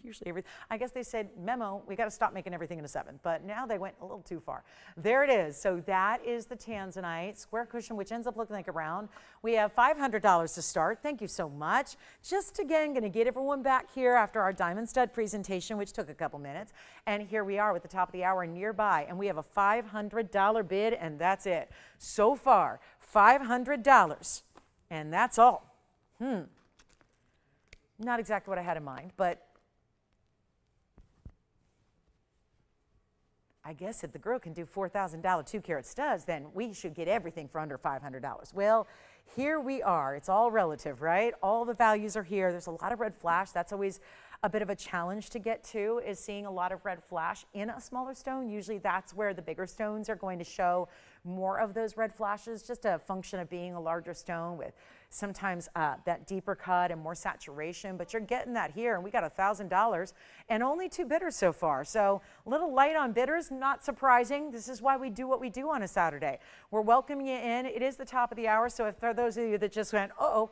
Usually everything. I guess they said, memo, we got to stop making everything in a 7, but now they went a little too far. There it is. So that is the Tanzanite square cushion, which ends up looking like a round. We have $500 to start. Thank you so much. Just again, going to get everyone back here after our diamond stud presentation, which took a couple minutes. And here we are with the top of the hour nearby, and we have a $500 bid, and that's it. So far, $500, and that's all. Not exactly what I had in mind, but I guess if the girl can do $4,000 2-carat studs, then we should get everything for under $500. Well, here we are. It's all relative, right? All the values are here. There's a lot of red flash. That's always a bit of a challenge to get to, is seeing a lot of red flash in a smaller stone. Usually that's where the bigger stones are going to show more of those red flashes, just a function of being a larger stone with sometimes that deeper cut and more saturation, but you're getting that here, and we got $1,000 and only 2 bidders so far. So a little light on bidders, not surprising. This is why we do what we do on a Saturday. We're welcoming you in. It is the top of the hour, so if for those of you that just went, uh-oh,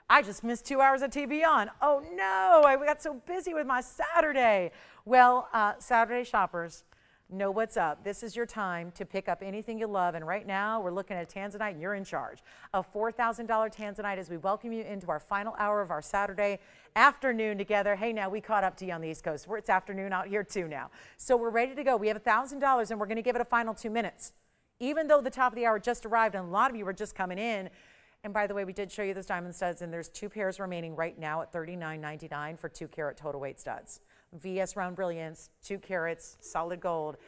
I just missed 2 hours of TVON. Oh no, I got so busy with my Saturday. Well, Saturday shoppers, know what's up. This is your time to pick up anything you love, and right now we're looking at Tanzanite, and you're in charge. A $4,000 Tanzanite as we welcome you into our final hour of our Saturday afternoon together. Hey, now we caught up to you on the East Coast. It's afternoon out here too now. So we're ready to go. We have $1,000 and we're going to give it a final 2 minutes. Even though the top of the hour just arrived and a lot of you were just coming in. And by the way, we did show you those diamond studs, and there's 2 pairs remaining right now at $39.99 for 2-carat total weight studs. VS Round Brilliance, 2 carats, solid gold.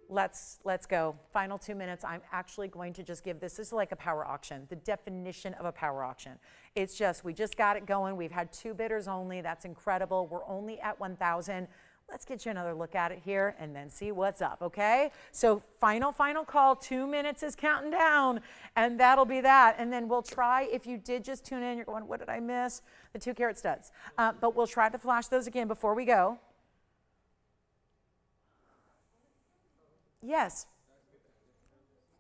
Let's go. Final 2 minutes. I'm actually going to just give this is like a power auction, the definition of a power auction. It's just, we just got it going. We've had 2 bidders only. That's incredible. We're only at 1,000. Let's get you another look at it here and then see what's up, okay? So final call. 2 minutes is counting down, and that'll be that. And then we'll try, if you did just tune in, you're going, what did I miss? The 2-carat studs. But we'll try to flash those again before we go. Yes.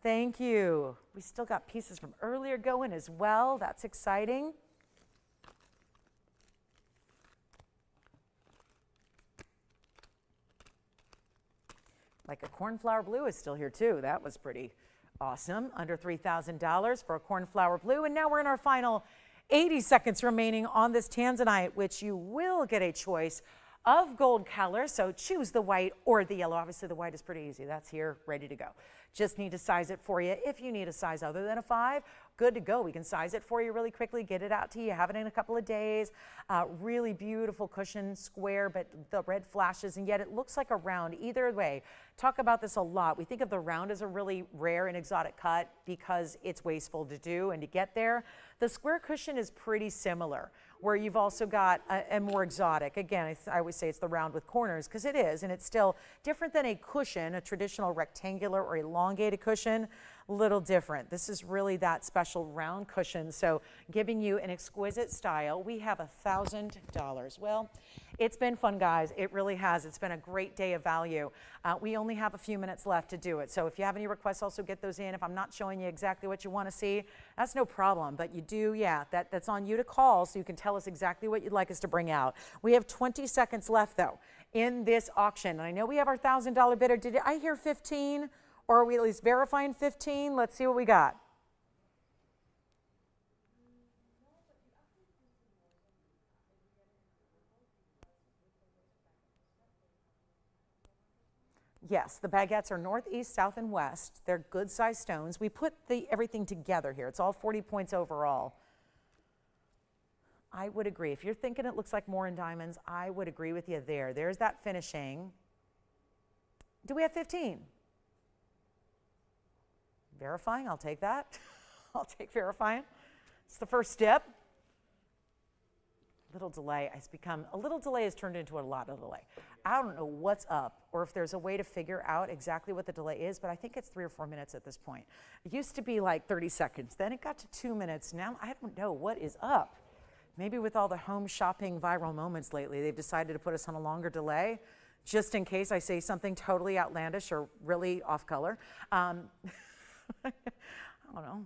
Thank you. We still got pieces from earlier going as well. That's exciting. Like a cornflower blue is still here too. That was pretty awesome. Under $3,000 for a cornflower blue. And now we're in our final 80 seconds remaining on this Tanzanite, which you will get a choice of gold color. So choose the white or the yellow. Obviously the white is pretty easy. That's here, ready to go. Just need to size it for you. If you need a size other than a 5, good to go. We can size it for you really quickly, get it out to you, have it in a couple of days. Really beautiful cushion, square, but the red flashes, and yet it looks like a round. Either way, talk about this a lot. We think of the round as a really rare and exotic cut because it's wasteful to do and to get there. The square cushion is pretty similar, where you've also got a more exotic. Again, I always say it's the round with corners because it is, and it's still different than a cushion, a traditional rectangular or elongated cushion. Little different. This is really that special round cushion, so giving you an exquisite style. We have $1,000. Well, it's been fun, guys. It really has. It's been a great day of value. We only have a few minutes left to do it, so if you have any requests, also get those in. If I'm not showing you exactly what you want to see, that's no problem, but you do, yeah, that's on you to call so you can tell us exactly what you'd like us to bring out. We have 20 seconds left, though, in this auction, and I know we have our $1,000 bidder. Did I hear 15? Or are we at least verifying 15? Let's see what we got. Yes, the baguettes are north, east, south, and west. They're good sized stones. We put everything together here. It's all 40 points overall. I would agree. If you're thinking it looks like more in diamonds, I would agree with you there. There's that finishing. Do we have 15? Verifying, I'll take that. I'll take verifying. It's the first step. Little delay has turned into a lot of delay. I don't know what's up or if there's a way to figure out exactly what the delay is, but I think it's 3 or 4 minutes at this point. It used to be like 30 seconds. Then it got to 2 minutes. Now I don't know what is up. Maybe with all the home shopping viral moments lately, they've decided to put us on a longer delay just in case I say something totally outlandish or really off color. I don't know,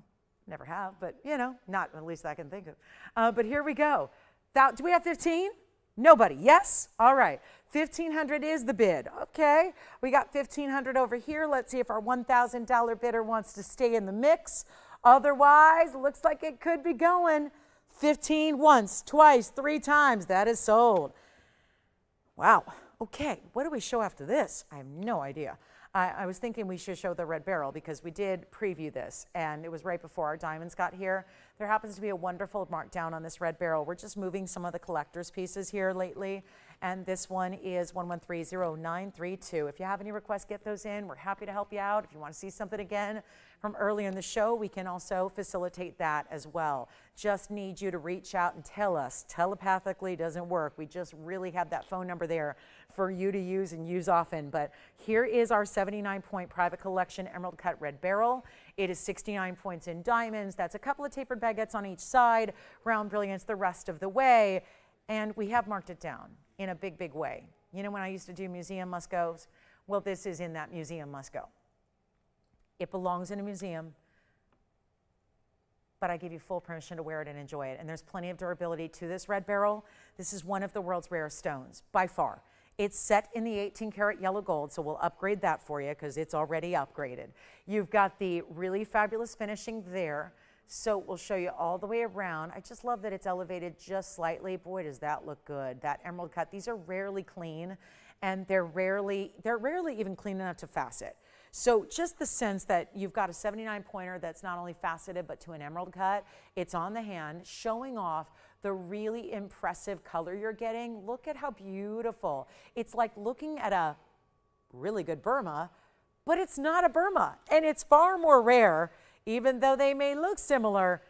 never have, but you know, not at least I can think of. But here we go. Do we have 15? Nobody, yes? All right, 1,500 is the bid. Okay, we got 1,500 over here. Let's see if our $1,000 bidder wants to stay in the mix. Otherwise, looks like it could be going. 15 once, twice, 3 times, that is sold. Wow, okay, what do we show after this? I have no idea. I was thinking we should show the red beryl because we did preview this and it was right before our diamonds got here. There happens to be a wonderful markdown on this red beryl. We're just moving some of the collector's pieces here lately. And this one is 1130932. If you have any requests, get those in. We're happy to help you out. If you want to see something again from earlier in the show, we can also facilitate that as well. Just need you to reach out and tell us. Telepathically doesn't work. We just really have that phone number there for you to use and use often. But here is our 79-point private collection emerald cut red beryl. It is 69 points in diamonds. That's a couple of tapered baguettes on each side, round brilliance the rest of the way. And we have marked it down in a big, big way. You know when I used to do museum must-goes? Well, this is in that museum must-go. It belongs in a museum, but I give you full permission to wear it and enjoy it. And there's plenty of durability to this red beryl. This is one of the world's rarest stones, by far. It's set in the 18-karat yellow gold, so we'll upgrade that for you because it's already upgraded. You've got the really fabulous finishing there. So we'll show you all the way around. I just love that it's elevated just slightly. Boy, does that look good. That emerald cut, these are rarely clean, and they're rarely even clean enough to facet. So just the sense that you've got a 79 pointer that's not only faceted, but to an emerald cut, it's on the hand, showing off the really impressive color you're getting. Look at how beautiful. It's like looking at a really good Burma, but it's not a Burma, and it's far more rare. Even though they may look similar,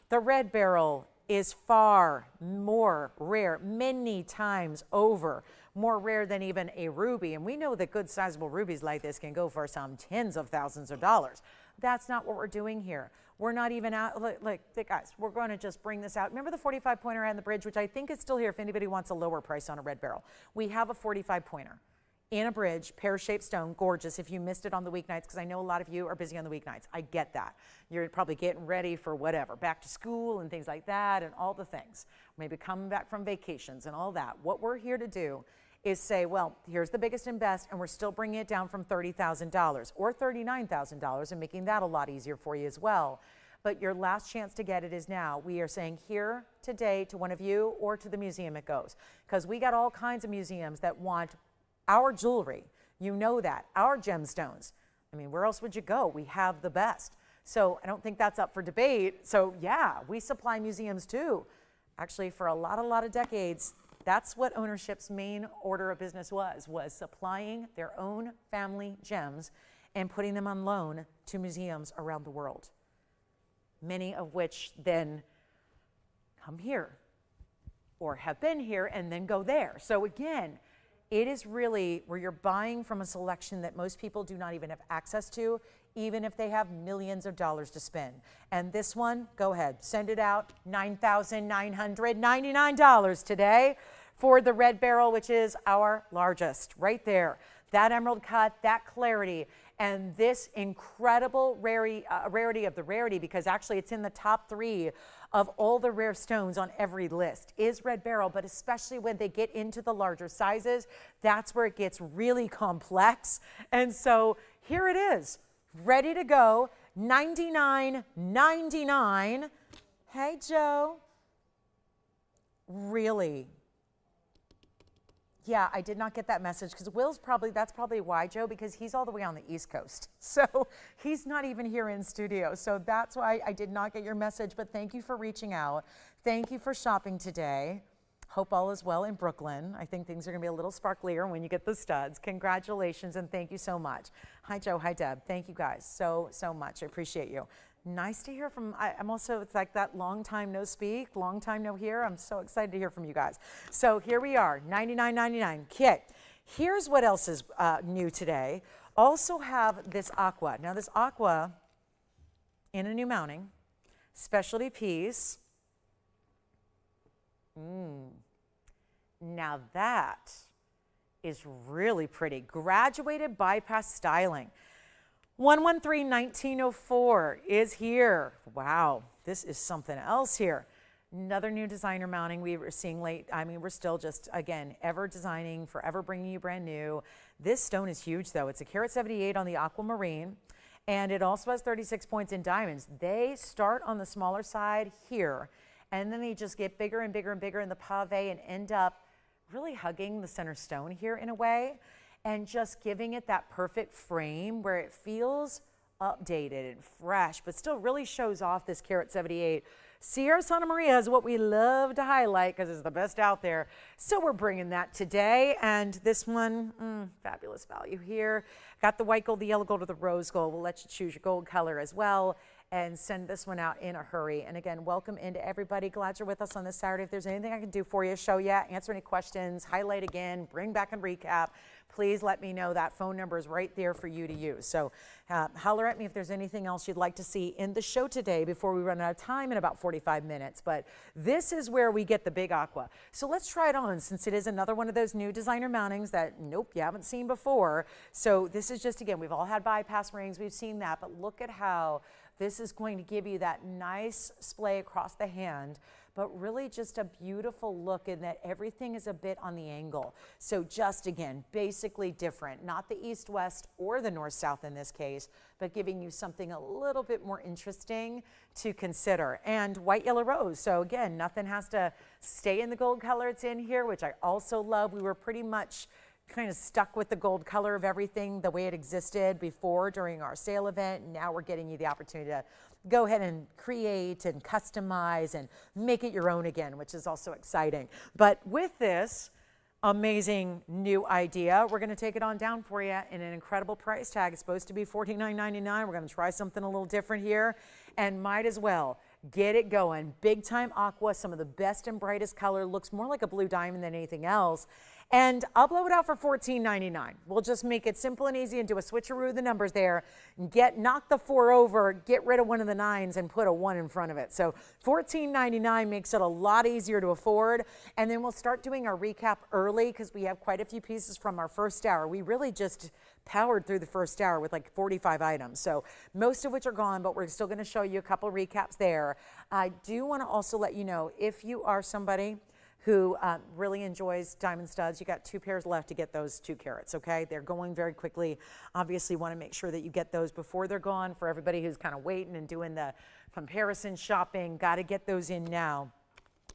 the red beryl is far more rare, many times over, more rare than even a ruby. And we know that good sizable rubies like this can go for some tens of thousands of dollars. That's not what we're doing here. We're not even out, like guys, we're going to just bring this out. Remember the 45 pointer on the bridge, which I think is still here if anybody wants a lower price on a red beryl. We have a 45 pointer. In a bridge, pear-shaped stone, gorgeous. If you missed it on the weeknights, because I know a lot of you are busy on the weeknights. I get that. You're probably getting ready for whatever, back to school and things like that and all the things. Maybe coming back from vacations and all that. What we're here to do is say, well, here's the biggest and best, and we're still bringing it down from $30,000 or $39,000 and making that a lot easier for you as well. But your last chance to get it is now. We are saying here today to one of you or to the museum it goes. Because we got all kinds of museums that want our jewelry, you know that, our gemstones. I mean, where else would you go? We have the best. So I don't think that's up for debate. So yeah, we supply museums too. Actually, for a lot of decades, that's what ownership's main order of business was supplying their own family gems and putting them on loan to museums around the world. Many of which then come here or have been here and then go there. So again, it is really where you're buying from a selection that most people do not even have access to, even if they have millions of dollars to spend. And this one, go ahead, send it out, $9,999 today for the red beryl, which is our largest, right there. That emerald cut, that clarity, and this incredible rarity of the rarity, because actually it's in the top 3 of all the rare stones on every list, is red beryl, but especially when they get into the larger sizes, that's where it gets really complex. And so here it is, ready to go, $99.99. Hey, Joe. Really? Yeah, I did not get that message because that's probably why, Joe, because he's all the way on the East Coast. So he's not even here in studio. So that's why I did not get your message, but thank you for reaching out. Thank you for shopping today. Hope all is well in Brooklyn. I think things are gonna be a little sparklier when you get the studs. Congratulations and thank you so much. Hi, Joe, hi, Deb. Thank you guys so much. I appreciate you. Nice to hear from, I'm also, it's like that long time no speak, long time no hear. I'm so excited to hear from you guys. So here we are, $99.99. Okay, here's what else is new today. Also have this aqua. Now this aqua in a new mounting, specialty piece. Now that is really pretty. Graduated bypass styling. 113-1904 is here. Wow, this is something else here. Another new designer mounting we were seeing late. I mean, we're still just, again, ever designing, forever bringing you brand new. This stone is huge though. It's a carat 78 on the aquamarine, and it also has 36 points in diamonds. They start on the smaller side here, and then they just get bigger and bigger and bigger in the pave and end up really hugging the center stone here in a way. and just giving it that perfect frame where it feels updated and fresh, but still really shows off this carat 78. Sierra Santa Maria is what we love to highlight because it's the best out there. So we're bringing that today. And this one, fabulous value here. Got the white gold, the yellow gold, or the rose gold. We'll let you choose your gold color as well and send this one out in a hurry. And again, welcome into everybody. Glad you're with us on this Saturday. If there's anything I can do for you, show you, answer any questions, highlight again, bring back and recap, please let me know. That phone number is right there for you to use. So holler at me if there's anything else you'd like to see in the show today before we run out of time in about 45 minutes. But this is where we get the big aqua. So let's try it on, since it is another one of those new designer mountings that, nope, you haven't seen before. So this is just, again, we've all had bypass rings. We've seen that. But look at how this is going to give you that nice splay across the hand, but really just a beautiful look in that everything is a bit on the angle. So just, again, basically different, not the east-west or the north-south in this case, but giving you something a little bit more interesting to consider. And white, yellow, rose. So again, nothing has to stay in the gold color it's in here, which I also love. We were pretty much kind of stuck with the gold color of everything the way it existed before during our sale event. Now we're getting you the opportunity to go ahead and create and customize and make it your own again, which is also exciting. But with this amazing new idea, we're going to take it on down for you in an incredible price tag. It's supposed to be $49.99. We're going to try something a little different here, and might as well get it going. Big time aqua, some of the best and brightest color, looks more like a blue diamond than anything else. And I'll blow it out for $14.99. We'll just make it simple and easy and do a switcheroo of the numbers there. Knock the 4 over, get rid of one of the 9s and put a 1 in front of it. So $14.99 makes it a lot easier to afford. And then we'll start doing our recap early because we have quite a few pieces from our first hour. We really just powered through the first hour with like 45 items. So most of which are gone, but we're still going to show you a couple recaps there. I do want to also let you know, if you are somebody who really enjoys diamond studs, you got 2 pairs left to get those 2 carats, okay? They're going very quickly. Obviously want to make sure that you get those before they're gone. For everybody who's kind of waiting and doing the comparison shopping, got to get those in now.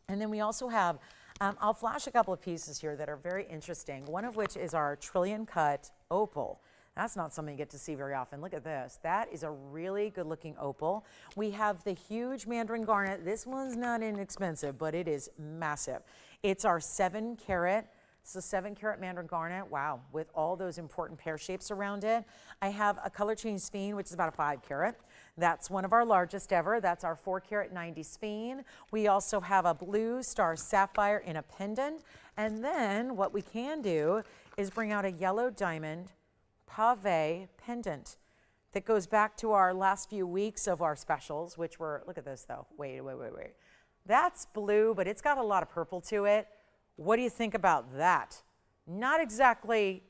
And then we also have, I'll flash a couple of pieces here that are very interesting, one of which is our trillion cut opal. That's not something you get to see very often. Look at this. That is a really good looking opal. We have the huge mandarin garnet. This one's not inexpensive, but it is massive. It's our 7 carat. So 7 carat mandarin garnet, wow, with all those important pear shapes around it. I have a color change sphene, which is about a 5 carat. That's one of our largest ever. That's our 4 carat 90 sphene. We also have a blue star sapphire in a pendant. And then what we can do is bring out a yellow diamond pave pendant that goes back to our last few weeks of our specials, which were, look at this though, wait. That's blue, but it's got a lot of purple to it. What do you think about that? Not exactly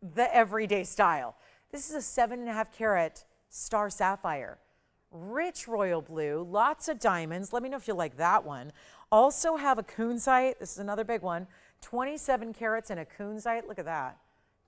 the everyday style. This is a 7.5 carat star sapphire. Rich royal blue, lots of diamonds. Let me know if you like that one. Also have a kunzite. This is another big one. 27 carats and a kunzite. Look at that.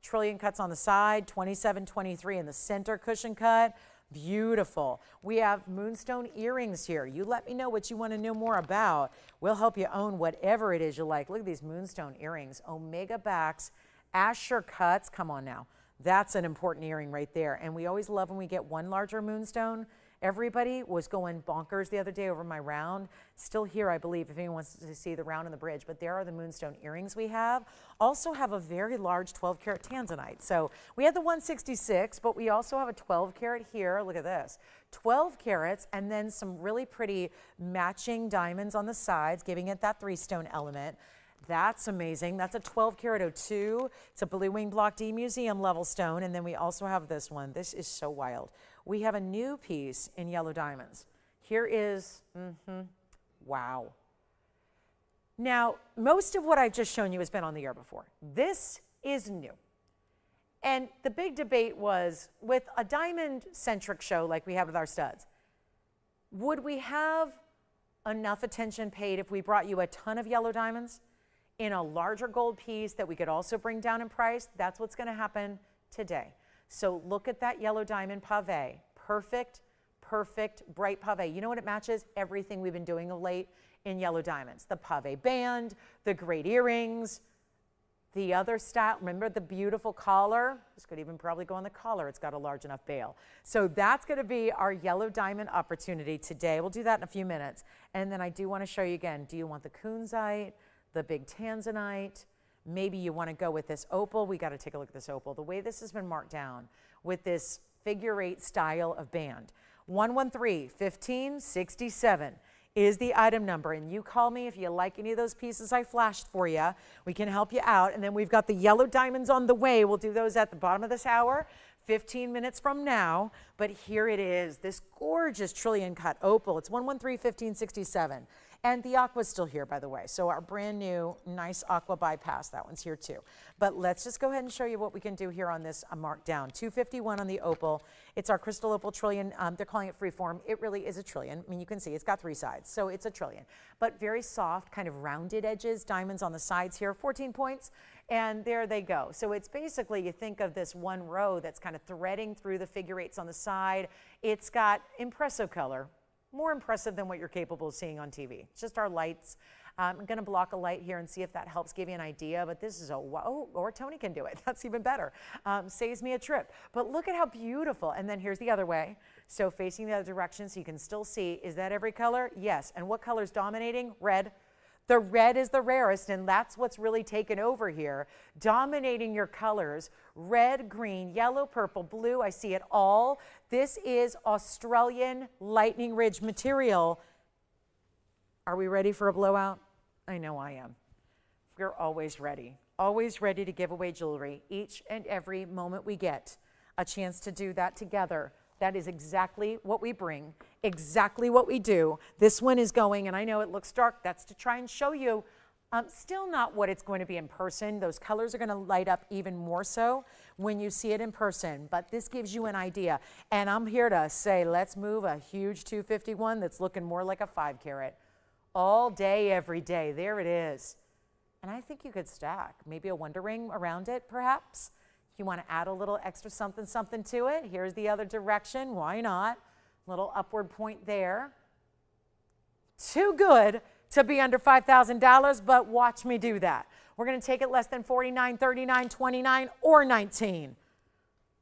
Trillion cuts on the side, 27, 23 in the center cushion cut. Beautiful. We have moonstone earrings here. You let me know what you want to know more about. We'll help you own whatever it is you like. Look at these moonstone earrings. Omega backs, Asher cuts. Come on now. That's an important earring right there. And we always love when we get one larger moonstone. Everybody was going bonkers the other day over my round. Still here, I believe, if anyone wants to see the round on the bridge. But there are the moonstone earrings we have. Also have a very large 12 karat tanzanite. So we had the 166, but we also have a 12 karat here. Look at this. 12 carats and then some really pretty matching diamonds on the sides, giving it that 3-stone element. That's amazing. That's a 12 karat 02. It's a Blue Wing Block D Museum level stone. And then we also have this one. This is so wild. We have a new piece in yellow diamonds. Here is, wow. Now, most of what I've just shown you has been on the air before. This is new. And the big debate was, with a diamond-centric show like we have with our studs, would we have enough attention paid if we brought you a ton of yellow diamonds in a larger gold piece that we could also bring down in price? That's what's going to happen today. So look at that yellow diamond pave. Perfect, perfect, bright pave. You know what it matches? Everything we've been doing of late in yellow diamonds. The pave band, the great earrings, The other style, remember the beautiful collar? This could even probably go on the collar. It's got a large enough bail. So that's going to be our yellow diamond opportunity today. We'll do that in a few minutes. And then I do want to show you again, do you want the kunzite, the big tanzanite? Maybe you want to go with this opal. We got to take a look at this opal. The way this has been marked down with this figure 8 style of band. 113-1567 is the item number, and you call me if you like any of those pieces I flashed for you. We can help you out. And then we've got the yellow diamonds on the way. We'll do those at the bottom of this hour, 15 minutes from now. But here it is, this gorgeous trillion cut opal. It's 113-1567. And the aqua's still here, by the way. So our brand new nice aqua bypass, that one's here too. But let's just go ahead and show you what we can do here on this markdown. 251 on the opal. It's our crystal opal trillion. They're calling it freeform. It really is a trillion. I mean, you can see it's got 3 sides, so it's a trillion. But very soft, kind of rounded edges, diamonds on the sides here, 14 points. And there they go. So it's basically, you think of this one row that's kind of threading through the figure 8s on the side. It's got impressive color. More impressive than what you're capable of seeing on TV. It's just our lights. I'm going to block a light here and see if that helps give you an idea, but this is or Tony can do it. That's even better. Saves me a trip. But look at how beautiful. And then here's the other way. So facing the other direction so you can still see. Is that every color? Yes. And what color is dominating? Red. The red is the rarest, and that's what's really taken over here. Dominating your colors, red, green, yellow, purple, blue, I see it all. This is Australian Lightning Ridge material. Are we ready for a blowout? I know I am. We're always ready to give away jewelry each and every moment we get a chance to do that together. That is exactly what we bring, exactly what we do. This one is going, and I know it looks dark. That's to try and show you still not what it's going to be in person. Those colors are going to light up even more so when you see it in person, but this gives you an idea. And I'm here to say, let's move a huge 251 that's looking more like a 5 carat. All day, every day. There it is. And I think you could stack maybe a wonder ring around it, perhaps. If you want to add a little extra something to it, here's the other direction. Why not? Little upward point there. Too good to be under $5,000, but watch me do that. We're going to take it less than 49, 39, 29, or 19.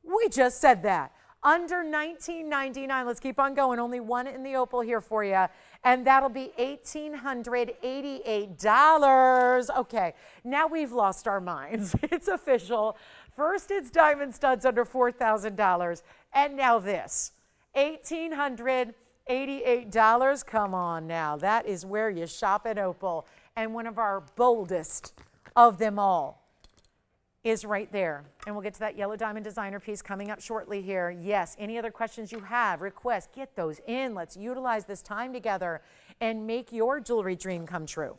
We just said that. Under $19.99. Let's keep on going. Only one in the opal here for you. And that'll be $1,888. Okay, now we've lost our minds. It's official. First, it's diamond studs under $4,000. And now this, $1,888. Come on now. That is where you shop at Opal. And one of our boldest of them all is right there. And we'll get to that yellow diamond designer piece coming up shortly here. Yes, any other questions you have, requests, get those in. Let's utilize this time together and make your jewelry dream come true.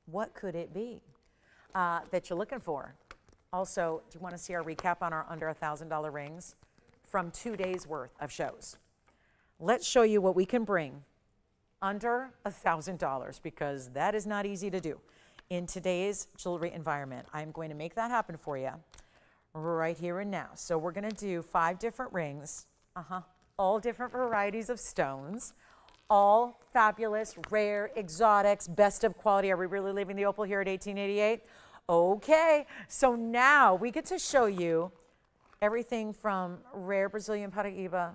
What could it be that you're looking for? Also, do you want to see our recap on our under $1,000 rings from 2 days worth of shows? Let's show you what we can bring under $1,000, because that is not easy to do in today's jewelry environment. I'm going to make that happen for you right here and now. So we're going to do 5 different rings, all different varieties of stones, all fabulous, rare, exotics, best of quality. Are we really leaving the opal here at $1,888? Okay, so now we get to show you everything from rare Brazilian Paraíba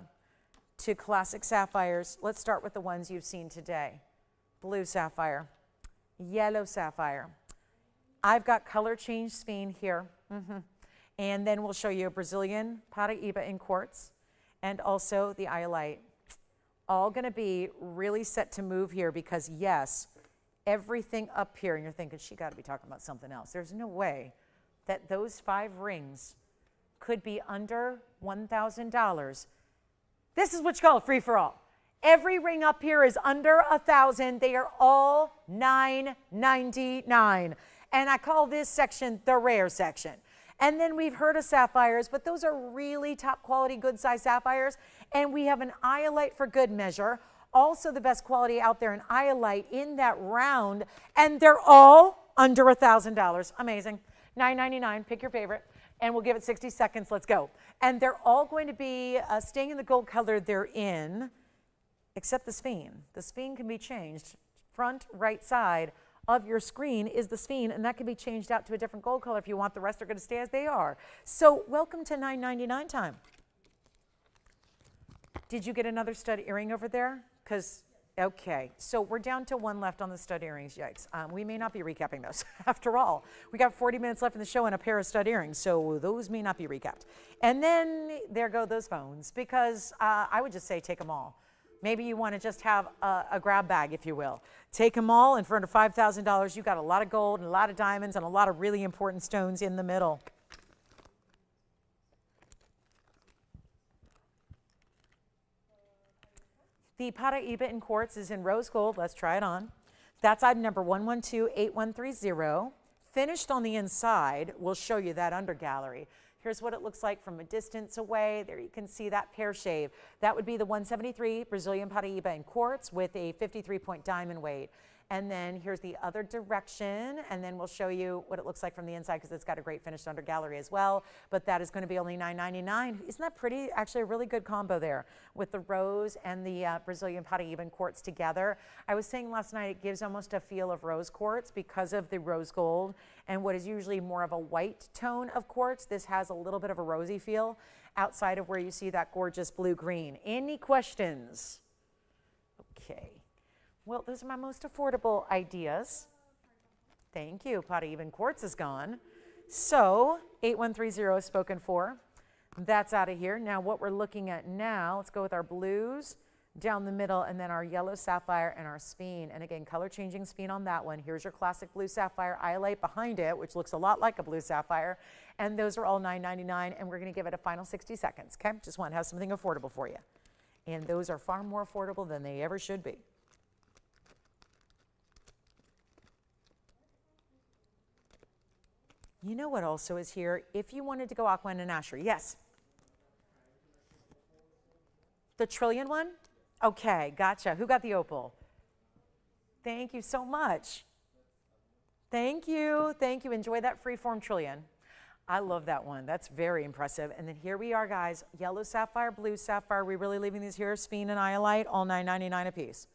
to classic sapphires. Let's start with the ones you've seen today. Blue sapphire, yellow sapphire. I've got color change sphene here. And then we'll show you a Brazilian Paraíba in quartz and also the iolite. All gonna be really set to move here because yes, everything up here, and you're thinking, she gotta be talking about something else. There's no way that those 5 rings could be under $1,000. This is what you call a free-for-all. Every ring up here is under $1,000. They are all $999. And I call this section the rare section. And then we've heard of sapphires, but those are really top quality, good size sapphires. And we have an iolite for good measure. Also the best quality out there, an iolite in that round. And they're all under $1,000. Amazing. $999, pick your favorite. And we'll give it 60 seconds. Let's go. And they're all going to be staying in the gold color they're in. except the sphere. The sphere can be changed. Front right side of your screen is the sphere, and that can be changed out to a different gold color if you want. The rest are going to stay as they are. So welcome to $9.99 time. Did you get another stud earring over there? Because, okay, so we're down to one left on the stud earrings, yikes. We may not be recapping those. After all, we got 40 minutes left in the show and a pair of stud earrings, so those may not be recapped. And then there go those phones, because I would just say take them all. Maybe you want to just have a grab bag, if you will. Take them all, and for under $5,000, you got a lot of gold and a lot of diamonds and a lot of really important stones in the middle. The Paraíba in quartz is in rose gold. Let's try it on. That's item number 1128130. Finished on the inside. We'll show you that under gallery. Here's what it looks like from a distance away. There you can see that pear shave. That would be the 173 Brazilian Paraíba in quartz with a 53-point diamond weight. And then here's the other direction, and then we'll show you what it looks like from the inside, because it's got a great finish under gallery as well. But that is going to be only $9.99. Isn't that pretty? Actually, a really good combo there with the rose and the Brazilian Paraíba quartz together. I was saying last night it gives almost a feel of rose quartz because of the rose gold and what is usually more of a white tone of quartz. This has a little bit of a rosy feel outside of where you see that gorgeous blue-green. Any questions? Okay. Well, those are my most affordable ideas. Thank you. Paraíba quartz is gone. So 8130 is spoken for. That's out of here. Now what we're looking at now, let's go with our blues down the middle, and then our yellow sapphire and our sphere. And again, color changing sphere on that one. Here's your classic blue sapphire iolite behind it, which looks a lot like a blue sapphire. And those are all $9.99, and we're going to give it a final 60 seconds. Okay, just want to have something affordable for you. And those are far more affordable than they ever should be. You know what also is here? If you wanted to go aqua and Asher, yes. The trillion one? Okay, gotcha. Who got the opal? Thank you so much. Thank you. Thank you. Enjoy that freeform trillion. I love that one. That's very impressive. And then here we are, guys. Yellow sapphire, blue sapphire. We're really leaving these here. Sphere and iolite, all $9.99 a piece.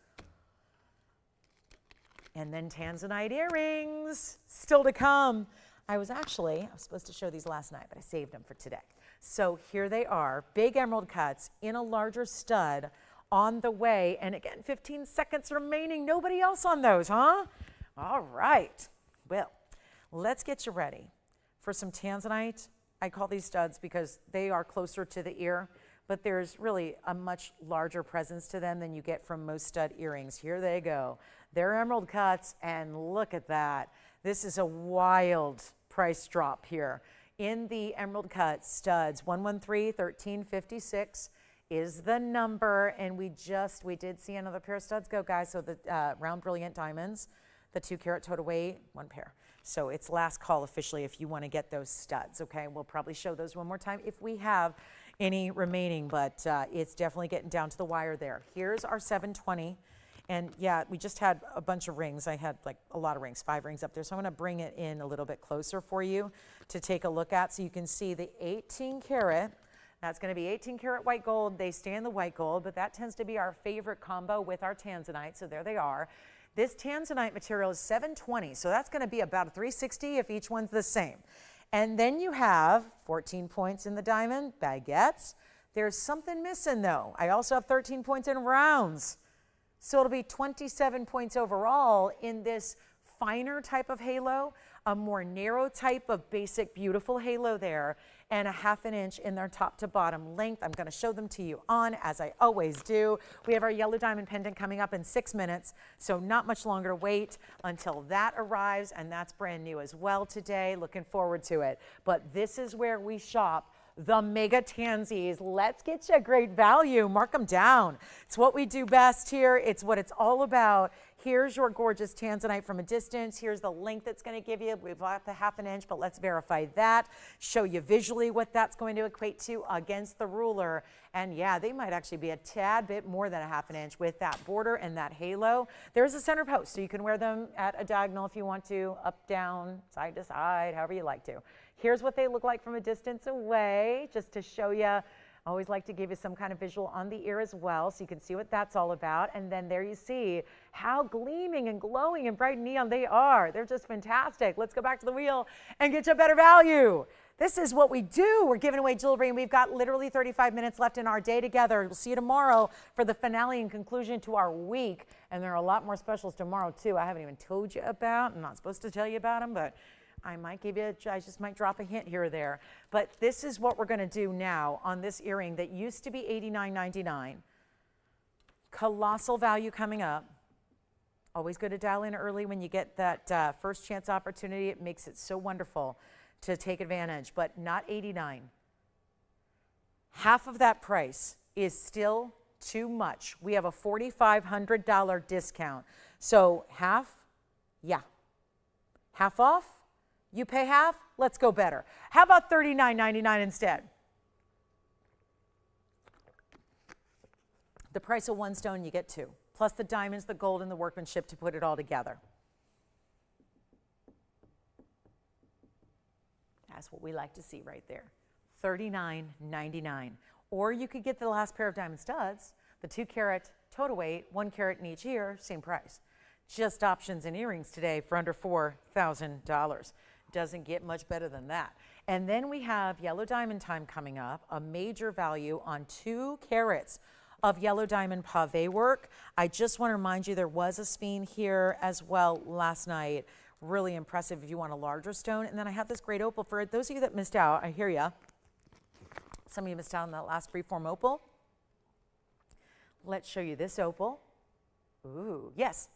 And then tanzanite earrings, still to come. I was supposed to show these last night, but I saved them for today. So here they are, big emerald cuts in a larger stud on the way. And again, 15 seconds remaining. Nobody else on those, huh? All right. Well, let's get you ready for some tanzanite. I call these studs because they are closer to the ear, but there's really a much larger presence to them than you get from most stud earrings. Here they go. They're emerald cuts, and look at that. This is a wild price drop here. In the emerald cut studs, 113-1356 is the number, and we did see another pair of studs go, guys. So the round brilliant diamonds, the 2-carat total weight, one pair. So it's last call officially if you want to get those studs, okay? We'll probably show those one more time if we have any remaining, but it's definitely getting down to the wire there. Here's our 720. And yeah, we just had a bunch of rings. I had like a lot of rings, 5 rings up there. So I'm gonna bring it in a little bit closer for you to take a look at. So you can see the 18 karat, that's gonna be 18 karat white gold. They stay in the white gold, but that tends to be our favorite combo with our tanzanite. So there they are. This tanzanite material is 720. So that's gonna be about a 360 if each one's the same. And then you have 14 points in the diamond, baguettes. There's something missing though. I also have 13 points in rounds. So it'll be 27 points overall in this finer type of halo, a more narrow type of basic beautiful halo there, and a 1/2 inch in their top to bottom length. I'm gonna show them to you on, as I always do. We have our yellow diamond pendant coming up in 6 minutes, so not much longer to wait until that arrives, and that's brand new as well today. Looking forward to it. But this is where we shop the mega tansies. Let's get you a great value. Mark them down. It's what we do best here. It's what it's all about. Here's your gorgeous tanzanite from a distance. Here's the length it's going to give you. We've got the 1/2 inch, but let's verify that. Show you visually what that's going to equate to against the ruler. And yeah, they might actually be a tad bit more than a 1/2 inch with that border and that halo. There's a center post, so you can wear them at a diagonal if you want to, up, down, side to side, however you like to. Here's what they look like from a distance away, just to show you Always like to give you some kind of visual on the ear as well so you can see what that's all about. And then there you see how gleaming and glowing and bright and neon they are. They're just fantastic. Let's go back to the wheel and get you a better value. This is what we do. We're giving away jewelry, and we've got literally 35 minutes left in our day together. We'll see you tomorrow for the finale and conclusion to our week. And there are a lot more specials tomorrow, too. I haven't even told you about. I'm not supposed to tell you about them, but I might give you, I just might drop a hint here or there. But this is what we're going to do now on this earring that used to be $89.99. Colossal value coming up. Always good to dial in early when you get that first chance opportunity. It makes it so wonderful to take advantage, but not $89. Half of that price is still too much. We have a $4,500 discount. So half, yeah. Half off? You pay half? Let's go better. How about $39.99 instead? The price of one stone, you get two, plus the diamonds, the gold, and the workmanship to put it all together. That's what we like to see right there. $39.99. Or you could get the last pair of diamond studs, the 2-carat total weight, 1 carat in each ear, same price. Just options and earrings today for under $4,000. Doesn't get much better than that. And then we have yellow diamond time coming up, a major value on 2 carats of yellow diamond pave work. I just want to remind you there was a speen here as well last night. Really impressive if you want a larger stone. And then I have this great opal for those of you that missed out. I hear ya. Some of you missed out on that last freeform opal. Let's show you this opal. Ooh, yes.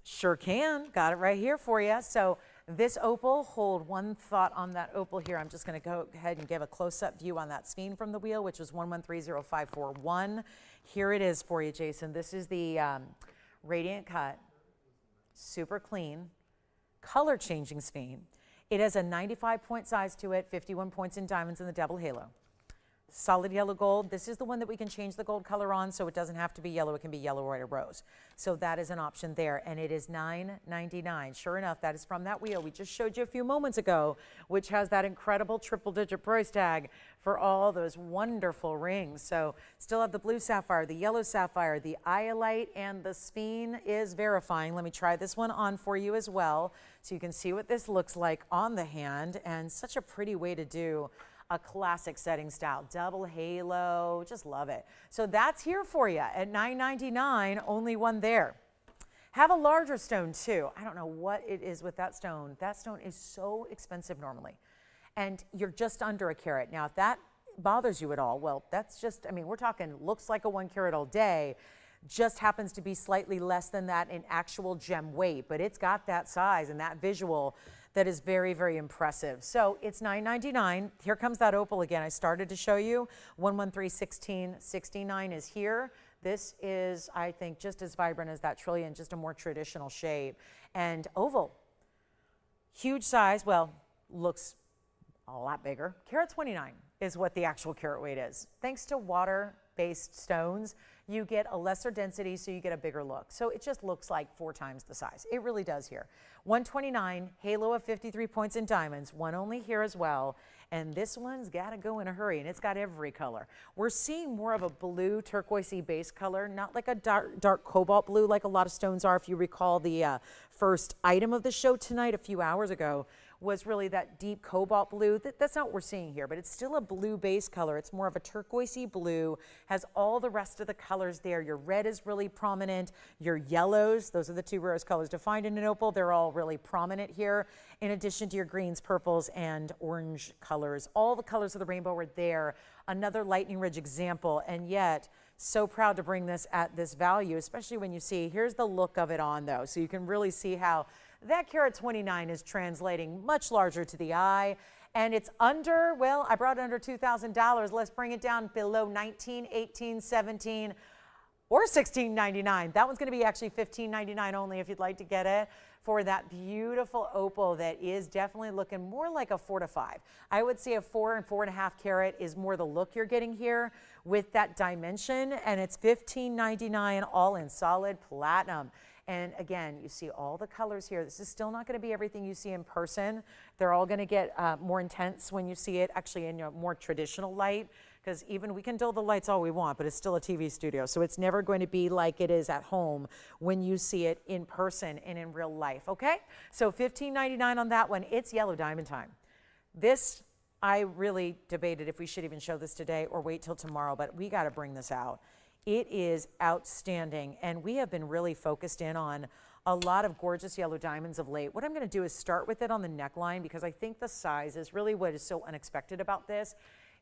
Sure can. Got it right here for you. So this opal, hold one thought on that opal here. I'm just going to go ahead and give a close-up view on that speen from the wheel, which was 1130541. Here it is for you, Jason. This is the radiant cut, super clean, color-changing speen. It has a 95-point size to it, 51 points in diamonds in the double halo. Solid yellow gold. This is the one that we can change the gold color on, so it doesn't have to be yellow. It can be yellow, white, or rose. So that is an option there, and it is $9.99. Sure enough, that is from that wheel we just showed you a few moments ago, which has that incredible triple-digit price tag for all those wonderful rings. So still have the blue sapphire, the yellow sapphire, the iolite, and the speen is verifying. Let me try this one on for you as well, so you can see what this looks like on the hand, and such a pretty way to do a classic setting style, double halo, just love it. So that's here for you at $9.99, only one there. Have a larger stone too. I don't know what it is with that stone. That stone is so expensive normally. And you're just under a carat. Now, if that bothers you at all, well, that's just, I mean, we're talking looks like a 1 carat all day, just happens to be slightly less than that in actual gem weight, but it's got that size and that visual that is very, very impressive. So it's $9.99. Here comes that opal again. I started to show you 1131669 is here. This is, I think, just as vibrant as that trillion, just a more traditional shape. And oval, huge size, well, looks a lot bigger. Carat 29 is what the actual carat weight is. Thanks to water-based stones, you get a lesser density, so you get a bigger look. So it just looks like 4 times the size. It really does here. 129, halo of 53 points in diamonds, one only here as well. And this one's got to go in a hurry, and it's got every color. We're seeing more of a blue turquoisey base color, not like a dark cobalt blue like a lot of stones are. If you recall, the first item of the show tonight a few hours ago was really that deep cobalt blue. That's not what we're seeing here, but it's still a blue base color. It's more of a turquoisey blue, has all the rest of the colors there. Your red is really prominent. Your yellows, those are the 2 rarest colors to find in an opal. They're all really prominent here, in addition to your greens, purples, and orange colors. All the colors of the rainbow are there. Another Lightning Ridge example, and yet so proud to bring this at this value, especially when you see, here's the look of it on though, so you can really see how that carat 29 is translating much larger to the eye, and it's under, well, I brought it under $2,000. Let's bring it down below 19, 18, 17, or $16.99. That one's going to be actually $15.99 only if you'd like to get it for that beautiful opal that is definitely looking more like a 4 to 5. I would say a 4 and 4.5 carat is more the look you're getting here with that dimension, and it's $15.99 all in solid platinum. And again, you see all the colors here. This is still not going to be everything you see in person. They're all going to get more intense when you see it actually in your more traditional light, because even we can dull the lights all we want, but it's still a TV studio. So it's never going to be like it is at home when you see it in person and in real life, okay? So $15.99 on that one. It's yellow diamond time. This, I really debated if we should even show this today or wait till tomorrow, but we got to bring this out. It is outstanding, and we have been really focused in on a lot of gorgeous yellow diamonds of late. What I'm going to do is start with it on the neckline, because I think the size is really what is so unexpected about this,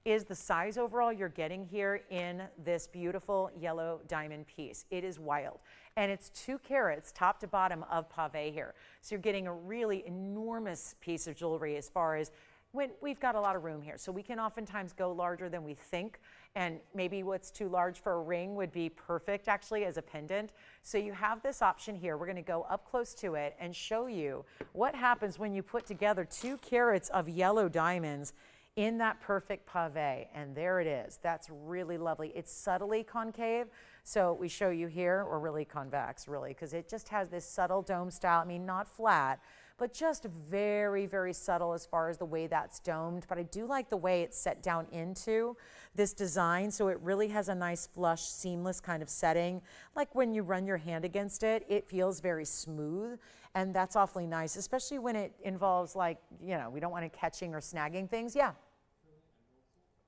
is the size overall you're getting here in this beautiful yellow diamond piece. It is wild, and it's 2 carats top to bottom of pave here. So you're getting a really enormous piece of jewelry as far as when we've got a lot of room here. So we can oftentimes go larger than we think, and maybe what's too large for a ring would be perfect actually as a pendant. So you have this option here. We're gonna go up close to it and show you what happens when you put together 2 carats of yellow diamonds in that perfect pave. And there it is. That's really lovely. It's subtly concave. So we show you here, or really convex really, because it just has this subtle dome style. I mean, not flat, but just very, very subtle as far as the way that's domed. But I do like the way it's set down into this design. So it really has a nice flush, seamless kind of setting. Like when you run your hand against it, it feels very smooth. And that's awfully nice, especially when it involves, like, you know, we don't want it catching or snagging things. Yeah.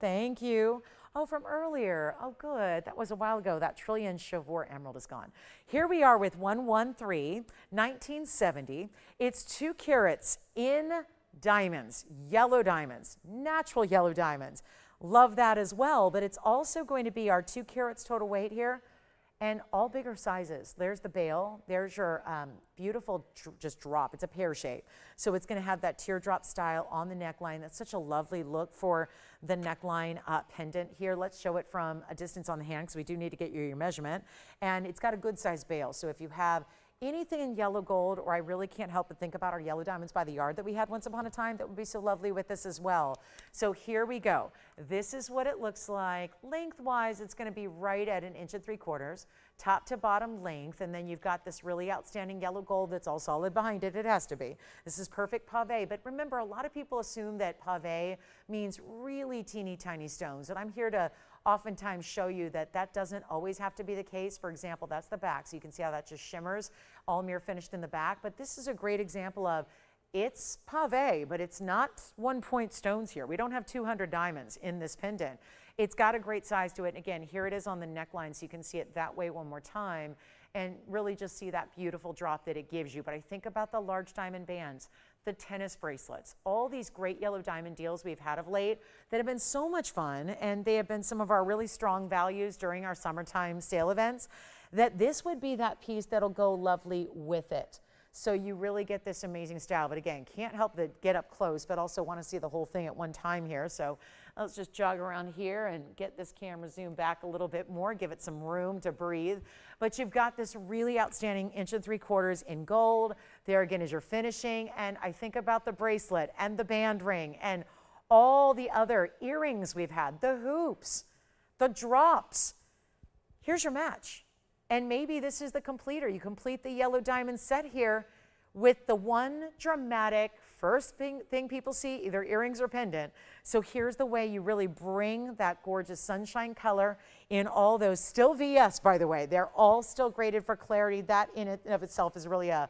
Thank you. Oh, from earlier. Oh, good. That was a while ago. That Trillion Chauvoir emerald is gone. Here we are with 113, 1970. It's 2 carats in diamonds, yellow diamonds, natural yellow diamonds. Love that as well, but it's also going to be our 2 carats total weight here, and all bigger sizes. There's the bail. There's your beautiful just drop. It's a pear shape. So it's gonna have that teardrop style on the neckline. That's such a lovely look for the neckline pendant here. Let's show it from a distance on the hand, because we do need to get you your measurement. And it's got a good size bail. So if you have anything in yellow gold, or I really can't help but think about our yellow diamonds by the yard that we had once upon a time, that would be so lovely with this as well. So here we go. This is what it looks like. Lengthwise, it's gonna be right at 1.75 inches, top to bottom length, and then you've got this really outstanding yellow gold that's all solid behind it. It has to be. This is perfect pave, but remember, a lot of people assume that pave means really teeny tiny stones, and I'm here to oftentimes show you that that doesn't always have to be the case. For example, that's the back, so you can see how that just shimmers, all mirror finished in the back. But this is a great example of, it's pave, but it's not 1-point stones here. We don't have 200 diamonds in this pendant. It's got a great size to it. And again, here it is on the neckline, so you can see it that way one more time and really just see that beautiful drop that it gives you. But I think about the large diamond bands, the tennis bracelets, all these great yellow diamond deals we've had of late that have been so much fun, and they have been some of our really strong values during our summertime sale events, that this would be that piece that'll go lovely with it. So you really get this amazing style. But again, can't help but get up close, but also want to see the whole thing at one time here. So let's just jog around here and get this camera zoomed back a little bit more, give it some room to breathe. But you've got this really outstanding 1.75 inches in gold. There again is your finishing. And I think about the bracelet and the band ring and all the other earrings we've had, the hoops, the drops. Here's your match. And maybe this is the completer. You complete the yellow diamond set here with the one dramatic first thing people see, either earrings or pendant. So here's the way you really bring that gorgeous sunshine color in all those, still VS, by the way. They're all still graded for clarity. That in and of itself is really a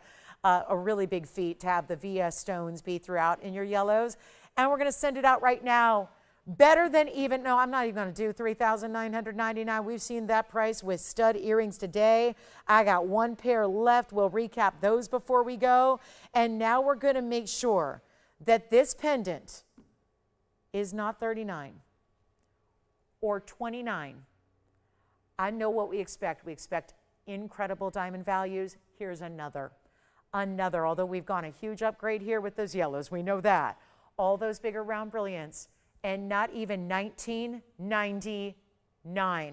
really big feat to have the VS stones be throughout in your yellows. And we're gonna send it out right now. Better than even, no, I'm not even going to do $3,999. We've seen that price with stud earrings today. I got 1 pair left. We'll recap those before we go. And now we're going to make sure that this pendant is not $39 or $29. I know what we expect. We expect incredible diamond values. Here's another, although we've gone a huge upgrade here with those yellows. We know that. All those bigger round brilliants. And not even $19.99.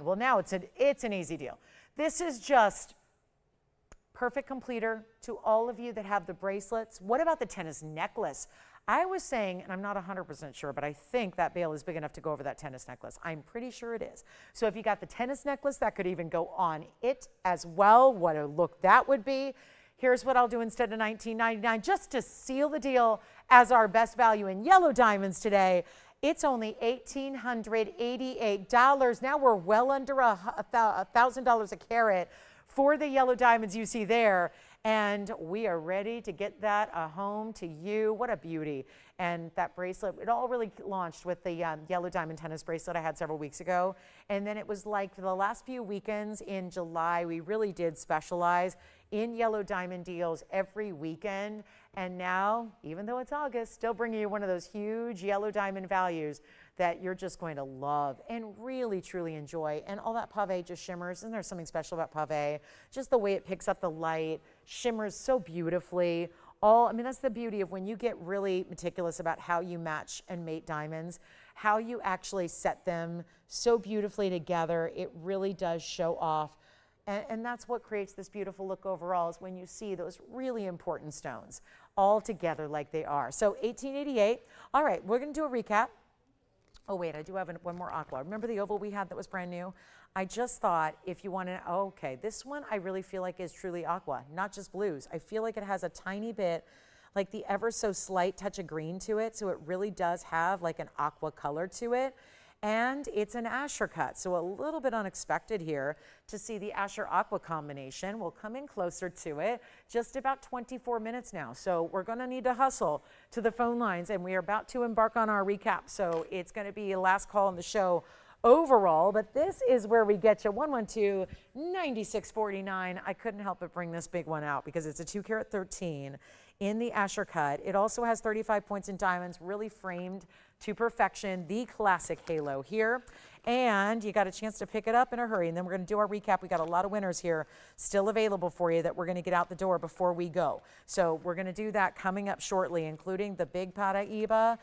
Well, now it's an easy deal. This is just perfect completer to all of you that have the bracelets. What about the tennis necklace? I was saying, and I'm not 100% sure, but I think that bail is big enough to go over that tennis necklace. I'm pretty sure it is. So if you got the tennis necklace, that could even go on it as well. What a look that would be. Here's what I'll do instead of $19.99, just to seal the deal as our best value in yellow diamonds today. It's only $1,888. Now we're well under $1,000 a carat for the yellow diamonds you see there. And we are ready to get that home to you. What a beauty. And that bracelet, it all really launched with the yellow diamond tennis bracelet I had several weeks ago. And then it was like for the last few weekends in July, we really did specialize in yellow diamond deals every weekend. And now, even though it's August, still bringing you one of those huge yellow diamond values that you're just going to love and really, truly enjoy. And all that pave just shimmers. And there's something special about pave. Just the way it picks up the light, shimmers so beautifully. I mean, that's the beauty of when you get really meticulous about how you match and mate diamonds, how you actually set them so beautifully together. It really does show off. And that's what creates this beautiful look overall, is when you see those really important stones all together like they are. So $1,888. All right, we're going to do a recap. Oh, wait, I do have one more aqua. Remember the oval we had that was brand new? I just thought if you want to, okay, this one I really feel like is truly aqua, not just blues. I feel like it has a tiny bit, like the ever so slight touch of green to it. So it really does have like an aqua color to it. And it's an Asher cut, so a little bit unexpected here to see the Asher Aqua combination. We'll come in closer to it, just about 24 minutes now. So we're gonna need to hustle to the phone lines, and we are about to embark on our recap. So it's gonna be a last call on the show overall, but this is where we get you 112-9649. I couldn't help but bring this big one out because it's a 2 carat 13 in the Asher cut. It also has 35 points in diamonds, really framed to perfection, the classic halo here. And you got a chance to pick it up in a hurry. And then we're going to do our recap. We got a lot of winners here still available for you that we're going to get out the door before we go. So we're going to do that coming up shortly, including the big Paraíba.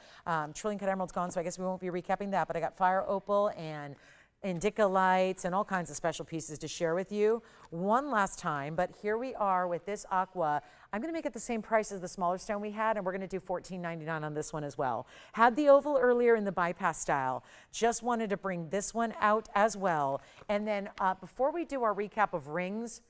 Trillion Cut Emerald's gone, so I guess we won't be recapping that. But I got Fire Opal and Indica lights and all kinds of special pieces to share with you one last time. But here we are with this aqua. I'm going to make it the same price as the smaller stone we had, and we're going to do $14.99 on this one as well. Had the oval earlier in the bypass style. Just wanted to bring this one out as well. And then before we do our recap of rings,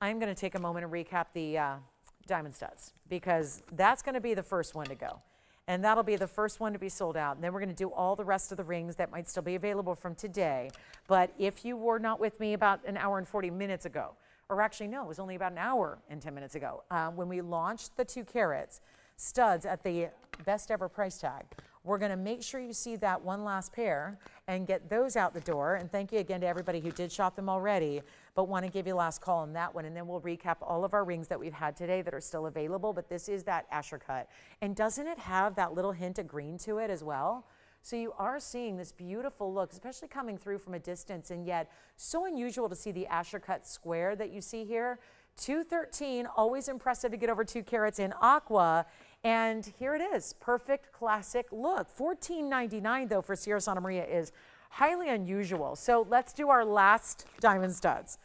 I'm going to take a moment and recap the diamond studs, because that's going to be the first one to go. And that'll be the first one to be sold out. And then we're going to do all the rest of the rings that might still be available from today. But if you were not with me about an hour and 40 minutes ago, or actually no, it was only about an hour and 10 minutes ago, when we launched the 2 carats studs at the best ever price tag, we're going to make sure you see that one last pair and get those out the door. And thank you again to everybody who did shop them already, but want to give you a last call on that one. And then we'll recap all of our rings that we've had today that are still available. But this is that Asher cut. And doesn't it have that little hint of green to it as well? So you are seeing this beautiful look, especially coming through from a distance, and yet so unusual to see the Asher cut square that you see here. 213, always impressive to get over 2 carats in aqua. And here it is, perfect classic look. $14.99 though for Sierra Santa Maria is highly unusual. So let's do our last diamond studs.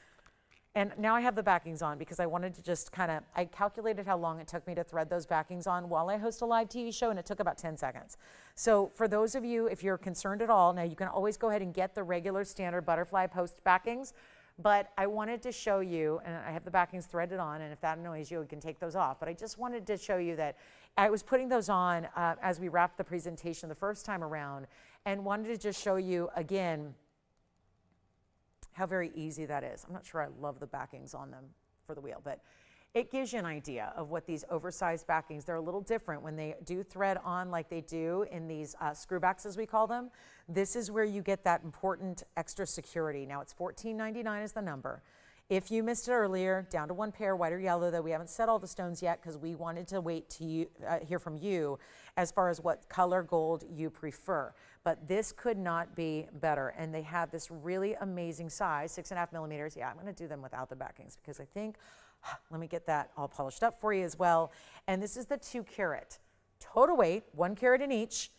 And now I have the backings on because I wanted to just I calculated how long it took me to thread those backings on while I host a live TV show, and it took about 10 seconds. So for those of you, if you're concerned at all, now you can always go ahead and get the regular standard butterfly post backings, but I wanted to show you, and I have the backings threaded on, and if that annoys you, you can take those off. But I just wanted to show you that I was putting those on as we wrapped the presentation the first time around, and wanted to just show you again how very easy that is. I'm not sure I love the backings on them for the wheel, but it gives you an idea of what these oversized backings, they're a little different when they do thread on like they do in these screwbacks, as we call them. This is where you get that important extra security. Now it's $14.99 is the number. If you missed it earlier, down to 1 pair, white or yellow, though we haven't set all the stones yet because we wanted to wait to hear from you as far as what color gold you prefer. But this could not be better. And they have this really amazing size, 6.5 millimeters. Yeah, I'm going to do them without the backings because I think, let me get that all polished up for you as well. And this is the 2 carat. Total weight, 1 carat in each.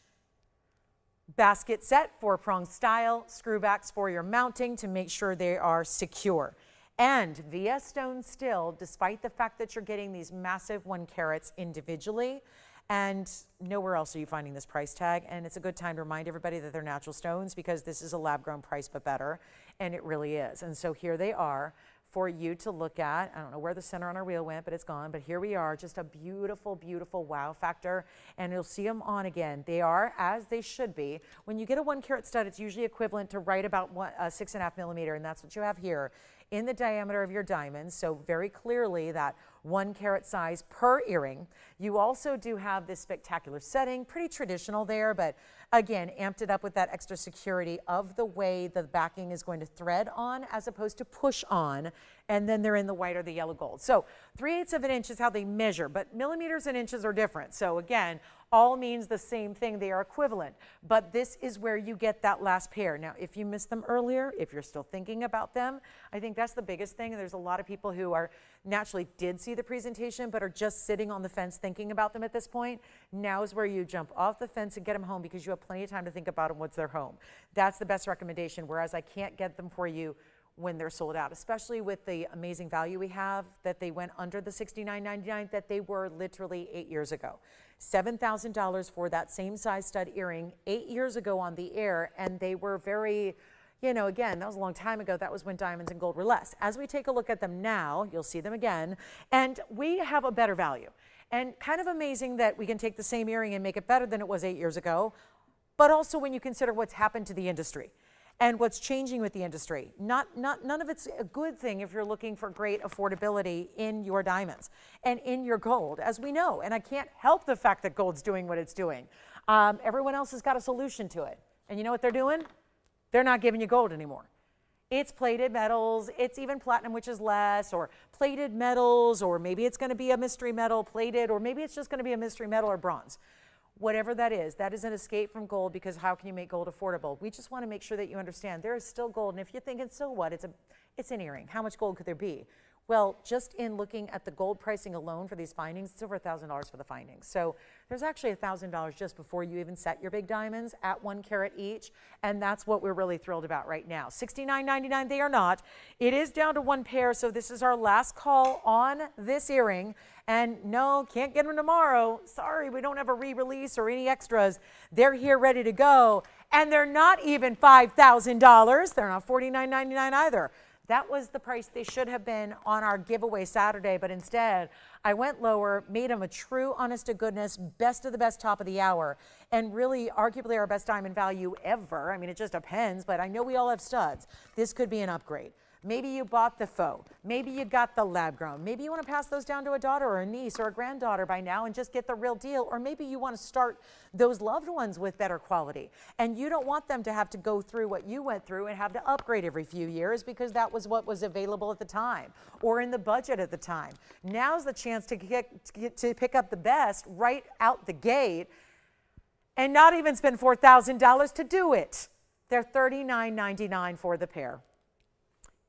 Basket set, 4-prong style, screwbacks for your mounting to make sure they are secure. And via stone still, despite the fact that you're getting these massive 1 carats individually, And nowhere else are you finding this price tag. And it's a good time to remind everybody that they're natural stones, because this is a lab-grown price, but better. And it really is. And so here they are for you to look at. I don't know where the center on our wheel went, but it's gone. But here we are, just a beautiful, beautiful wow factor. And you'll see them on again. They are as they should be. When you get a 1 carat stud, it's usually equivalent to right about 6.5 millimeter. And that's what you have here in the diameter of your diamonds. So very clearly that 1 carat size per earring. You also do have this spectacular setting, pretty traditional there, but again, amped it up with that extra security of the way the backing is going to thread on as opposed to push on, and then they're in the white or the yellow gold. So 3/8 of an inch is how they measure, but millimeters and inches are different. So again, all means the same thing. They are equivalent, but this is where you get that last pair. Now, if you missed them earlier, if you're still thinking about them, I think that's the biggest thing. There's a lot of people who are naturally did see the presentation, but are just sitting on the fence thinking about them at this point. Now is where you jump off the fence and get them home, because you have plenty of time to think about them once they're home. That's the best recommendation, whereas I can't get them for you when they're sold out, especially with the amazing value we have, that they went under the $69.99 that they were literally 8 years ago. $7,000 for that same size stud earring 8 years ago on the air, and they were very, you know, again, that was a long time ago. That was when diamonds and gold were less. As we take a look at them now, you'll see them again, and we have a better value. And kind of amazing that we can take the same earring and make it better than it was 8 years ago, but also when you consider what's happened to the industry and what's changing with the industry. None of it's a good thing if you're looking for great affordability in your diamonds and in your gold, as we know. And I can't help the fact that gold's doing what it's doing. Everyone else has got a solution to it. And you know what they're doing? They're not giving you gold anymore. It's plated metals, it's even platinum, which is less, or plated metals, or maybe it's gonna be a mystery metal plated, or maybe it's just gonna be a mystery metal or bronze. Whatever that is an escape from gold, because how can you make gold affordable? We just want to make sure that you understand there is still gold. And if you're thinking, so what? It's an earring. How much gold could there be? Well, just in looking at the gold pricing alone for these findings, it's over $1,000 for the findings. So there's actually $1,000 just before you even set your big diamonds at 1 carat each. And that's what we're really thrilled about right now. $69.99, they are not. It is down to 1 pair. So this is our last call on this earring. And no, can't get them tomorrow. Sorry, we don't have a re-release or any extras. They're here ready to go. And they're not even $5,000. They're not $49.99 either. That was the price they should have been on our giveaway Saturday, but instead I went lower, made them a true honest to goodness, best of the best top of the hour, and really arguably our best diamond value ever. I mean, it just depends, but I know we all have studs. This could be an upgrade. Maybe you bought the faux. Maybe you got the lab grown. Maybe you want to pass those down to a daughter or a niece or a granddaughter by now and just get the real deal. Or maybe you want to start those loved ones with better quality. And you don't want them to have to go through what you went through and have to upgrade every few years, because that was what was available at the time or in the budget at the time. Now's the chance to pick up the best right out the gate and not even spend $4,000 to do it. They're $39.99 for the pair.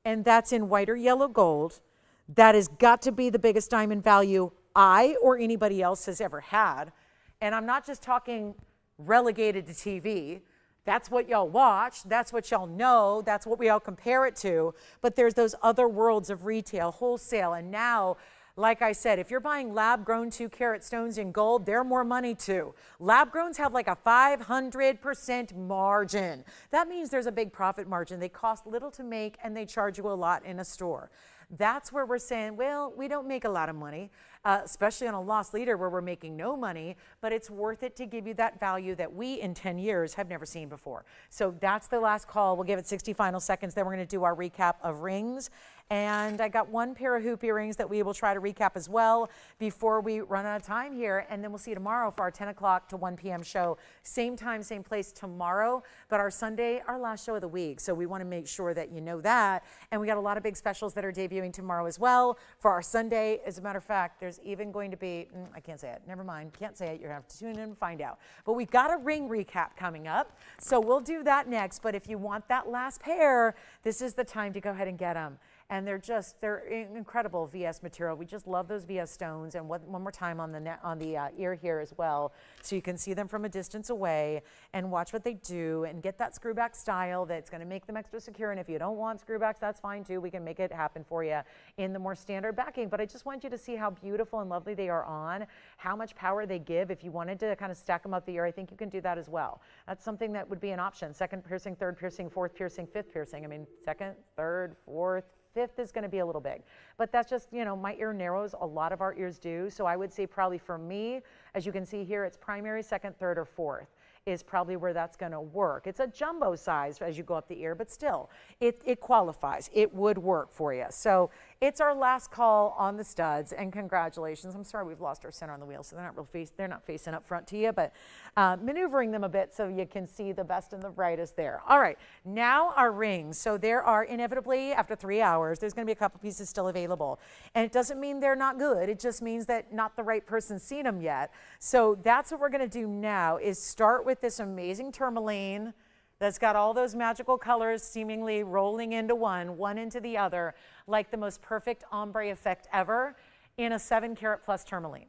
And that's in white or yellow gold. That has got to be the biggest diamond value I or anybody else has ever had. And I'm not just talking relegated to TV. That's what y'all watch. That's what y'all know. That's what we all compare it to. But there's those other worlds of retail, wholesale. And now, like I said, if you're buying lab-grown 2 carat stones in gold, they're more money too. Lab-growns have like a 500% margin. That means there's a big profit margin. They cost little to make and they charge you a lot in a store. That's where we're saying, well, we don't make a lot of money, especially on a loss leader where we're making no money, but it's worth it to give you that value that we in 10 years have never seen before. So that's the last call. We'll give it 60 final seconds. Then we're going to do our recap of rings. And I got 1 pair of hoop earrings that we will try to recap as well before we run out of time here. And then we'll see you tomorrow for our 10 o'clock to 1 p.m. show. Same time, same place tomorrow, but our Sunday, our last show of the week. So we want to make sure that you know that. And we got a lot of big specials that are debuting tomorrow as well for our Sunday. As a matter of fact, there's even going to be, I can't say it. Never mind. Can't say it. You're going to have to tune in and find out. But we've got a ring recap coming up. So we'll do that next. But if you want that last pair, this is the time to go ahead and get them. And they're incredible VS material. We just love those VS stones. And one more time on the ear here as well, so you can see them from a distance away and watch what they do and get that screw back style that's going to make them extra secure. And if you don't want screw backs, that's fine too. We can make it happen for you in the more standard backing. But I just want you to see how beautiful and lovely they are on, how much power they give. If you wanted to kind of stack them up the ear, I think you can do that as well. That's something that would be an option. Second piercing, third piercing, fourth piercing, fifth piercing. I mean, second, third, fourth, fifth is going to be a little big, but that's just, you know, my ear narrows. A lot of our ears do. So I would say probably for me, as you can see here, it's primary, second, third, or fourth is probably where that's going to work. It's a jumbo size as you go up the ear, but still, it qualifies. It would work for you. So it's our last call on the studs, and congratulations. I'm sorry we've lost our center on the wheel, so they're not facing up front to you, but maneuvering them a bit so you can see the best and the brightest there. All right, now our rings. So there are inevitably, after 3 hours, there's going to be a couple pieces still available. And it doesn't mean they're not good. It just means that not the right person's seen them yet. So that's what we're going to do now, is start with this amazing tourmaline that's got all those magical colors seemingly rolling into one into the other, like the most perfect ombre effect ever in a 7-carat plus tourmaline.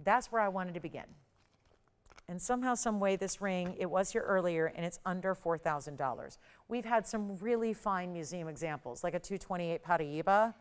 That's where I wanted to begin. And somehow, some way, this ring, it was here earlier, and it's under $4,000. We've had some really fine museum examples, like a 228 Paraíba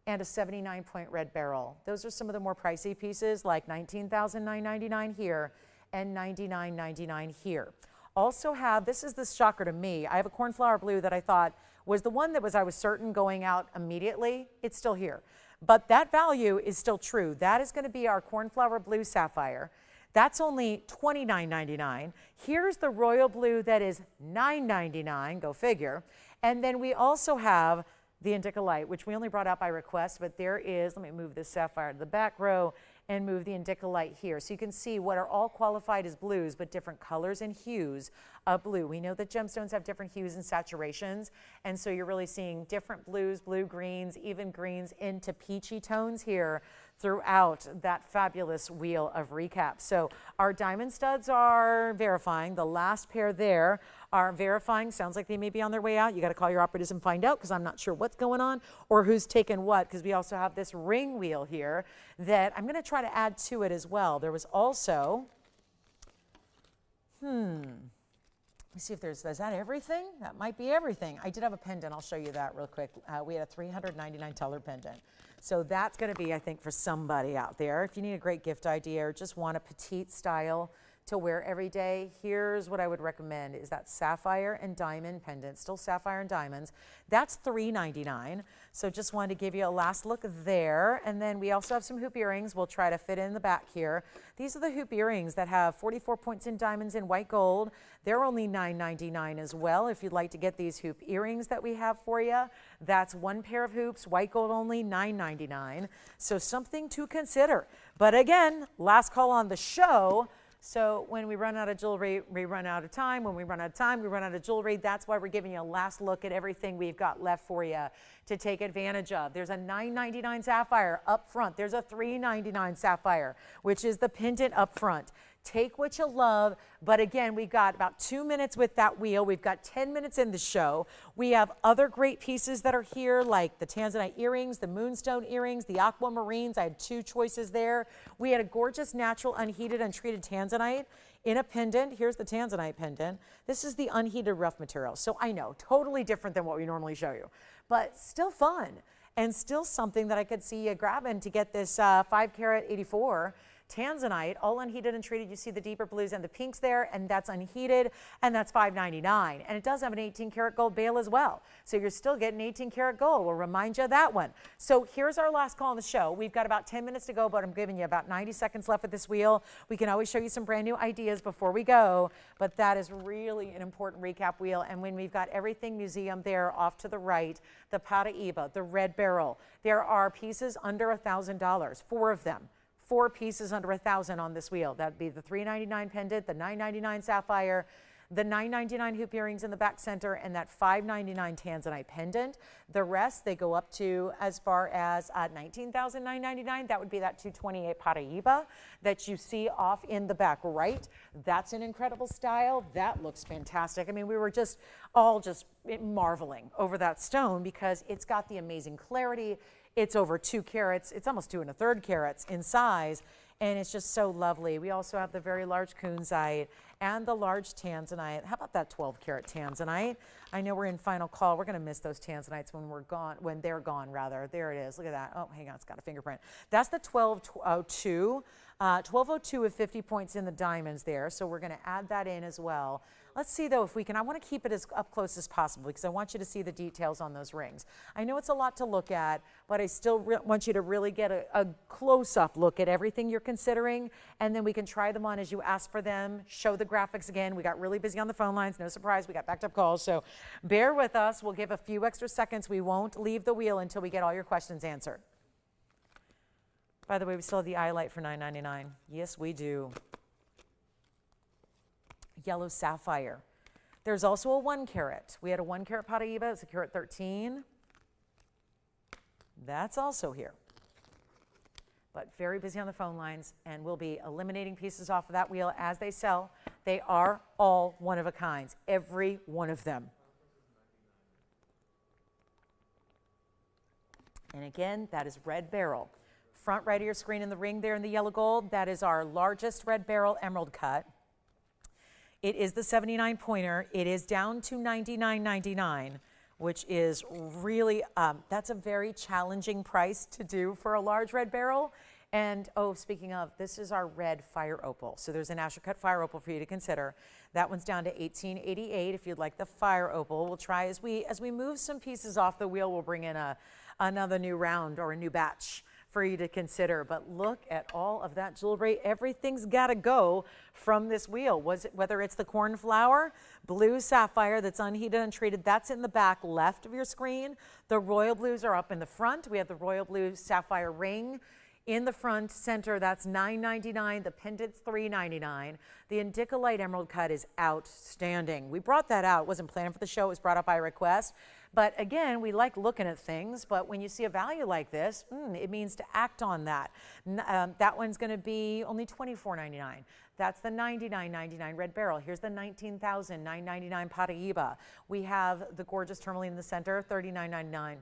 and a 79-point red beryl. Those are some of the more pricey pieces, like $19,999 here and $99.99 here. Also have, this is the shocker to me, I have a cornflower blue that I thought was the one that I was certain going out immediately. It's still here. But that value is still true. That is going to be our cornflower blue sapphire. That's only $29.99. Here's the royal blue that is $9.99, go figure. And then we also have the Indica Light, which we only brought out by request, but there is, let me move this sapphire to the back row and move the Indica Light here. So you can see what are all qualified as blues, but different colors and hues of blue. We know that gemstones have different hues and saturations, and so you're really seeing different blues, blue greens, even greens into peachy tones here throughout that fabulous wheel of recap. So our diamond studs are verifying. The last pair there are verifying. Sounds like they may be on their way out. You got to call your operators and find out, because I'm not sure what's going on or who's taken what, because we also have this ring wheel here that I'm going to try to add to it as well. There was also, let me see if is that everything? That might be everything. I did have a pendant. I'll show you that real quick. We had a $399 pendant. So that's going to be, I think, for somebody out there. If you need a great gift idea or just want a petite style to wear every day, here's what I would recommend is that sapphire and diamond pendant, still sapphire and diamonds. That's $399. So just wanted to give you a last look there. And then we also have some hoop earrings. We'll try to fit in the back here. These are the hoop earrings that have 44 points in diamonds in white gold. They're only $9.99 as well. If you'd like to get these hoop earrings that we have for you, that's one pair of hoops, white gold only, $9.99. So something to consider. But again, last call on the show. So when we run out of jewelry, we run out of time. When we run out of time, we run out of jewelry. That's why we're giving you a last look at everything we've got left for you to take advantage of. There's a $9.99 sapphire up front. There's a $3.99 sapphire, which is the pendant up front. Take what you love, but again, we've got about 2 minutes with that wheel. We've got 10 minutes in the show. We have other great pieces that are here, like the Tanzanite earrings, the moonstone earrings, the aquamarines. I had 2 choices there. We had a gorgeous natural unheated, untreated Tanzanite in a pendant. Here's the Tanzanite pendant. This is the unheated rough material. So I know, totally different than what we normally show you, but still fun and still something that I could see you grabbing to get this 5-carat 84 Tanzanite, all unheated and treated. You see the deeper blues and the pinks there, and that's unheated, and that's $5.99. And it does have an 18-karat gold bail as well. So you're still getting 18-karat gold. We'll remind you of that one. So here's our last call on the show. We've got about 10 minutes to go, but I'm giving you about 90 seconds left with this wheel. We can always show you some brand new ideas before we go, but that is really an important recap wheel. And when we've got everything museum there off to the right, the Paraíba, the red beryl, there are pieces under $1,000, 4 of them. 4 pieces under $1,000 on this wheel. That'd be the $3.99 pendant, the $9.99 sapphire, the $9.99 hoop earrings in the back center, and that $5.99 tanzanite pendant. The rest, they go up to as far as $19,999. That would be that 228 Paraíba that you see off in the back right. That's an incredible style. That looks fantastic. I mean, we were just all marveling over that stone because it's got the amazing clarity. It's over 2 carats. It's almost 2 1/3 carats in size. And it's just so lovely. We also have the very large kunzite and the large tanzanite. How about that 12-carat tanzanite? I know we're in final call. We're going to miss those tanzanites when they're gone, rather. There it is. Look at that. Oh, hang on. It's got a fingerprint. That's the 1202. 1202 with 50 points in the diamonds there. So we're going to add that in as well. Let's see, though, if we can. I want to keep it as up close as possible because I want you to see the details on those rings. I know it's a lot to look at, but I still want you to really get a close-up look at everything you're considering, and then we can try them on as you ask for them, show the graphics again. We got really busy on the phone lines. No surprise, we got backed up calls, so bear with us. We'll give a few extra seconds. We won't leave the wheel until we get all your questions answered. By the way, we still have the eye light for $9.99. Yes, we do. Yellow sapphire. There's also a 1 carat. We had a 1 carat Paraíba. It's a carat 13. That's also here. But very busy on the phone lines, and we'll be eliminating pieces off of that wheel as they sell. They are all one of a kinds, every one of them. And again, that is red beryl. Front right of your screen in the ring there in the yellow gold, that is our largest red beryl emerald cut. It is the 79 pointer. It is down to $99.99, which is really, that's a very challenging price to do for a large red beryl. And oh, speaking of, this is our red fire opal. So there's an Asher cut fire opal for you to consider. That one's down to $18.88 if you'd like the fire opal. We'll try, as we move some pieces off the wheel, we'll bring in another new round or a new batch for you to consider. But look at all of that jewelry. Everything's got to go from this wheel. Whether it's the cornflower, blue sapphire that's unheated, untreated, that's in the back left of your screen. The royal blues are up in the front. We have the royal blue sapphire ring in the front center. That's $9.99. The pendant's $3.99. The Indicolite emerald cut is outstanding. We brought that out. It wasn't planned for the show. It was brought up by request. But again, we like looking at things, but when you see a value like this, it means to act on that. That one's going to be only $24.99. That's the $99.99 red beryl. Here's the $19,999 Paraíba. We have the gorgeous tourmaline in the center, $39.99.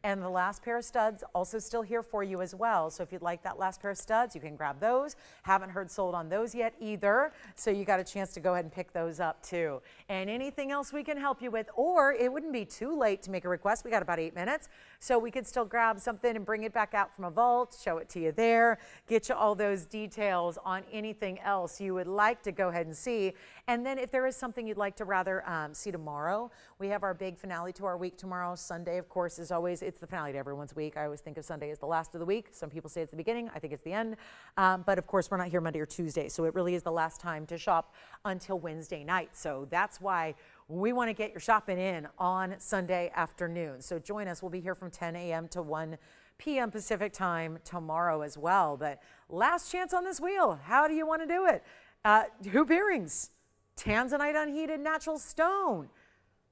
And the last pair of studs also still here for you as well. So if you'd like that last pair of studs, you can grab those. Haven't heard sold on those yet either. So you got a chance to go ahead and pick those up too. And anything else we can help you with, or it wouldn't be too late to make a request. We got about 8 minutes. So we could still grab something and bring it back out from a vault, show it to you there, get you all those details on anything else you would like to go ahead and see. And then if there is something you'd like to rather see tomorrow, we have our big finale to our week tomorrow. Sunday, of course, is always, it's the finale to everyone's week. I always think of Sunday as the last of the week. Some people say it's the beginning. I think it's the end. But of course, we're not here Monday or Tuesday. So it really is the last time to shop until Wednesday night. So that's why we want to get your shopping in on Sunday afternoon. So join us. We'll be here from 10 a.m. to 1 p.m. Pacific time tomorrow as well. But last chance on this wheel. How do you want to do it? Hoop earrings, tanzanite unheated natural stone.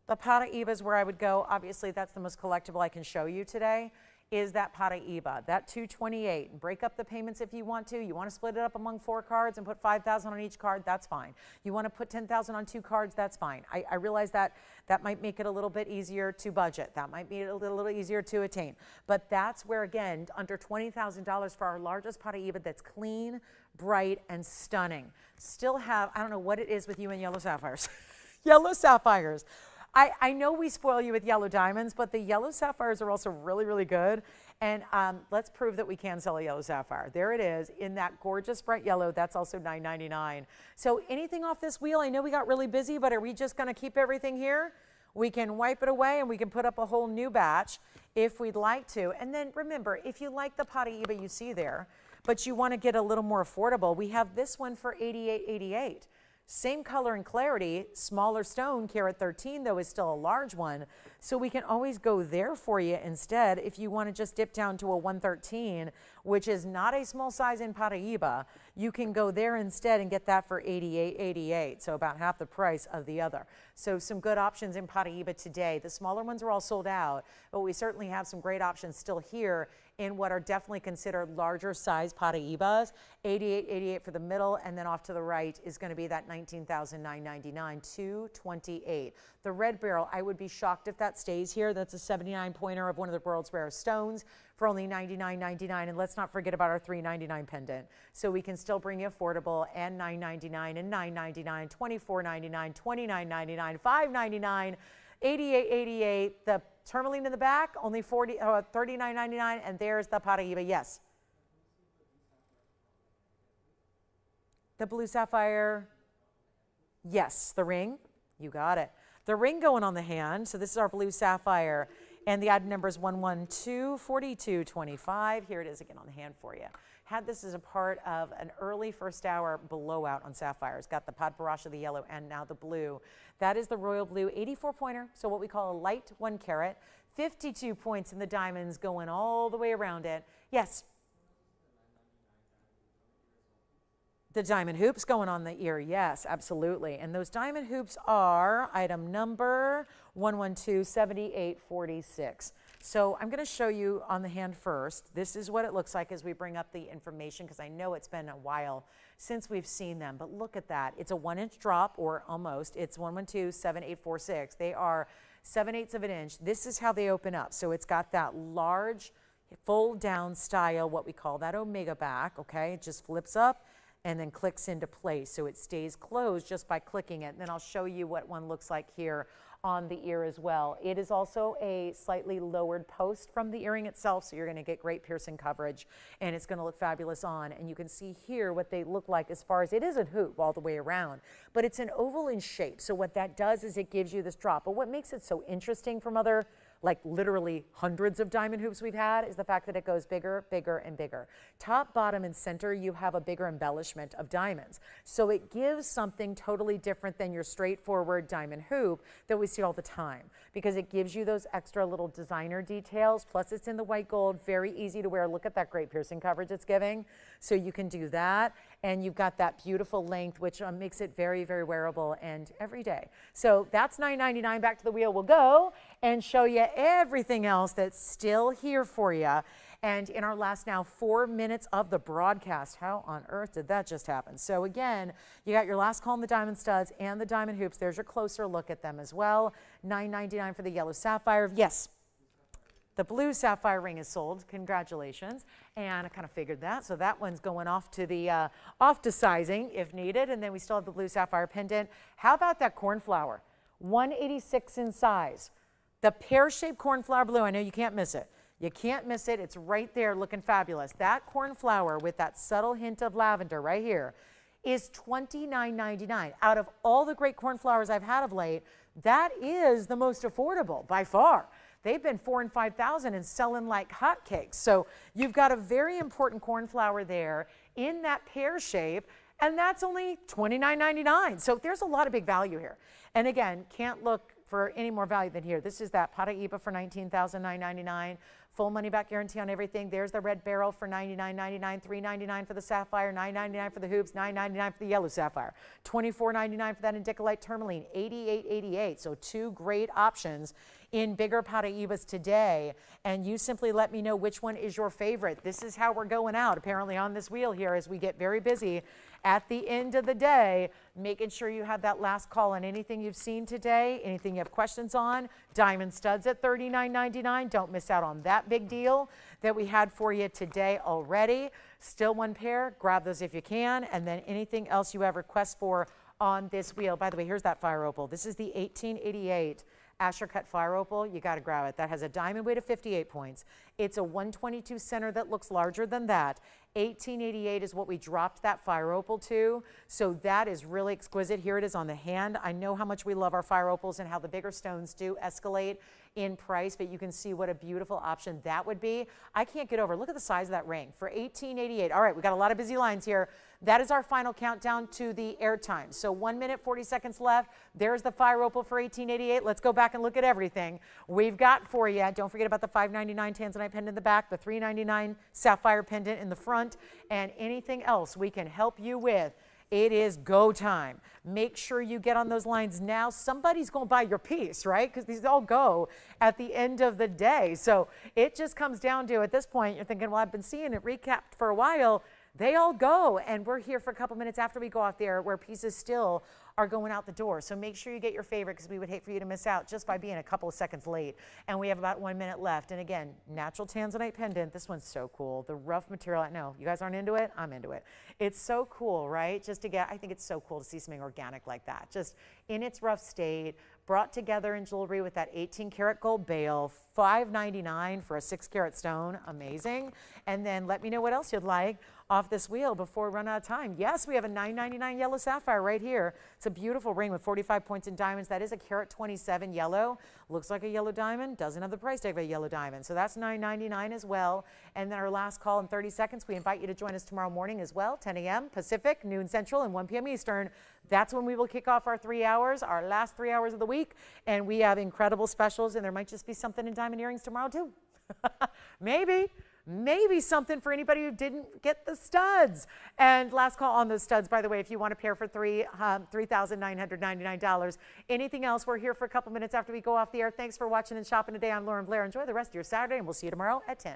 The Paraíba is where I would go. Obviously, that's the most collectible I can show you today, is that Paraíba, that 228. Break up the payments if you want to. You want to split it up among 4 cards and put $5,000 on each card, that's fine. You want to put $10,000 on 2 cards, that's fine. I realize that might make it a little bit easier to budget. That might be a little easier to attain. But that's where, again, under $20,000 for our largest Paraíba that's clean, bright, and stunning. Still have, I don't know what it is with you and yellow sapphires. Yellow sapphires. I know we spoil you with yellow diamonds, but the yellow sapphires are also really, really good. And let's prove that we can sell a yellow sapphire. There it is in that gorgeous bright yellow. That's also $9.99. So anything off this wheel, I know we got really busy, but are we just going to keep everything here? We can wipe it away and we can put up a whole new batch if we'd like to. And then remember, if you like the Paraíba you see there, but you want to get a little more affordable, we have this one for $88.88. Same color and clarity, smaller stone, carat 13 though is still a large one. So we can always go there for you instead if you want to just dip down to a 113 which is not a small size in Paraíba, you can go there instead and get that for $88.88, so about half the price of the other. So some good options in Paraíba today. The smaller ones are all sold out, but we certainly have some great options still here in what are definitely considered larger size Paraíbas. $88.88 for the middle, and then off to the right is going to be that $19,999, $228. The red barrel, I would be shocked if that stays here. That's a 79 pointer of one of the world's rarest stones for only $99.99. And let's not forget about our $399 pendant. So we can still bring you affordable and $999 and $999, $24.99, $29.99, $5.99, $88.88. The tourmaline in the back, only $39.99, and there's the Paraíba. Yes. The blue sapphire. Yes, the ring. You got it. The ring going on the hand. So this is our blue sapphire, and the item number is 112-4225. Here it is again on the hand for you. Had this as a part of an early first hour blowout on sapphires. Got the Padparash, the yellow, and now the blue. That is the royal blue 84 pointer, so what we call a light 1 carat. 52 points in the diamonds going all the way around it. Yes. The diamond hoops going on the ear, yes, absolutely. And those diamond hoops are item number 112-7846. So I'm going to show you on the hand first. This is what it looks like as we bring up the information, because I know it's been a while since we've seen them. But look at that. It's a 1-inch drop, or almost. It's 112-7846. They are 7/8 of an inch. This is how they open up. So it's got that large fold down style, what we call that omega back, okay? It just flips up and then clicks into place. So it stays closed just by clicking it. And then I'll show you what one looks like here on the ear as well. It is also a slightly lowered post from the earring itself, so you're going to get great piercing coverage, and it's going to look fabulous on. And you can see here what they look like as far as it is a hoop all the way around, but it's an oval in shape. So what that does is it gives you this drop. But what makes it so interesting from other, like literally hundreds of diamond hoops we've had, is the fact that it goes bigger, bigger, and bigger. Top, bottom, and center, you have a bigger embellishment of diamonds. So it gives something totally different than your straightforward diamond hoop that we see all the time, because it gives you those extra little designer details. Plus it's in the white gold, very easy to wear. Look at that great piercing coverage it's giving. So you can do that, and you've got that beautiful length, which makes it very, very wearable and every day. So that's $9.99. Back to the wheel we'll go and show you everything else that's still here for you. And in our last now 4 minutes of the broadcast, how on earth did that just happen? So again, you got your last call on the diamond studs and the diamond hoops. There's your closer look at them as well. $9.99 for the yellow sapphire. Yes. The blue sapphire ring is sold. Congratulations. And I kind of figured that. So that one's going off to the off to sizing if needed. And then we still have the blue sapphire pendant. How about that cornflower? 186 in size. The pear-shaped cornflower blue, I know you can't miss it. You can't miss it. It's right there looking fabulous. That cornflower with that subtle hint of lavender right here is $29.99. Out of all the great cornflowers I've had of late, that is the most affordable by far. They've been $4,000 and $5,000 and selling like hotcakes. So you've got a very important cornflower there in that pear shape, and that's only $29.99. So there's a lot of big value here. And again, can't look for any more value than here. This is that Paraíba for $19,999. Full money back guarantee on everything. There's the red barrel for $99.99, $399 for the sapphire, $9.99 for the hoops, $9.99 for the yellow sapphire, $24.99 for that indicolite tourmaline, $88.88. So two great options in bigger Paraíbas today. And you simply let me know which one is your favorite. This is how we're going out apparently on this wheel here as we get very busy at the end of the day, making sure you have that last call on anything you've seen today, anything you have questions on. Diamond studs at $39.99. Don't miss out on that big deal that we had for you today already. Still one pair. Grab those if you can. And then anything else you have requests for on this wheel. By the way, here's that fire opal. This is the 1888 Asher cut fire opal. You got to grab it. That has a diamond weight of 58 points. It's a 122 center that looks larger than that, $18.88 is what we dropped that fire opal to. So that is really exquisite. Here it is on the hand. I know how much we love our fire opals and how the bigger stones do escalate in price, but you can see what a beautiful option that would be. I can't get over, look at the size of that ring for $18.88. All right, we got a lot of busy lines here. That is our final countdown to the airtime. So 1 minute, 40 seconds left. There's the fire opal for $18.88. Let's go back and look at everything we've got for you. Don't forget about the $5.99 tanzanite pendant in the back, the $3.99 sapphire pendant in the front, and anything else we can help you with. It is go time. Make sure you get on those lines now. Somebody's going to buy your piece, right? Because these all go at the end of the day. So it just comes down to, at this point, you're thinking, well, I've been seeing it recapped for a while. They all go, and we're here for a couple minutes after we go off the air where pieces still are going out the door. So make sure you get your favorite, because we would hate for you to miss out just by being a couple of seconds late. And we have about 1 minute left. And again, natural tanzanite pendant. This one's so cool. The rough material. I know you guys aren't into it. I'm into it. It's so cool, right? Just to get, I think it's so cool to see something organic like that. Just in its rough state, brought together in jewelry with that 18-karat gold bail, $5.99 for a 6-carat stone. Amazing. And then let me know what else you'd like off this wheel before we run out of time. Yes, we have a $9.99 yellow sapphire right here. It's a beautiful ring with 45 points in diamonds. That is a carat 27 yellow. Looks like a yellow diamond, doesn't have the price tag of a yellow diamond. So that's $9.99 as well. And then our last call in 30 seconds. We invite you to join us tomorrow morning as well, 10 a.m. Pacific, noon Central, and 1 p.m. Eastern. That's when we will kick off our 3 hours, our last 3 hours of the week. And we have incredible specials, and there might just be something in diamond earrings tomorrow too. Maybe something for anybody who didn't get the studs. And last call on those studs, by the way, if you want a pair for $3,999. Anything else, we're here for a couple minutes after we go off the air. Thanks for watching and shopping today. I'm Lauren Blair. Enjoy the rest of your Saturday, and we'll see you tomorrow at 10.